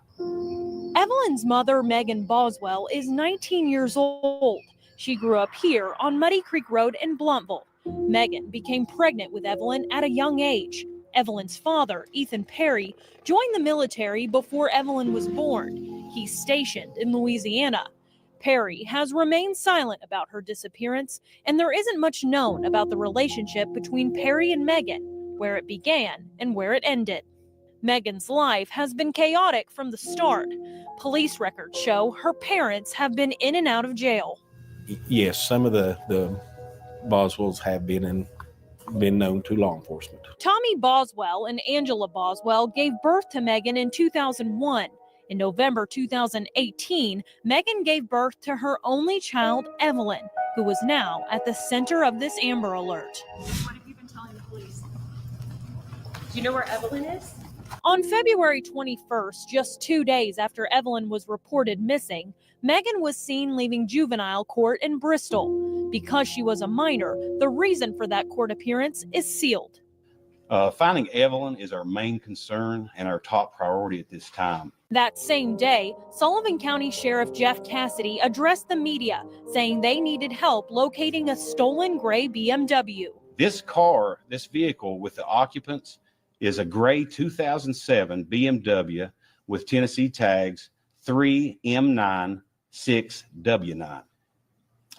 Evelyn's mother, Megan Boswell, is 19 years old. She grew up here on Muddy Creek Road in Blountville. Megan became pregnant with Evelyn at a young age. Evelyn's father, Ethan Perry, joined the military before Evelyn was born. He's stationed in Louisiana. Perry has remained silent about her disappearance, and there isn't much known about the relationship between Perry and Megan, where it began and where it ended. Megan's life has been chaotic from the start. Police records show her parents have been in and out of jail. Yes, some of the Boswells have been known to law enforcement. Tommy Boswell and Angela Boswell gave birth to Megan in 2001. In November 2018, Megan gave birth to her only child, Evelyn, who was now at the center of this Amber Alert. What have you been telling the police? Do you know where Evelyn is? On February 21st, just 2 days after Evelyn was reported missing, Megan was seen leaving juvenile court in Bristol. Because she was a minor, the reason for that court appearance is sealed. Finding Evelyn is our main concern and our top priority at this time. That same day, Sullivan County Sheriff Jeff Cassidy addressed the media, saying they needed help locating a stolen gray BMW. This vehicle with the occupants is a gray 2007 BMW with Tennessee tags 3M96W9.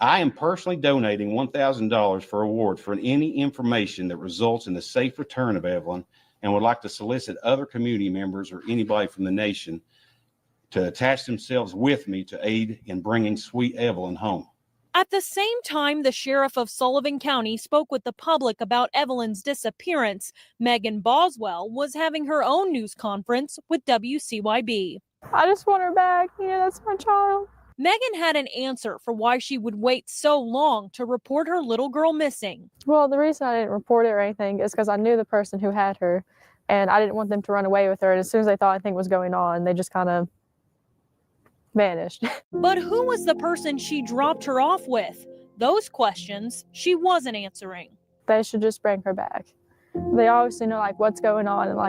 I am personally donating $1,000 for award for any information that results in the safe return of Evelyn, and would like to solicit other community members or anybody from the nation to attach themselves with me to aid in bringing sweet Evelyn home. At the same time the sheriff of Sullivan County spoke with the public about Evelyn's disappearance, Megan Boswell was having her own news conference with WCYB. I just want her back. That's my child. Megan had an answer for why she would wait so long to report her little girl missing. Well, the reason I didn't report it or anything is because I knew the person who had her, and I didn't want them to run away with her. And as soon as they thought anything was going on, they just kind of vanished. But who was the person she dropped her off with? Those questions she wasn't answering. They should just bring her back. They obviously know what's going on, and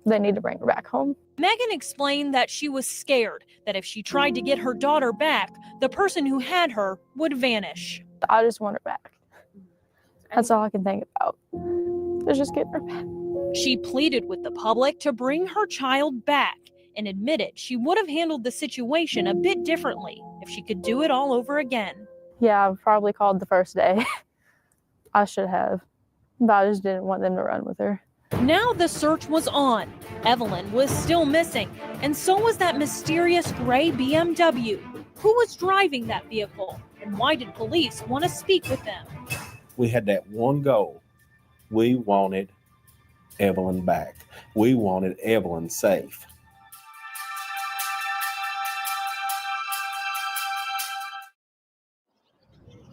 they need to bring her back home. Megan explained that she was scared that if she tried to get her daughter back, the person who had her would vanish. I just want her back. That's all I can think about. Is just getting her back. She pleaded with the public to bring her child back and admitted she would have handled the situation a bit differently if she could do it all over again. Yeah, I probably called the first day. I should have, but I just didn't want them to run with her. Now the search was on. Evelyn was still missing, and so was that mysterious gray BMW. Who was driving that vehicle, and why did police want to speak with them? We had that one goal. We wanted Evelyn back. We wanted Evelyn safe.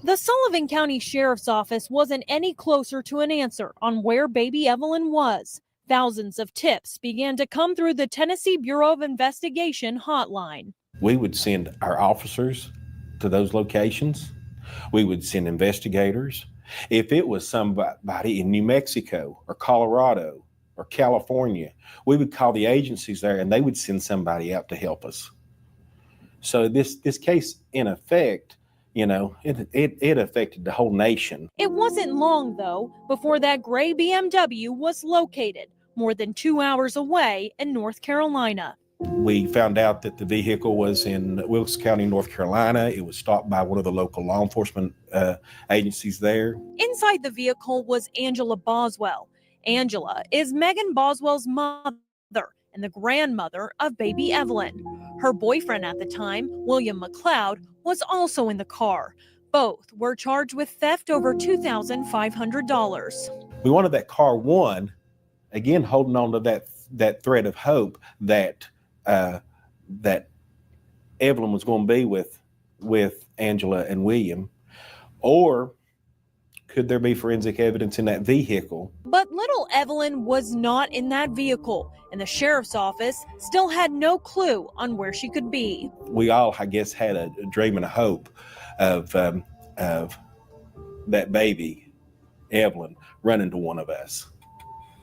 The Sullivan County Sheriff's Office wasn't any closer to an answer on where baby Evelyn was. Thousands of tips began to come through the Tennessee Bureau of Investigation hotline. We would send our officers to those locations. We would send investigators. If it was somebody in New Mexico or Colorado or California, we would call the agencies there and they would send somebody out to help us. So this case, in effect, it affected the whole nation. It wasn't long, though, before that gray BMW was located more than 2 hours away in North Carolina. We found out that the vehicle was in Wilkes County, North Carolina. It was stopped by one of the local law enforcement agencies there. Inside the vehicle was Angela Boswell. Angela is Megan Boswell's mother and the grandmother of baby Evelyn. Her boyfriend at the time, William McLeod, was also in the car. Both were charged with theft over $2,500. We wanted that car, one, again, holding on to that thread of hope that that Evelyn was going to be with Angela and William, or Could there be forensic evidence in that vehicle? But little Evelyn was not in that vehicle, and the sheriff's office still had no clue on where she could be. We all, I guess, had a dream and a hope of that baby, Evelyn, running to one of us.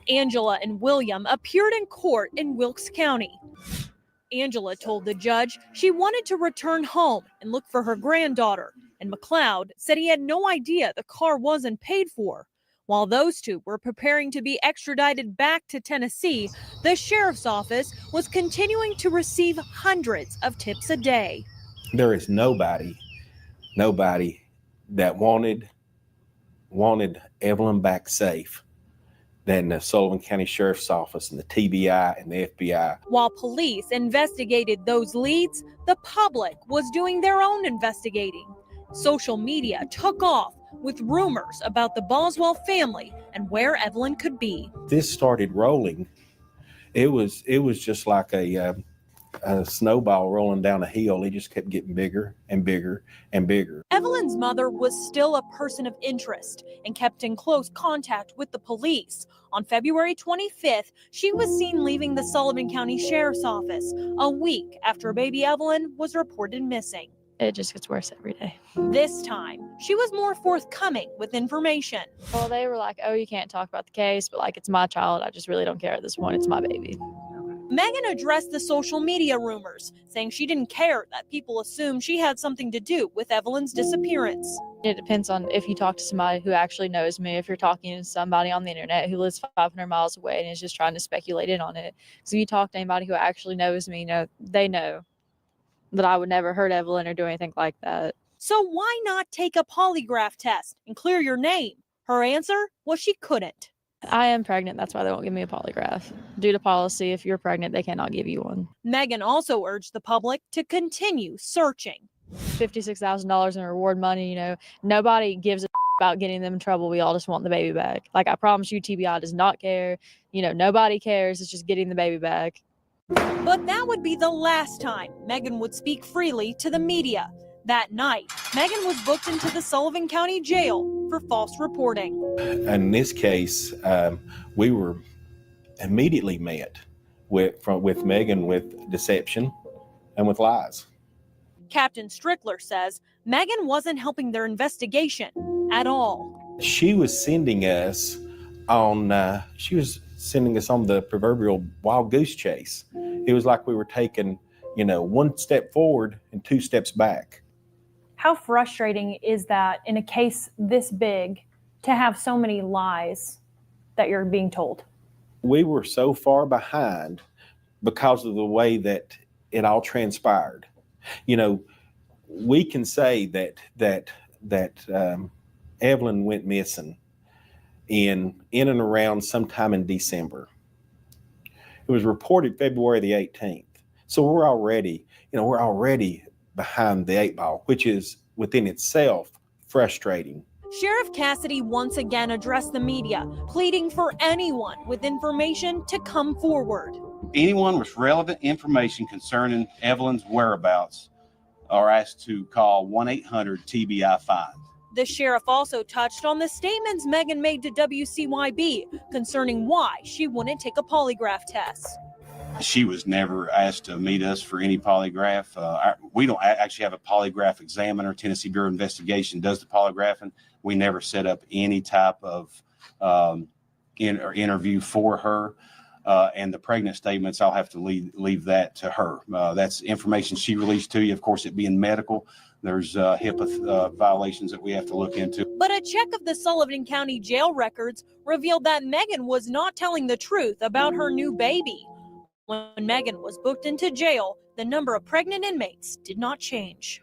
Angela and William appeared in court in Wilkes County. Angela told the judge she wanted to return home and look for her granddaughter, and McLeod said he had no idea the car wasn't paid for. While those two were preparing to be extradited back to Tennessee, the sheriff's office was continuing to receive hundreds of tips a day. There is nobody that wanted Evelyn back safe than the Sullivan County Sheriff's Office and the TBI and the FBI. While police investigated those leads, the public was doing their own investigating. Social media took off with rumors about the Boswell family and where Evelyn could be. This started rolling. It was just like a snowball rolling down a hill. It just kept getting bigger and bigger and bigger. Evelyn's mother was still a person of interest and kept in close contact with the police. On February 25th, she was seen leaving the Sullivan County Sheriff's Office a week after baby Evelyn was reported missing. It just gets worse every day. This time, she was more forthcoming with information. Well, they were like, oh, you can't talk about the case, but like, it's my child. I just really don't care at this point. It's my baby. Megan addressed the social media rumors, saying she didn't care that people assumed she had something to do with Evelyn's disappearance. It depends on if you talk to somebody who actually knows me, if you're talking to somebody on the internet who lives 500 miles away and is just trying to speculate in on it. Because if you talk to anybody who actually knows me, they know that I would never hurt Evelyn or do anything like that. So why not take a polygraph test and clear your name? Her answer was she couldn't. I am pregnant. That's why they won't give me a polygraph. Due to policy, if you're pregnant, they cannot give you one. Megan also urged the public to continue searching. $56,000 in reward money, nobody gives a about getting them in trouble. We all just want the baby back. Like, I promise you, TBI does not care. Nobody cares. It's just getting the baby back. But that would be the last time Megan would speak freely to the media. That night, Megan was booked into the Sullivan County Jail for false reporting. In this case, we were immediately met with Megan with deception and with lies. Captain Strickler says Megan wasn't helping their investigation at all. She was sending us on the proverbial wild goose chase. It was like we were taking, one step forward and two steps back. How frustrating is that in a case this big to have so many lies that you're being told? We were so far behind because of the way that it all transpired. We can say that Evelyn went missing in and around sometime in December. It was reported February the 18th. So we're already behind the eight ball, which is within itself frustrating. Sheriff Cassidy once again addressed the media, pleading for anyone with information to come forward. Anyone with relevant information concerning Evelyn's whereabouts are asked to call 1-800-TBI-5. The sheriff also touched on the statements Megan made to WCYB concerning why she wouldn't take a polygraph test. She was never asked to meet us for any polygraph. We don't actually have a polygraph examiner. Tennessee Bureau of Investigation does the polygraphing. We never set up any type of interview for her. And the pregnant statements, I'll have to leave that to her. That's information she released to you. Of course, it being medical, there's HIPAA violations that we have to look into. But a check of the Sullivan County jail records revealed that Megan was not telling the truth about her new baby. When Megan was booked into jail, the number of pregnant inmates did not change.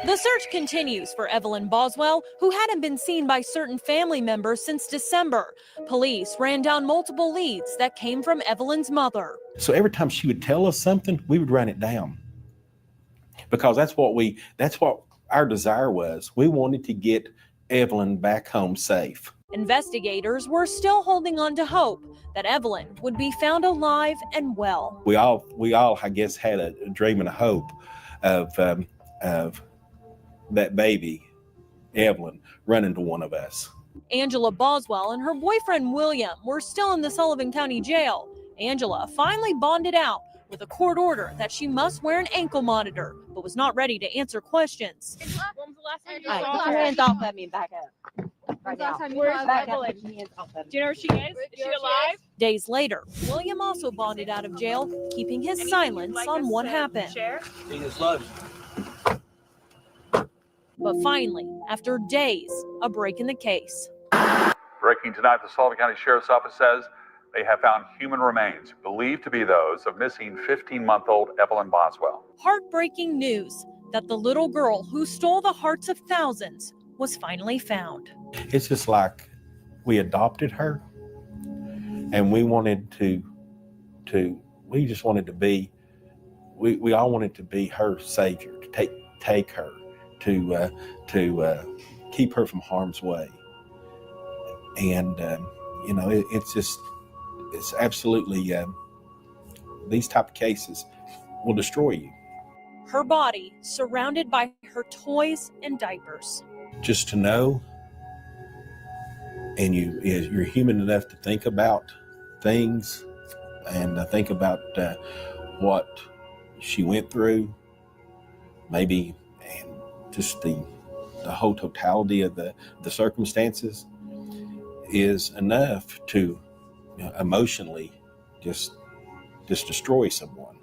The search continues for Evelyn Boswell, who hadn't been seen by certain family members since December. Police ran down multiple leads that came from Evelyn's mother. So every time she would tell us something, we would write it down. Because that's what our desire was. We wanted to get Evelyn back home safe. Investigators were still holding on to hope that Evelyn would be found alive and well. We all, I guess, had a dream and a hope of that baby, Evelyn, running to one of us. Angela Boswell and her boyfriend William were still in the Sullivan County Jail. Angela finally bonded out with a court order that she must wear an ankle monitor, but was not ready to answer questions. When was the last time you All right, saw put her? your hands off of me. Back up. Right now. Where's Back up. Evelyn? Put your hands off of me. Do you know where she is? Is she alive? Days later, William also bonded out of jail, keeping his silence on what happened. But finally, after days, a break in the case. Breaking tonight, the Sullivan County Sheriff's Office says they have found human remains believed to be those of missing 15-month-old Evelyn Boswell. Heartbreaking news that the little girl who stole the hearts of thousands was finally found. It's just like we adopted her, and we wanted we just wanted to be, we all wanted to be her savior, to take her, to keep her from harm's way. And, it's absolutely, these type of cases will destroy you. Her body surrounded by her toys and diapers. Just to know, and you're human enough to think about things and think about what she went through, maybe, and just the whole totality of the circumstances is enough to emotionally just destroy someone.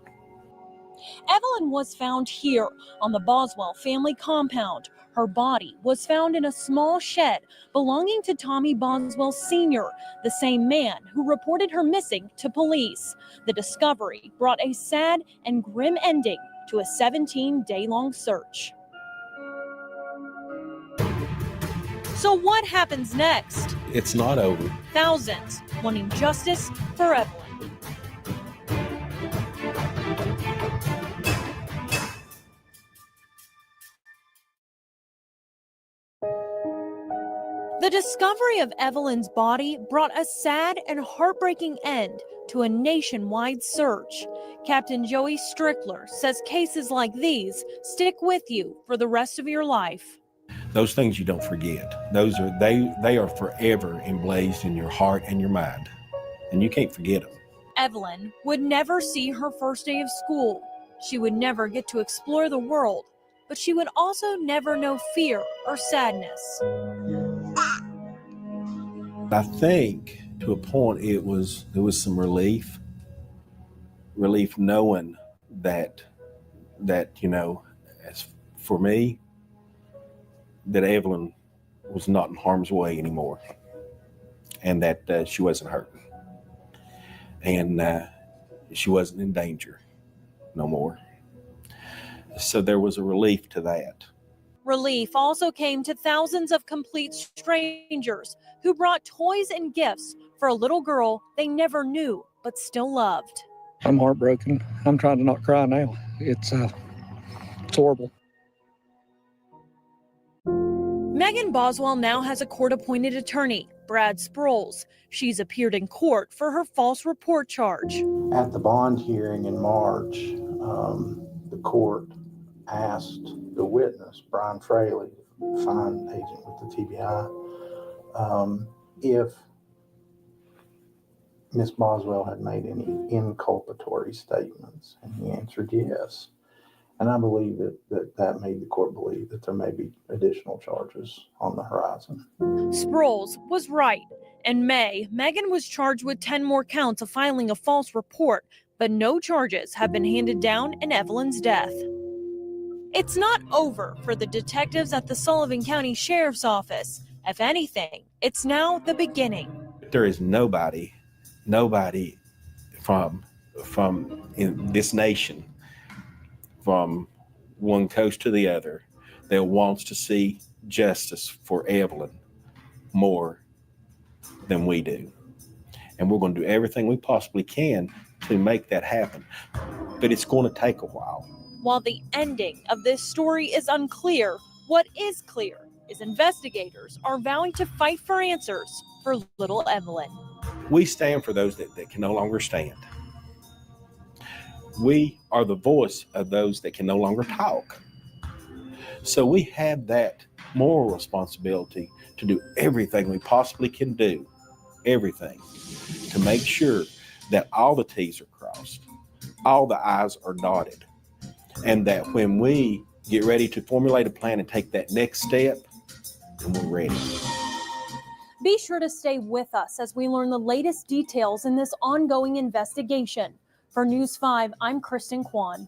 Evelyn was found here on the Boswell family compound. Her body was found in a small shed belonging to Tommy Boswell Sr., the same man who reported her missing to police. The discovery brought a sad and grim ending to a 17-day-long search. So what happens next? It's not over. Thousands wanting justice for Evelyn. The discovery of Evelyn's body brought a sad and heartbreaking end to a nationwide search. Captain Joey Strickler says cases like these stick with you for the rest of your life. Those things you don't forget. They are forever emblazoned in your heart and your mind, and you can't forget them. Evelyn would never see her first day of school. She would never get to explore the world, but she would also never know fear or sadness. I think to a point there was some relief knowing that as for me, that Evelyn was not in harm's way anymore, and that she wasn't hurting, and she wasn't in danger no more. So there was a relief to that. Relief also came to thousands of complete strangers who brought toys and gifts for a little girl they never knew but still loved. I'm heartbroken. I'm trying to not cry now. It's horrible. Megan Boswell now has a court-appointed attorney, Brad Sproles. She's appeared in court for her false report charge. At the bond hearing in March, the court asked the witness, Brian Fraley, fine agent with the TBI, if Ms. Boswell had made any inculpatory statements, and he answered yes. And I believe that made the court believe that there may be additional charges on the horizon. Sproles was right. In May, Megan was charged with 10 more counts of filing a false report, but no charges have been handed down in Evelyn's death. It's not over for the detectives at the Sullivan County Sheriff's Office. If anything, it's now the beginning. There is nobody from in this nation, from one coast to the other, that wants to see justice for Evelyn more than we do. And we're going to do everything we possibly can to make that happen. But it's going to take a while. While the ending of this story is unclear, what is clear is investigators are vowing to fight for answers for little Evelyn. We stand for those that can no longer stand. We are the voice of those that can no longer talk. So we have that moral responsibility to do everything we possibly can do, everything, to make sure that all the T's are crossed, all the I's are dotted, and that when we get ready to formulate a plan and take that next step, then we're ready. Be sure to stay with us as we learn the latest details in this ongoing investigation. For News 5, I'm Kristen Kwan.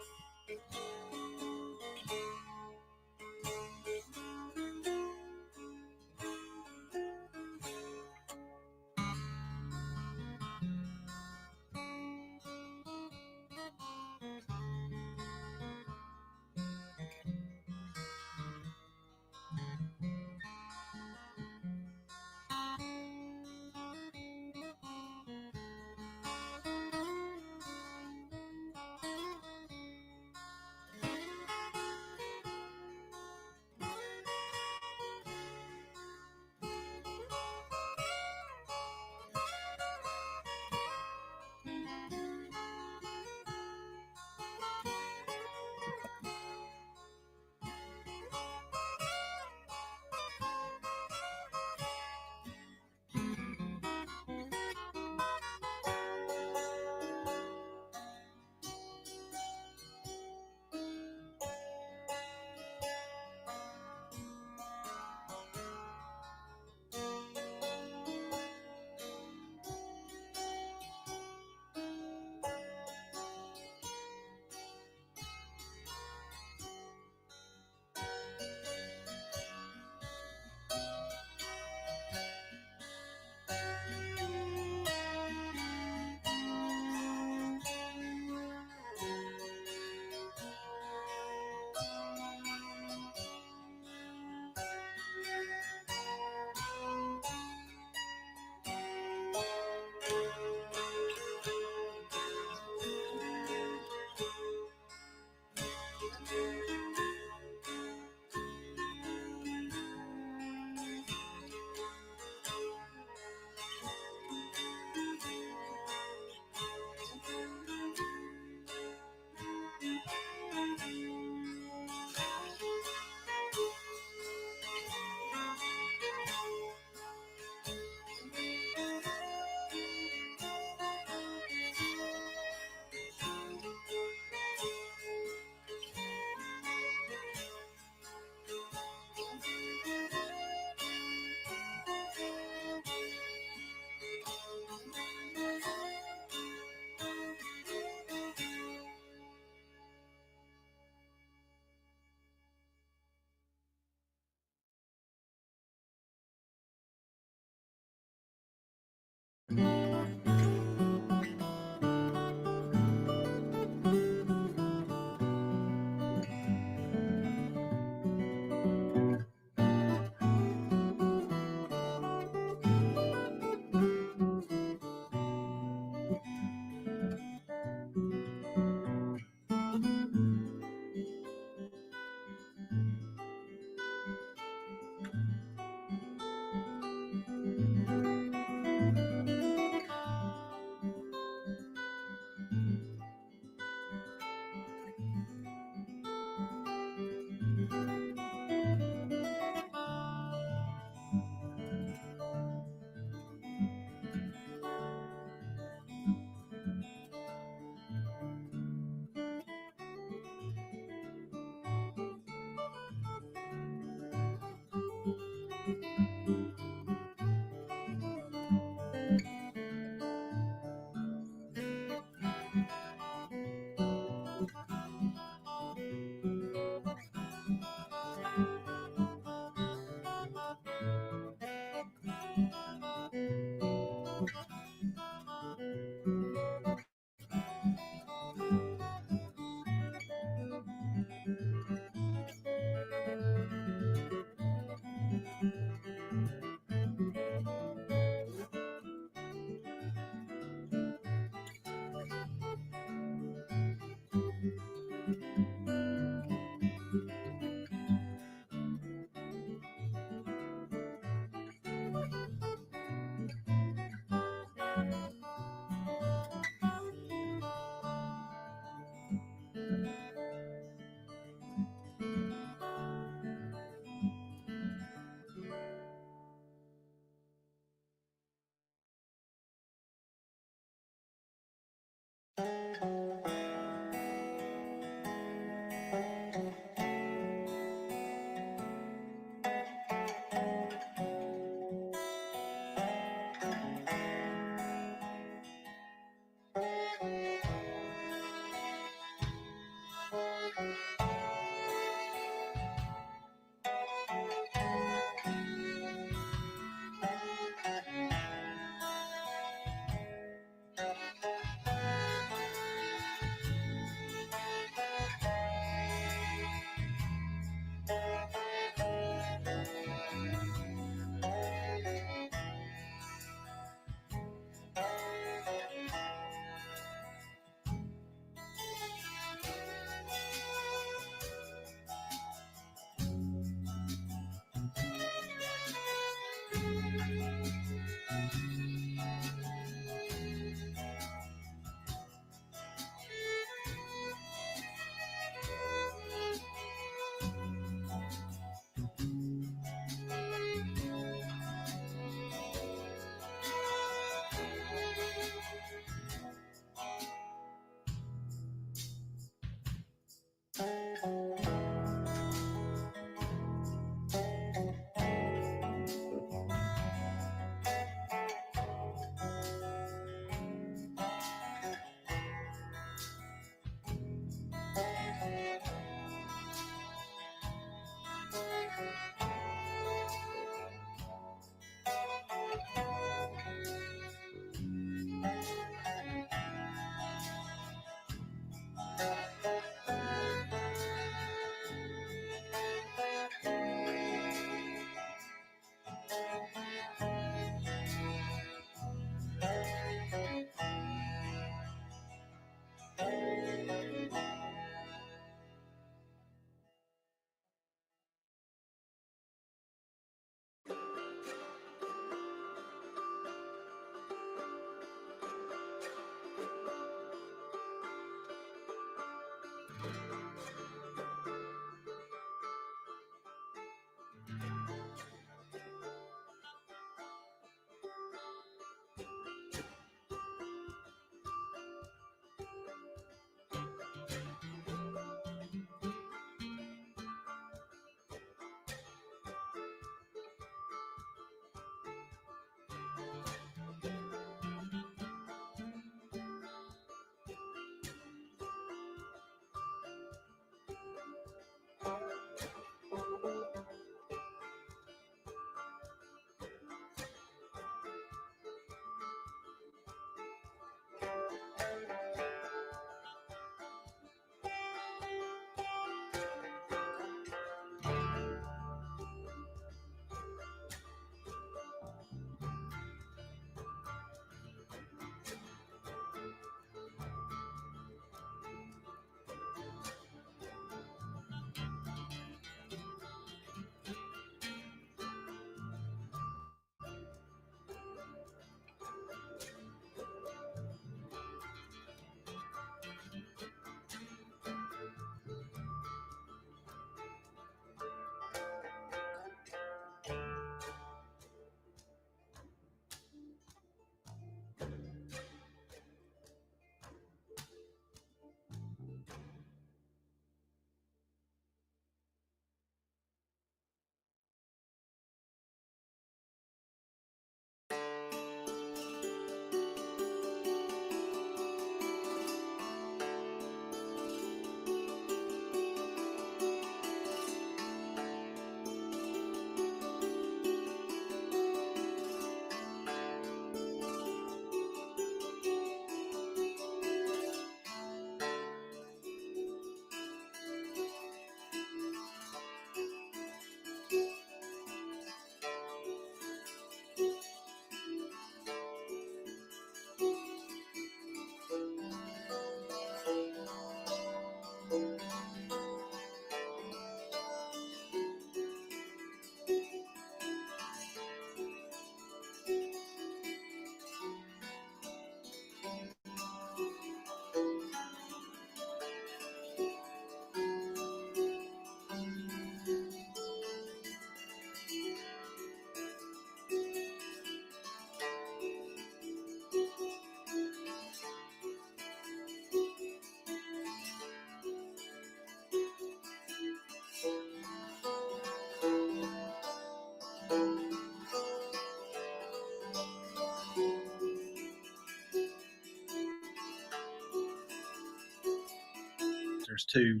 there's two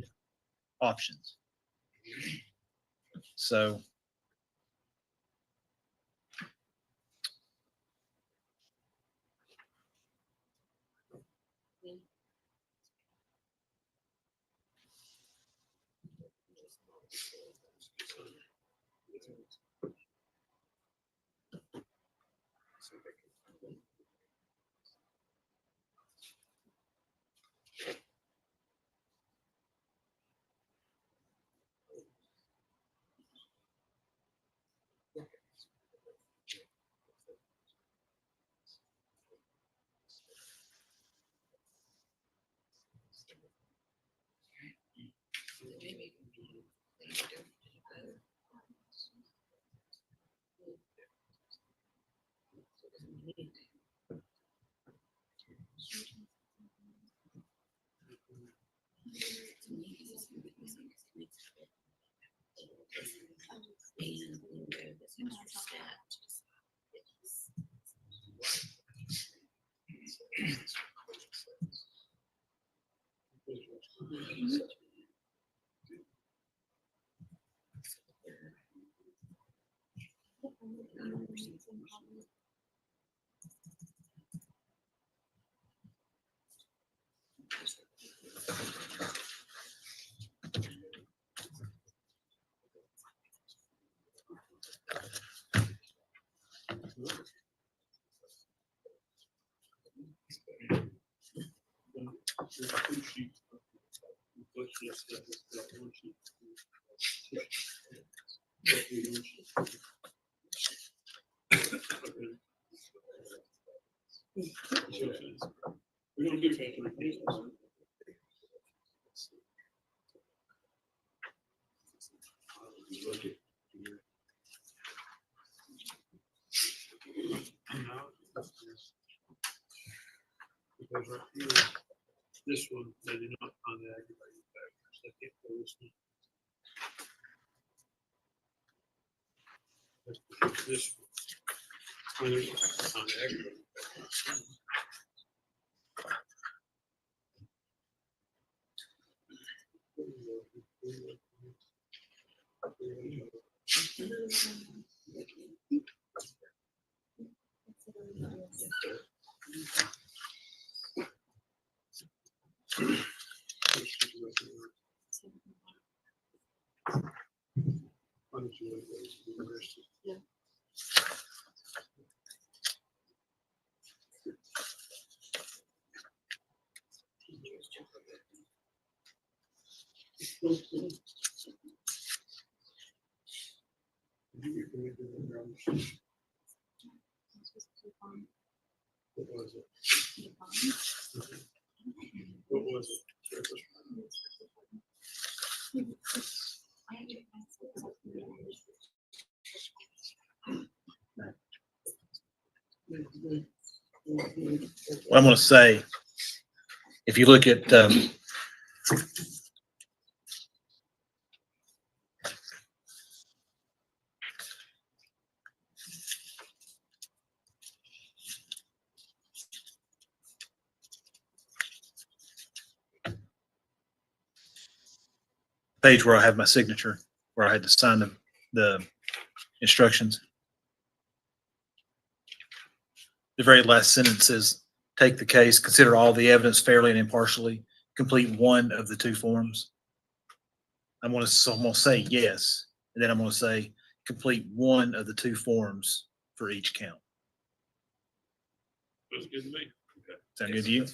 options. So because right here, this one, they did not find the aggravating factors. They can't go this one. This one, where they find the aggravating factors. Yeah. What was it? What was it? what I'm going to say, if you look at page where I have my signature, where I had to sign the instructions. The very last sentence says, take the case, consider all the evidence fairly and impartially, complete one of the two forms. I'm going to say yes, and then I'm going to say complete one of the two forms for each count. That's good to me. Okay. Sound good to you?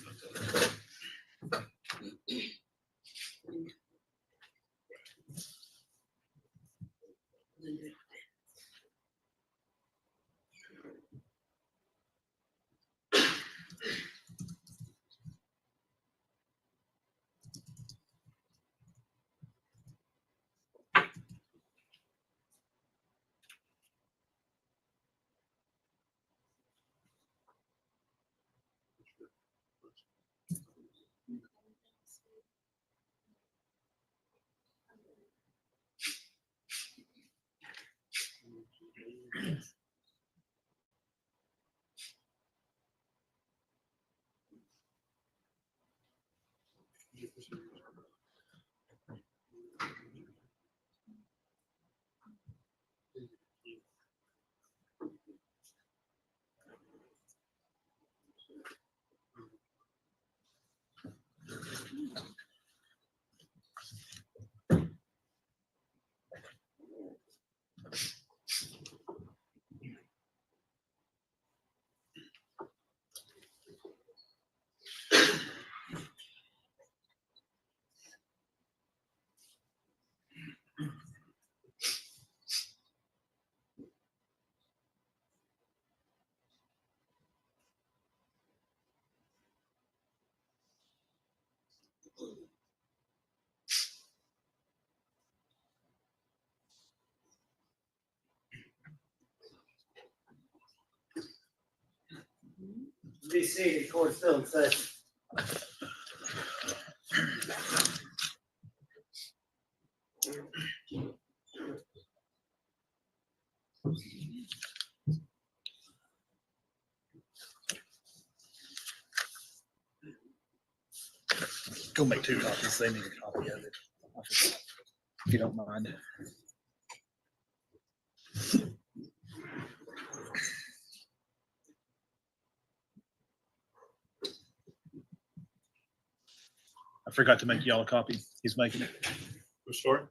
Be seated, court still in session. Go make 2 copies. They need a copy of it. If you don't mind. I forgot to make y'all a copy. He's making it. Which story?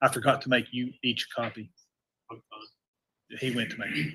I forgot to make you each a copy. He went to make it.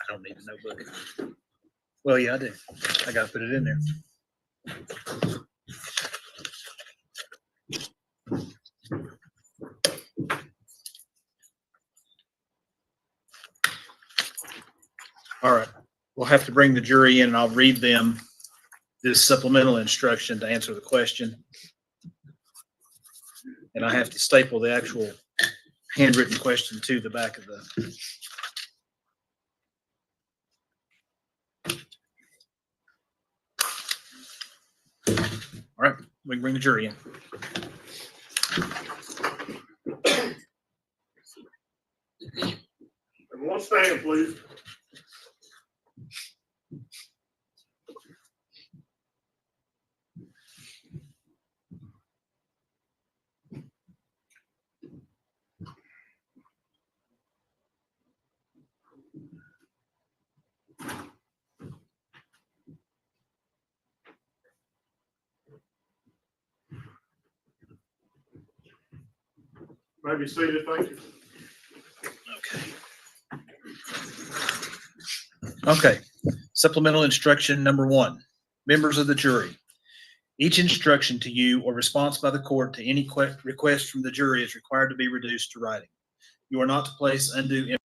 I don't need a notebook. Well, yeah, I do. I gotta put it in there. All right, we'll have to bring the jury in and I'll read them this supplemental instruction to answer the question. And I have to staple the actual handwritten question to the back of the. All right, we can bring the jury in. Everyone stand, please. You may be seated, thank you. Okay, supplemental instruction number 1. Members of the jury, each instruction to you or response by the court to any request from the jury is required to be reduced to writing. You are not to place undue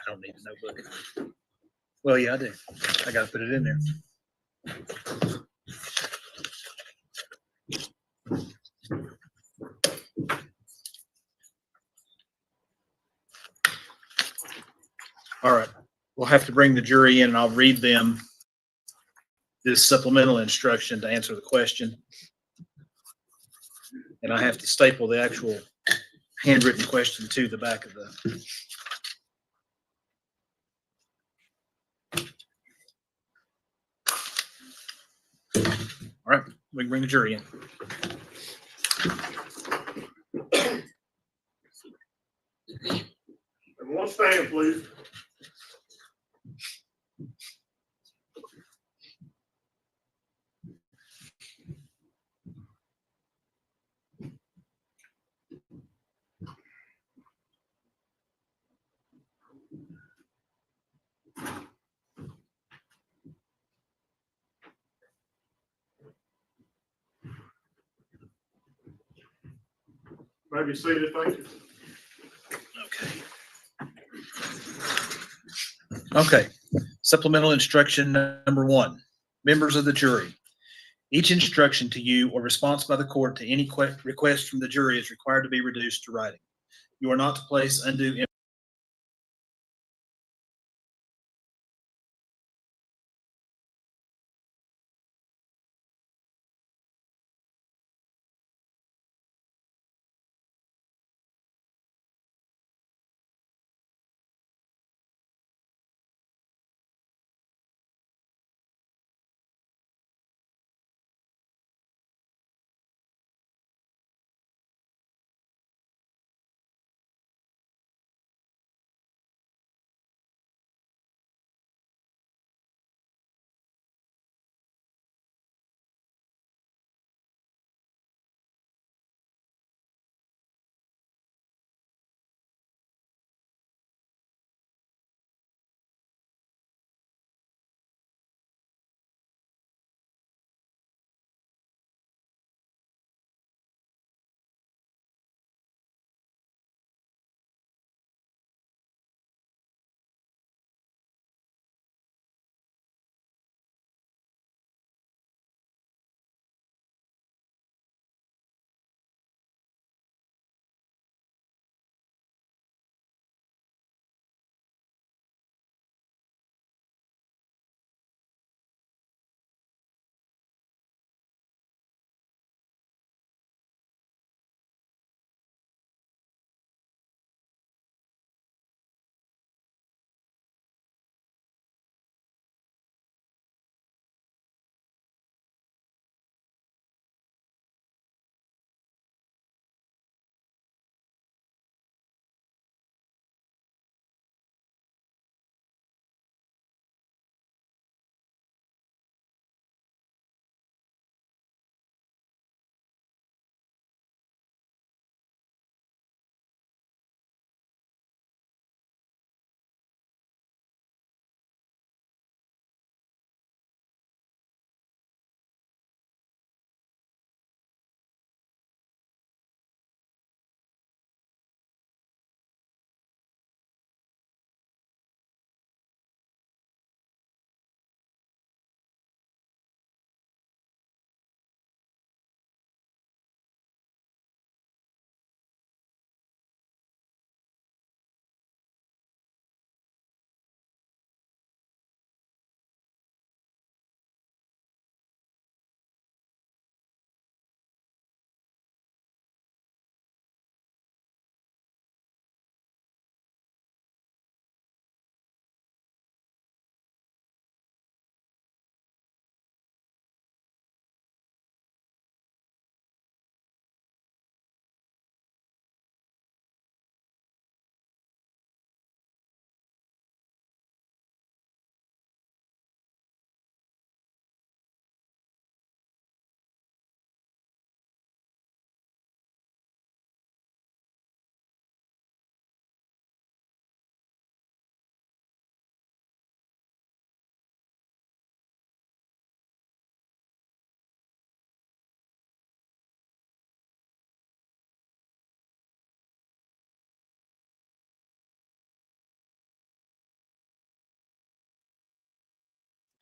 I don't need a notebook. Well, yeah, I do. I gotta put it in there. All right, we'll have to bring the jury in and I'll read them this supplemental instruction to answer the question. And I have to staple the actual handwritten question to the back of the. All right, we can bring the jury in. Everyone stand, please. You may be seated, thank you. Okay, supplemental instruction number 1. Members of the jury, each instruction to you or response by the court to any request from the jury is required to be reduced to writing. You are not to place undue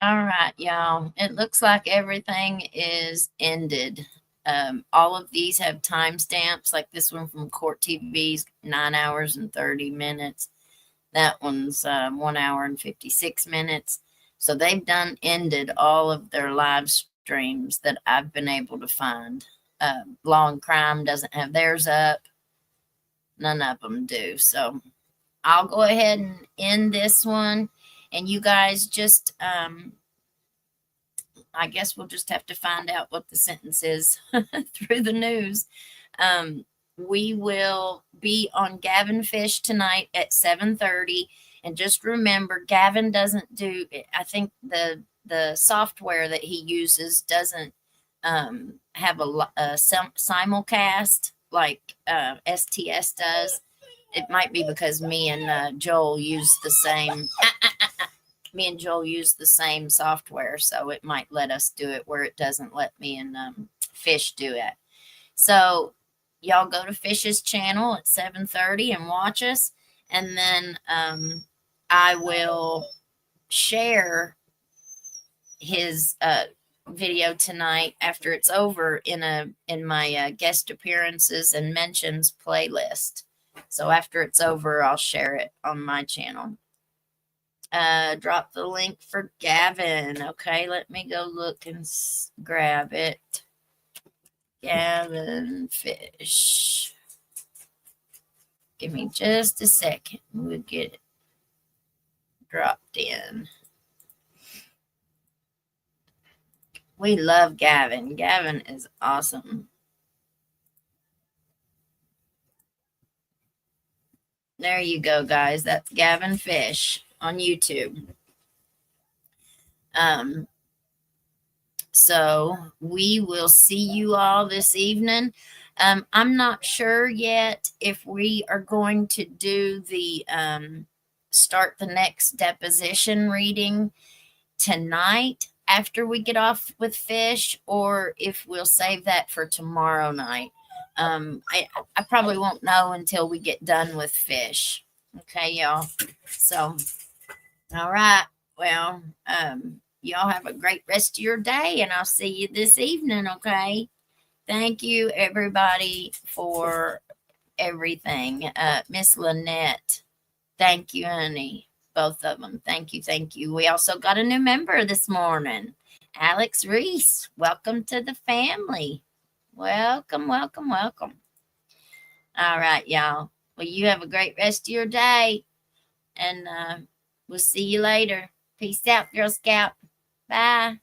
All right, y'all. It looks like everything is ended. All of these have timestamps, like this one from Court TV's 9 hours and 30 minutes. That one's 1 hour and 56 minutes. So they've ended all of their live streams that I've been able to find. Law and Crime doesn't have theirs up. None of them do. So I'll go ahead and end this one. And you guys just, I guess we'll just have to find out what the sentence is through the news. We will be on Gavin Fish tonight at 7:30. And just remember, Gavin doesn't do, I think the software that he uses doesn't have a simulcast like STS does. It might be because me and Joel use the same. Me and Joel use the same software, so it might let us do it where it doesn't let me and Fish do it. So y'all go to Fish's channel at 7:30 and watch us, and then I will share his video tonight after it's over in my guest appearances and mentions playlist. So after it's over, I'll share it on my channel. Drop the link for Gavin. Okay, let me go look and grab it. Gavin Fish. Give me just a second. We'll get it dropped in. We love Gavin. Gavin is awesome. There you go, guys. That's Gavin Fish on YouTube. So we will see you all this evening. I'm not sure yet if we are going to do the start the next deposition reading tonight after we get off with Fish, or if we'll save that for tomorrow night. I probably won't know until we get done with Fish. Okay, y'all. So, all right. Well, y'all have a great rest of your day, and I'll see you this evening, okay? Thank you, everybody, for everything. Miss Lynette, thank you, honey. Both of them. Thank you, thank you. We also got a new member this morning. Alex Reese, welcome to the family. Welcome, welcome, welcome. All right, y'all. Well, you have a great rest of your day, and we'll see you later. Peace out, Girl Scout. Bye.